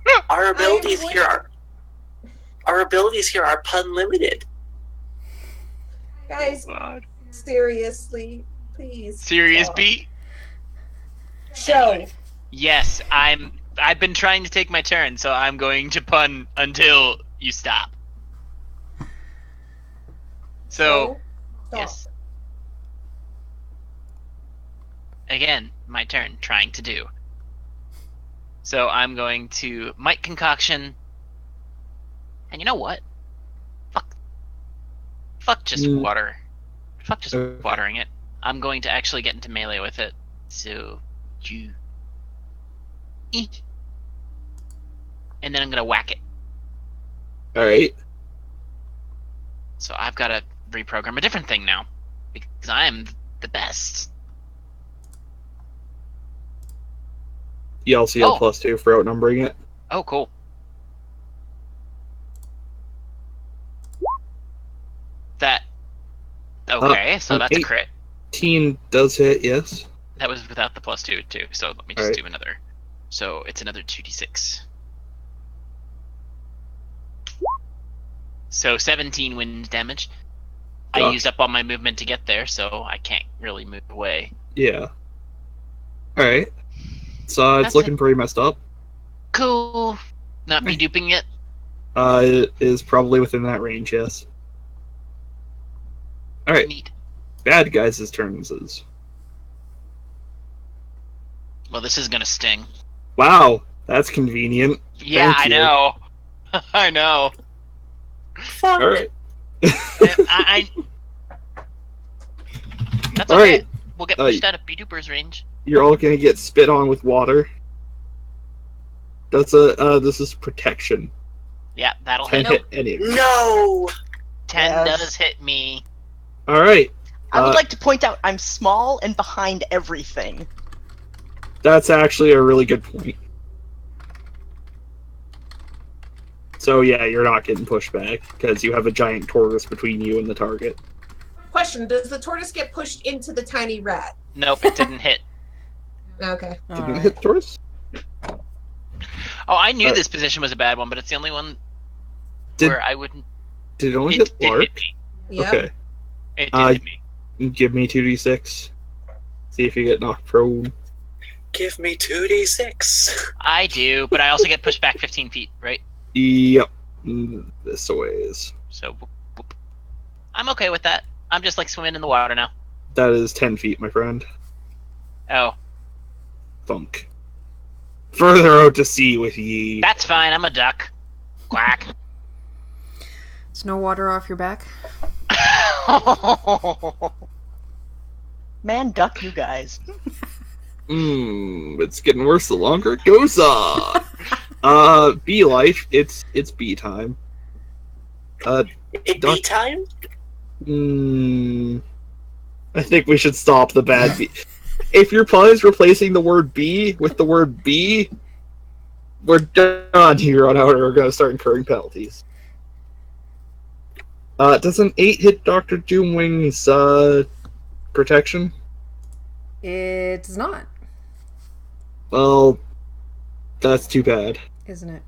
Speaker 5: abilities here are pun limited.
Speaker 6: Guys,
Speaker 7: God.
Speaker 6: seriously, please.
Speaker 7: Serious
Speaker 6: stop.
Speaker 7: beat?
Speaker 6: Show.
Speaker 4: Yes, I've been trying to take my turn, so I'm going to pun until you stop. So,
Speaker 6: Stop.
Speaker 4: yes. Again, my turn, trying to do. So I'm going to Might Concoction. And you know what? Fuck just water. Fuck just watering it. I'm going to actually get into melee with it. So, you... Eat. And then I'm gonna whack it.
Speaker 2: Alright.
Speaker 4: So I've got to reprogram a different thing now. Because I am the best.
Speaker 2: You also get
Speaker 4: Oh.
Speaker 2: +2 for outnumbering it.
Speaker 4: Oh, cool. That... Okay, so that's a crit.
Speaker 2: 18 does hit, yes.
Speaker 4: That was without the +2 too, so let me just
Speaker 2: Alright.
Speaker 4: do another. So it's another 2d6. So 17 wind damage. I
Speaker 2: Gosh.
Speaker 4: used up all my movement to get there, so I can't really move away.
Speaker 2: Yeah. Alright. So it's
Speaker 4: That's
Speaker 2: looking pretty messed up.
Speaker 4: Cool. Not be duping it.
Speaker 2: It is probably within that range, yes. Alright.
Speaker 4: Neat.
Speaker 2: Bad guys' turns is.
Speaker 4: Well, this is gonna sting.
Speaker 2: Wow, that's convenient.
Speaker 4: Yeah,
Speaker 2: Thank
Speaker 4: I
Speaker 2: you.
Speaker 4: know. I know.
Speaker 2: Alright.
Speaker 4: I... That's okay.
Speaker 2: Alright.
Speaker 4: We'll get pushed out of B-Duper's range.
Speaker 2: You're all gonna get spit on with water. That's this is protection.
Speaker 4: Yeah, that'll
Speaker 2: 10
Speaker 4: hit.
Speaker 2: hit any.
Speaker 5: No!
Speaker 4: 10
Speaker 3: Yes.
Speaker 4: does hit me.
Speaker 2: Alright.
Speaker 3: I would like to point out I'm small and behind everything.
Speaker 2: That's actually a really good point. So yeah, you're not getting pushed back, because you have a giant tortoise between you and the target.
Speaker 6: Question: does the tortoise get pushed into the tiny rat?
Speaker 4: Nope, it didn't hit.
Speaker 6: Okay.
Speaker 2: Didn't hit the tortoise?
Speaker 4: Oh, I knew this position was a bad one, but it's the only one where I wouldn't.
Speaker 2: Did it only
Speaker 4: It
Speaker 2: hit
Speaker 4: did
Speaker 2: Lark?
Speaker 4: hit me.
Speaker 6: Yep.
Speaker 2: Okay.
Speaker 4: It did hit me.
Speaker 2: Give me 2d6. See if you get knocked prone.
Speaker 5: Give me 2d6.
Speaker 4: I do, but I also get pushed back 15 feet, right?
Speaker 2: Yep. This a ways.
Speaker 4: So, whoop, whoop. I'm okay with that. I'm just like swimming in the water now.
Speaker 2: That is 10 feet, my friend.
Speaker 4: Oh,
Speaker 2: Thunk. Further out to sea with ye.
Speaker 4: that's fine. I'm a duck. Quack.
Speaker 1: There's no water off your back.
Speaker 3: Man, duck you guys.
Speaker 2: It's getting worse the longer it goes on. Bee life, it's bee time.
Speaker 5: It
Speaker 2: Duck-
Speaker 5: be time?
Speaker 2: I think we should stop the bad bee. If your play is replacing the word bee with the word bee, we're done here on out, or we're going to start incurring penalties. Does an 8 hit Dr. Doomwing's protection?
Speaker 1: It does not,
Speaker 2: Well, that's too bad.
Speaker 1: isn't it?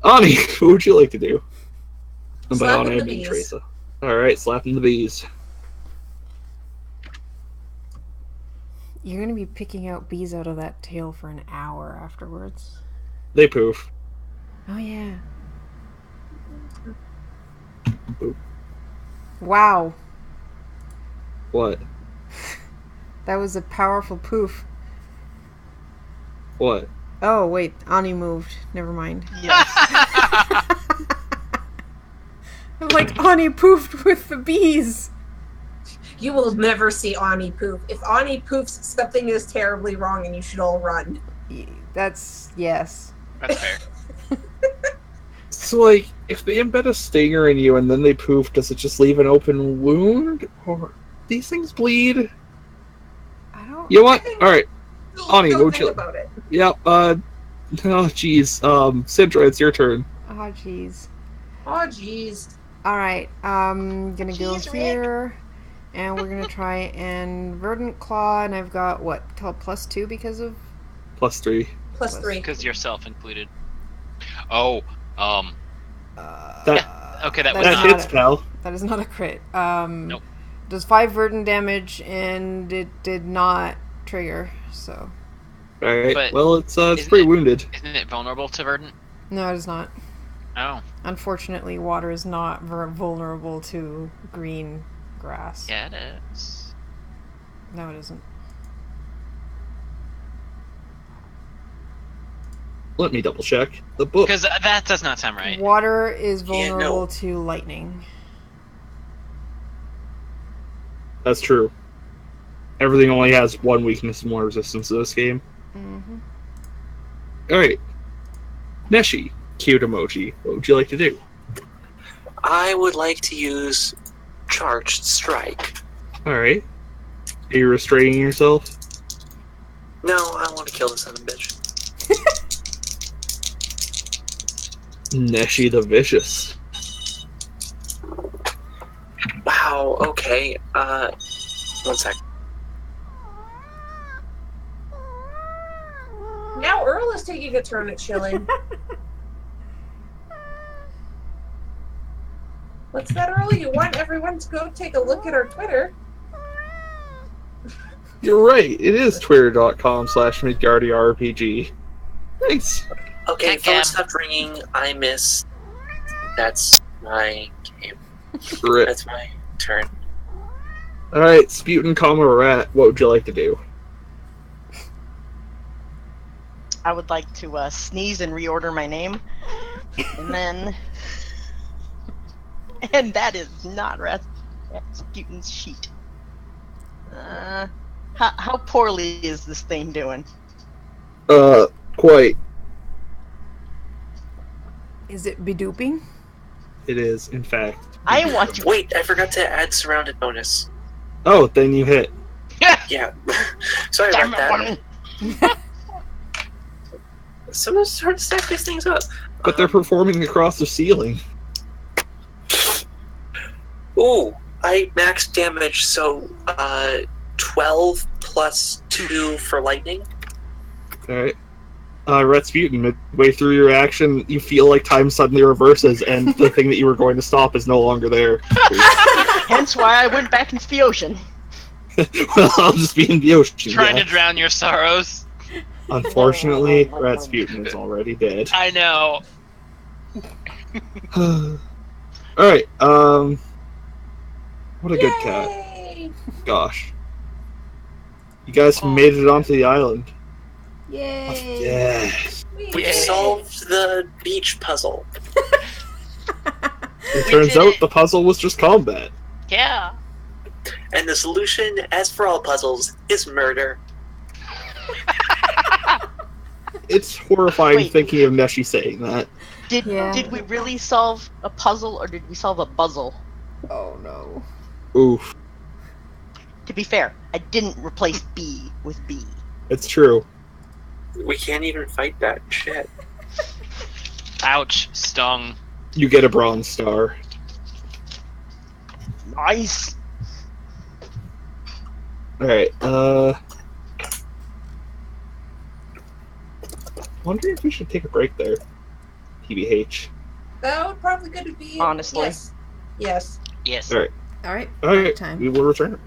Speaker 2: Ani, what would you like to do? And by
Speaker 6: Slapping
Speaker 2: Ani, I
Speaker 6: the
Speaker 2: mean
Speaker 6: bees.
Speaker 2: Teresa. Alright, slapping the bees.
Speaker 1: You're gonna be picking out bees out of that tail for an hour afterwards.
Speaker 2: They poof.
Speaker 1: Oh yeah.
Speaker 2: Boop.
Speaker 1: Wow,
Speaker 2: What?
Speaker 1: that was a powerful poof.
Speaker 2: What?
Speaker 1: Oh wait, Ani moved. Never mind.
Speaker 3: Yes.
Speaker 1: I'm like, Ani poofed with the bees.
Speaker 6: You will never see Ani poof. If Ani poofs, something is terribly wrong, and you should all run.
Speaker 1: That's yes.
Speaker 4: That's fair.
Speaker 2: So, like, if they embed a stinger in you and then they poof, does it just leave an open wound? Or these things bleed?
Speaker 1: I don't.
Speaker 2: You know what? Alright. Ani,
Speaker 6: Don't
Speaker 2: what would
Speaker 6: think
Speaker 2: you-
Speaker 6: about it.
Speaker 2: Yep, oh jeez. Sidra, it's your turn.
Speaker 1: Oh jeez.
Speaker 6: Oh, jeez.
Speaker 1: All right. Gonna go
Speaker 3: Jeez, Rick.
Speaker 1: here, and we're gonna try and verdant claw, and I've got what +2 because of.
Speaker 2: +3.
Speaker 6: Plus 3.
Speaker 4: Because yourself included. Oh,
Speaker 2: That-
Speaker 4: okay, that
Speaker 1: That
Speaker 4: was
Speaker 1: is
Speaker 2: That
Speaker 4: not.
Speaker 2: hits, pal.
Speaker 1: That is not a crit.
Speaker 4: Nope.
Speaker 1: Does 5 verdant damage, and it did not trigger. So
Speaker 2: Alright,
Speaker 4: But
Speaker 2: well, it's
Speaker 4: isn't
Speaker 2: pretty
Speaker 4: it-
Speaker 2: wounded.
Speaker 4: Isn't it vulnerable to verdant?
Speaker 1: no, it is not.
Speaker 4: Oh,
Speaker 1: Unfortunately, water is not vulnerable to green grass.
Speaker 4: yeah, it is.
Speaker 1: No, it isn't.
Speaker 2: Let me double check the book.
Speaker 4: Because that does not sound right.
Speaker 1: Water is
Speaker 5: Yeah, no.
Speaker 1: vulnerable to lightning.
Speaker 2: That's true. Everything only has one weakness and one resistance to this game.
Speaker 1: Mm-hmm.
Speaker 2: Alright. Neshi, cute emoji. What would you like to do?
Speaker 5: I would like to use Charged Strike.
Speaker 2: Alright. Are you restraining yourself?
Speaker 5: No, I want to kill this son of a bitch.
Speaker 2: Neshi the Vicious.
Speaker 5: Wow, okay. One sec.
Speaker 6: Now Earl is taking a turn at chilling. What's that, Earl? You want everyone to go take a look at our Twitter?
Speaker 2: You're right, it is twitter.com/MidgardiRPG. Thanks.
Speaker 5: Okay,
Speaker 4: Heck
Speaker 5: phone
Speaker 4: yeah.
Speaker 5: stopped ringing. I miss. That's my game.
Speaker 2: Rip.
Speaker 5: That's my turn.
Speaker 2: Alright, Sputin, Rat, what would you like to do?
Speaker 3: I would like to sneeze and reorder my name. And then... And that is not Rasputin's sheet. How poorly is this thing doing?
Speaker 2: Quite.
Speaker 1: Is it bedooping?
Speaker 2: It is, in fact.
Speaker 3: I want to.
Speaker 5: Wait, I forgot to add surrounded bonus.
Speaker 2: Oh, then you hit.
Speaker 5: Yeah. Sorry
Speaker 3: Damn
Speaker 5: about
Speaker 3: it,
Speaker 5: that.
Speaker 3: Warren.
Speaker 5: Someone's hard to stack these things up.
Speaker 2: But they're performing across the ceiling.
Speaker 5: Ooh, I maxed damage, so 12 plus 2 for lightning.
Speaker 2: Alright. Rasputin, midway through your action, you feel like time suddenly reverses, and the thing that you were going to stop is no longer there.
Speaker 3: Hence why I went back into the ocean.
Speaker 2: Well, I'll just be in the ocean.
Speaker 4: Trying
Speaker 2: yeah.
Speaker 4: to drown your sorrows.
Speaker 2: Unfortunately, Rasputin is already dead.
Speaker 4: I know.
Speaker 2: Alright, what a good cat.
Speaker 6: Yay!
Speaker 2: Gosh. You guys
Speaker 4: Oh,
Speaker 2: made it onto the island.
Speaker 1: Yay!
Speaker 2: Yes.
Speaker 5: We
Speaker 4: Yay.
Speaker 5: solved the beach puzzle.
Speaker 2: It
Speaker 4: We
Speaker 2: turns
Speaker 4: did
Speaker 2: out
Speaker 4: it.
Speaker 2: the puzzle was just combat.
Speaker 4: Yeah.
Speaker 5: And the solution, as for all puzzles, is murder.
Speaker 2: It's horrifying
Speaker 3: Wait.
Speaker 2: thinking of Neshi saying that.
Speaker 3: Did we really solve a puzzle or did we solve a puzzle?
Speaker 1: Oh no.
Speaker 2: Oof.
Speaker 3: To be fair, I didn't replace B with B.
Speaker 2: It's true.
Speaker 5: We can't even fight that shit.
Speaker 4: Ouch. Stung.
Speaker 2: You get a bronze star.
Speaker 3: Nice.
Speaker 2: Alright, wondering if we should take a break there. TBH.
Speaker 6: That would probably good to be.
Speaker 3: Honestly.
Speaker 6: Yes. Yes.
Speaker 4: Yes.
Speaker 2: Alright.
Speaker 1: Alright.
Speaker 2: Alright,
Speaker 1: Time.
Speaker 2: we will return.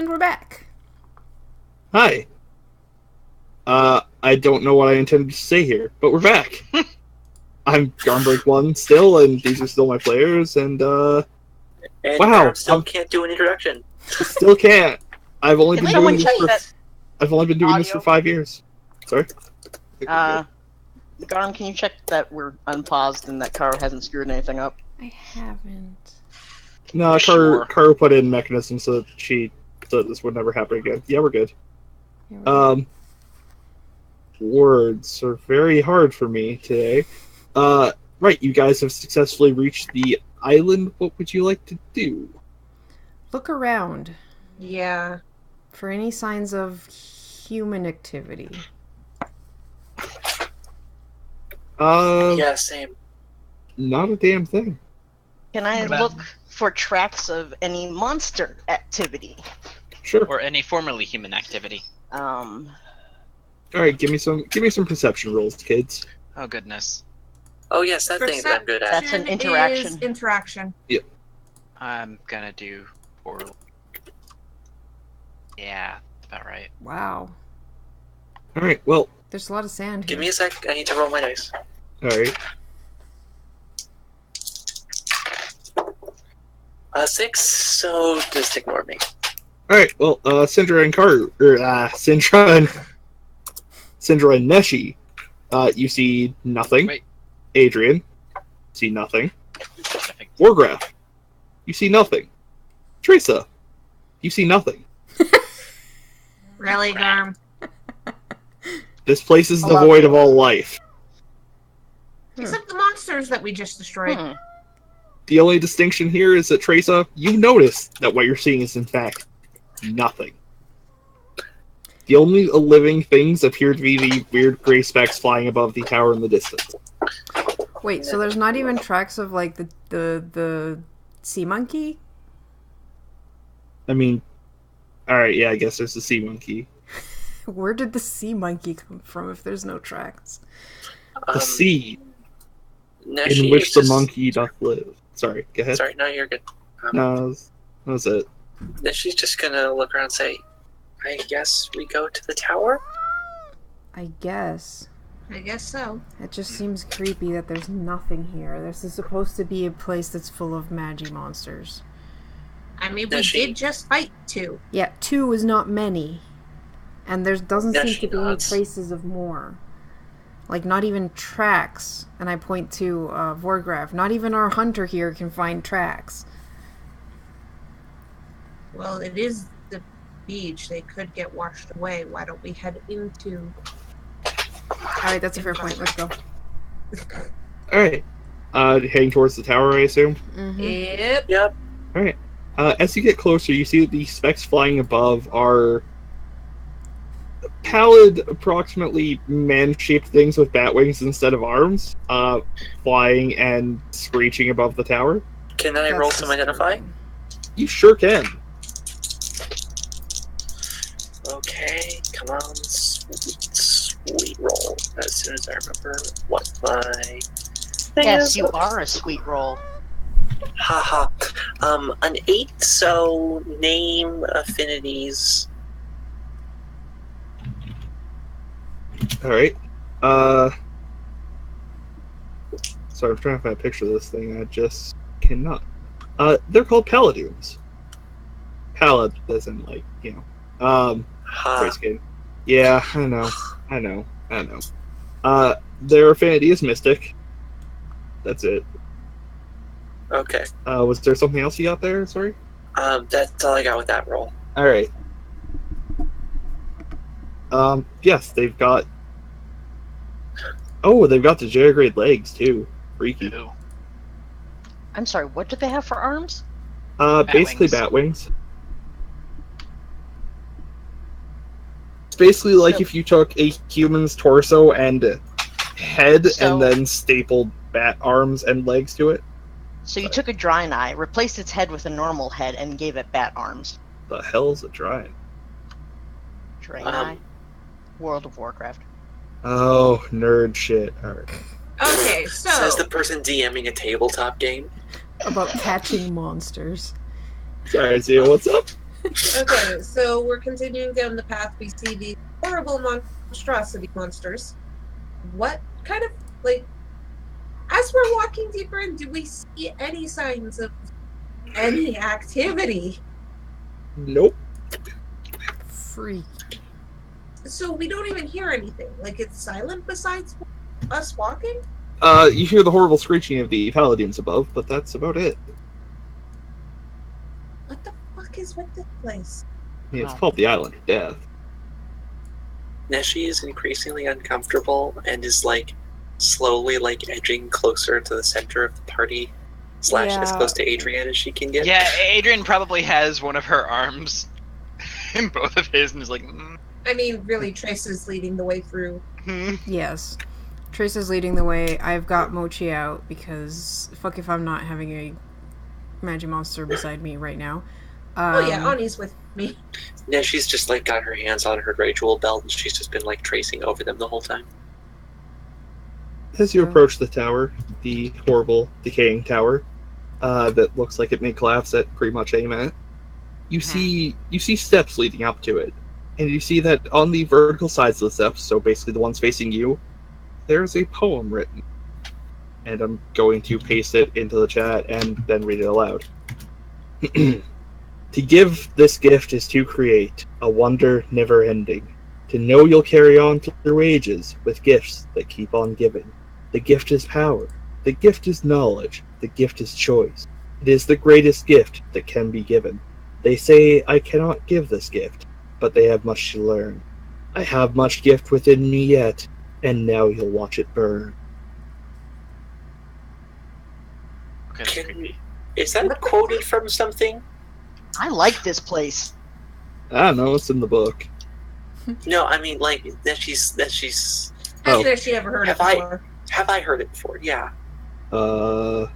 Speaker 1: we're back.
Speaker 2: Hi. I don't know what I intended to say here, but we're back. I'm Garmbreak1 still, and these are still my players, and
Speaker 5: And
Speaker 2: wow,
Speaker 5: Garm still can't do an introduction.
Speaker 2: still can't. I've only
Speaker 3: Can
Speaker 2: been
Speaker 3: someone
Speaker 2: doing
Speaker 3: check
Speaker 2: this for
Speaker 3: that
Speaker 2: I've only been doing this
Speaker 3: audio?
Speaker 2: for 5 years. Sorry.
Speaker 3: Garm, can you check that we're unpaused and that Karo hasn't screwed anything up?
Speaker 1: I haven't.
Speaker 2: No,
Speaker 7: Sure.
Speaker 2: Karu put in mechanisms so that this would never happen again. Yeah, we're good.
Speaker 1: Here we go.
Speaker 2: Words are very hard for me today. Right, you guys have successfully reached the island. What would you like to do?
Speaker 1: Look around
Speaker 6: Yeah.
Speaker 1: for any signs of human activity.
Speaker 5: Yeah, same.
Speaker 2: Not a damn thing.
Speaker 3: Can I
Speaker 4: What about-
Speaker 3: look for tracks of any monster activity?
Speaker 2: Sure.
Speaker 4: Or any formerly human activity.
Speaker 3: Um,
Speaker 2: All right, give me some perception rolls, kids.
Speaker 4: Oh goodness.
Speaker 5: Oh yes, that thing that I'm good at.
Speaker 3: That's an interaction.
Speaker 6: Is interaction.
Speaker 4: I'm gonna do portal. Yeah, that's about right.
Speaker 1: Wow.
Speaker 2: All right, well,
Speaker 1: There's a lot of sand here.
Speaker 5: Give me a sec. I need to roll my dice.
Speaker 2: all right.
Speaker 5: 6. So just ignore me.
Speaker 2: All right, well, Syndra and Syndra and Neshi, you see nothing.
Speaker 4: Wait.
Speaker 2: Adrian, see nothing.
Speaker 4: Specific.
Speaker 2: Wargraph, you see nothing. Teresa, you see nothing.
Speaker 6: Really, Garm?
Speaker 2: This place is
Speaker 3: I love
Speaker 2: devoid
Speaker 3: it.
Speaker 2: of all life.
Speaker 6: Except the monsters that we just destroyed.
Speaker 3: hmm.
Speaker 2: The only distinction here is that, Teresa, you notice that what you're seeing is in fact nothing. The only living things appear to be the weird gray specks flying above the tower in the distance.
Speaker 1: Wait, so there's not even tracks of like the sea monkey?
Speaker 2: I mean, alright, yeah, I guess there's the sea monkey.
Speaker 1: Where did the sea monkey come from if there's no tracks?
Speaker 2: The sea
Speaker 5: Neshi
Speaker 2: in which
Speaker 5: is
Speaker 2: the
Speaker 5: just-
Speaker 2: monkey doth live. Sorry, go ahead.
Speaker 5: Sorry, no, you're good.
Speaker 2: No, that was it.
Speaker 5: Neshi's just gonna look around and say, I guess we go to the tower?
Speaker 1: I guess.
Speaker 6: I guess so.
Speaker 1: It just seems creepy that there's nothing here. This is supposed to be a place that's full of Majimonsters.
Speaker 6: I mean, we
Speaker 5: Neshi.
Speaker 6: did just fight 2.
Speaker 1: Yeah, 2 is not many. And there doesn't seem
Speaker 5: Neshi
Speaker 1: to be any
Speaker 5: nods.
Speaker 1: traces of more. Like, not even tracks. And I point to Vorgraf. Not even our hunter here can find tracks.
Speaker 6: Well, it is the beach. They could get washed away. Why don't we head into...
Speaker 1: Alright, that's a fair point. Let's go.
Speaker 2: Alright. Heading towards the tower, I assume?
Speaker 1: Mm-hmm.
Speaker 6: Yep.
Speaker 5: Yep.
Speaker 2: Alright. As you get closer, you see that the specks flying above are pallid, approximately man-shaped things with bat wings instead of arms, flying and screeching above the tower.
Speaker 5: Can I roll some identify?
Speaker 2: You sure can.
Speaker 5: Okay, come on, sweet roll. As soon as I remember what my thing
Speaker 3: Yes,
Speaker 5: is.
Speaker 3: you are a sweet roll.
Speaker 5: Haha. An 8, so name affinities.
Speaker 2: Alright. Sorry, I'm trying to find a picture of this thing. I just cannot. They're called Palladoons. Pallid isn't like, you know.
Speaker 5: Ha.
Speaker 2: Voice game. Yeah, I know. Their affinity is Mystic. That's it.
Speaker 5: Okay.
Speaker 2: Was there something else you got there? Sorry?
Speaker 5: That's all I got with that roll.
Speaker 2: Alright. Yes, they've got... Oh, they've got the Jergrade legs, too. Freaky.
Speaker 4: Ew.
Speaker 3: I'm sorry, what do they have for arms?
Speaker 2: Basically
Speaker 4: wings.
Speaker 2: bat wings. It's basically like
Speaker 3: So-
Speaker 2: if you took a human's torso and head
Speaker 3: So-
Speaker 2: and then stapled bat arms and legs to it.
Speaker 3: So you took a drying eye, replaced its head with a normal head, and gave it bat arms.
Speaker 2: The hell's a giant?
Speaker 3: Drain
Speaker 5: Um,
Speaker 3: eye. World of Warcraft.
Speaker 2: Oh, nerd shit. Alright.
Speaker 6: Okay, so...
Speaker 5: Says the person DMing a tabletop game.
Speaker 1: About catching monsters.
Speaker 2: Sorry, Zio, what's up?
Speaker 6: Okay, so we're continuing down the path. We see these horrible monstrosity monsters. What kind of, like, as we're walking deeper in, do we see any signs of any activity?
Speaker 2: Nope.
Speaker 1: Freak.
Speaker 6: So we don't even hear anything. Like, it's silent besides us walking?
Speaker 2: You hear the horrible screeching of the paladins above, but that's about it.
Speaker 6: What the fuck is with this place?
Speaker 2: I mean, it's
Speaker 4: Oh.
Speaker 2: called the Island of Death.
Speaker 5: Neshi is increasingly uncomfortable and is like slowly like edging closer to the center of the party, / as
Speaker 1: Yeah.
Speaker 5: close to Adrian as she can get.
Speaker 7: Yeah, Adrian probably has one of her arms in both of his and is like,
Speaker 6: I mean, really, Trace is leading the way through.
Speaker 1: Yes. Trace is leading the way. I've got Mochi out because fuck if I'm not having a Majimonster beside me right now.
Speaker 6: Oh yeah, Ani's with me.
Speaker 5: Neshi's just like got her hands on her ritual belt and she's just been like tracing over them the whole time.
Speaker 2: As you approach the tower, the horrible, decaying tower, that looks like it may collapse at pretty much any minute, you see steps leading up to it. And you see that on the vertical sides of the steps, so basically the ones facing you, there's a poem written. And I'm going to paste it into the chat and then read it aloud. To give this gift is to create a wonder never ending. To know you'll carry on through ages with gifts that keep on giving. The gift is power. The gift is knowledge. The gift is choice. It is the greatest gift that can be given. They say I cannot give this gift, but they have much to learn. I have much gift within me yet, and now you'll watch it burn.
Speaker 4: Okay, that's creepy.
Speaker 5: Is that quoted from something?
Speaker 3: I like this place.
Speaker 2: I don't know, it's in the book.
Speaker 5: No, I mean like that she's
Speaker 6: Hasn't actually ever heard it before.
Speaker 5: have I heard it before? Yeah.
Speaker 2: I'm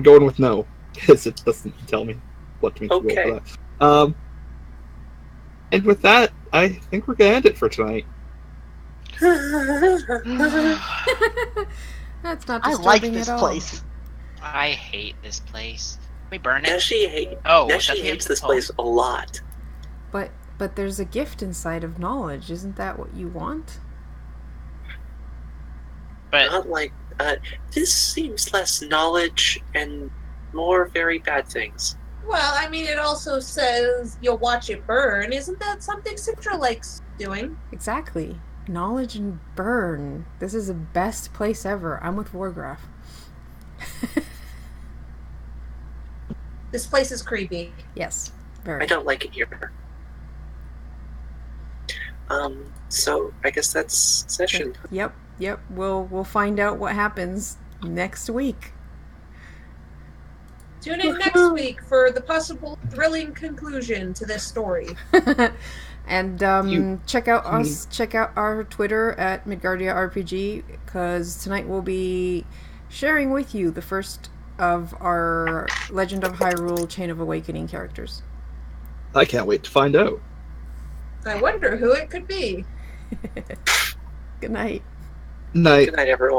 Speaker 2: going with no, because it doesn't tell me what to make you roll
Speaker 5: Okay.
Speaker 2: for that. And with that, I think we're gonna end it for tonight.
Speaker 1: That's not
Speaker 3: I
Speaker 1: disturbing
Speaker 3: like this
Speaker 1: at all.
Speaker 3: place.
Speaker 4: I hate this place. Can we burn it?
Speaker 5: Neshi
Speaker 4: that's the end
Speaker 5: hates
Speaker 4: of the
Speaker 5: this place a lot.
Speaker 1: But there's a gift inside of knowledge. Isn't that what you want?
Speaker 4: But
Speaker 5: Not like this seems less knowledge and more very bad things.
Speaker 6: Well, I mean, it also says you'll watch it burn. Isn't that something Citra likes doing?
Speaker 1: Exactly. Knowledge and burn. This is the best place ever. I'm with Wargraph.
Speaker 6: This place is creepy.
Speaker 1: Yes. Very.
Speaker 5: I don't like it here. So I guess that's session.
Speaker 1: Yep. We'll find out what happens next week.
Speaker 6: Tune in next week for the possible thrilling conclusion to this story.
Speaker 1: And check out us. Check out our Twitter at Midgardia RPG, because tonight we'll be sharing with you the first of our Legend of Hyrule Chain of Awakening characters.
Speaker 2: I can't wait to find out.
Speaker 6: I wonder who it could be.
Speaker 1: Good night.
Speaker 2: Night.
Speaker 5: Good night, everyone.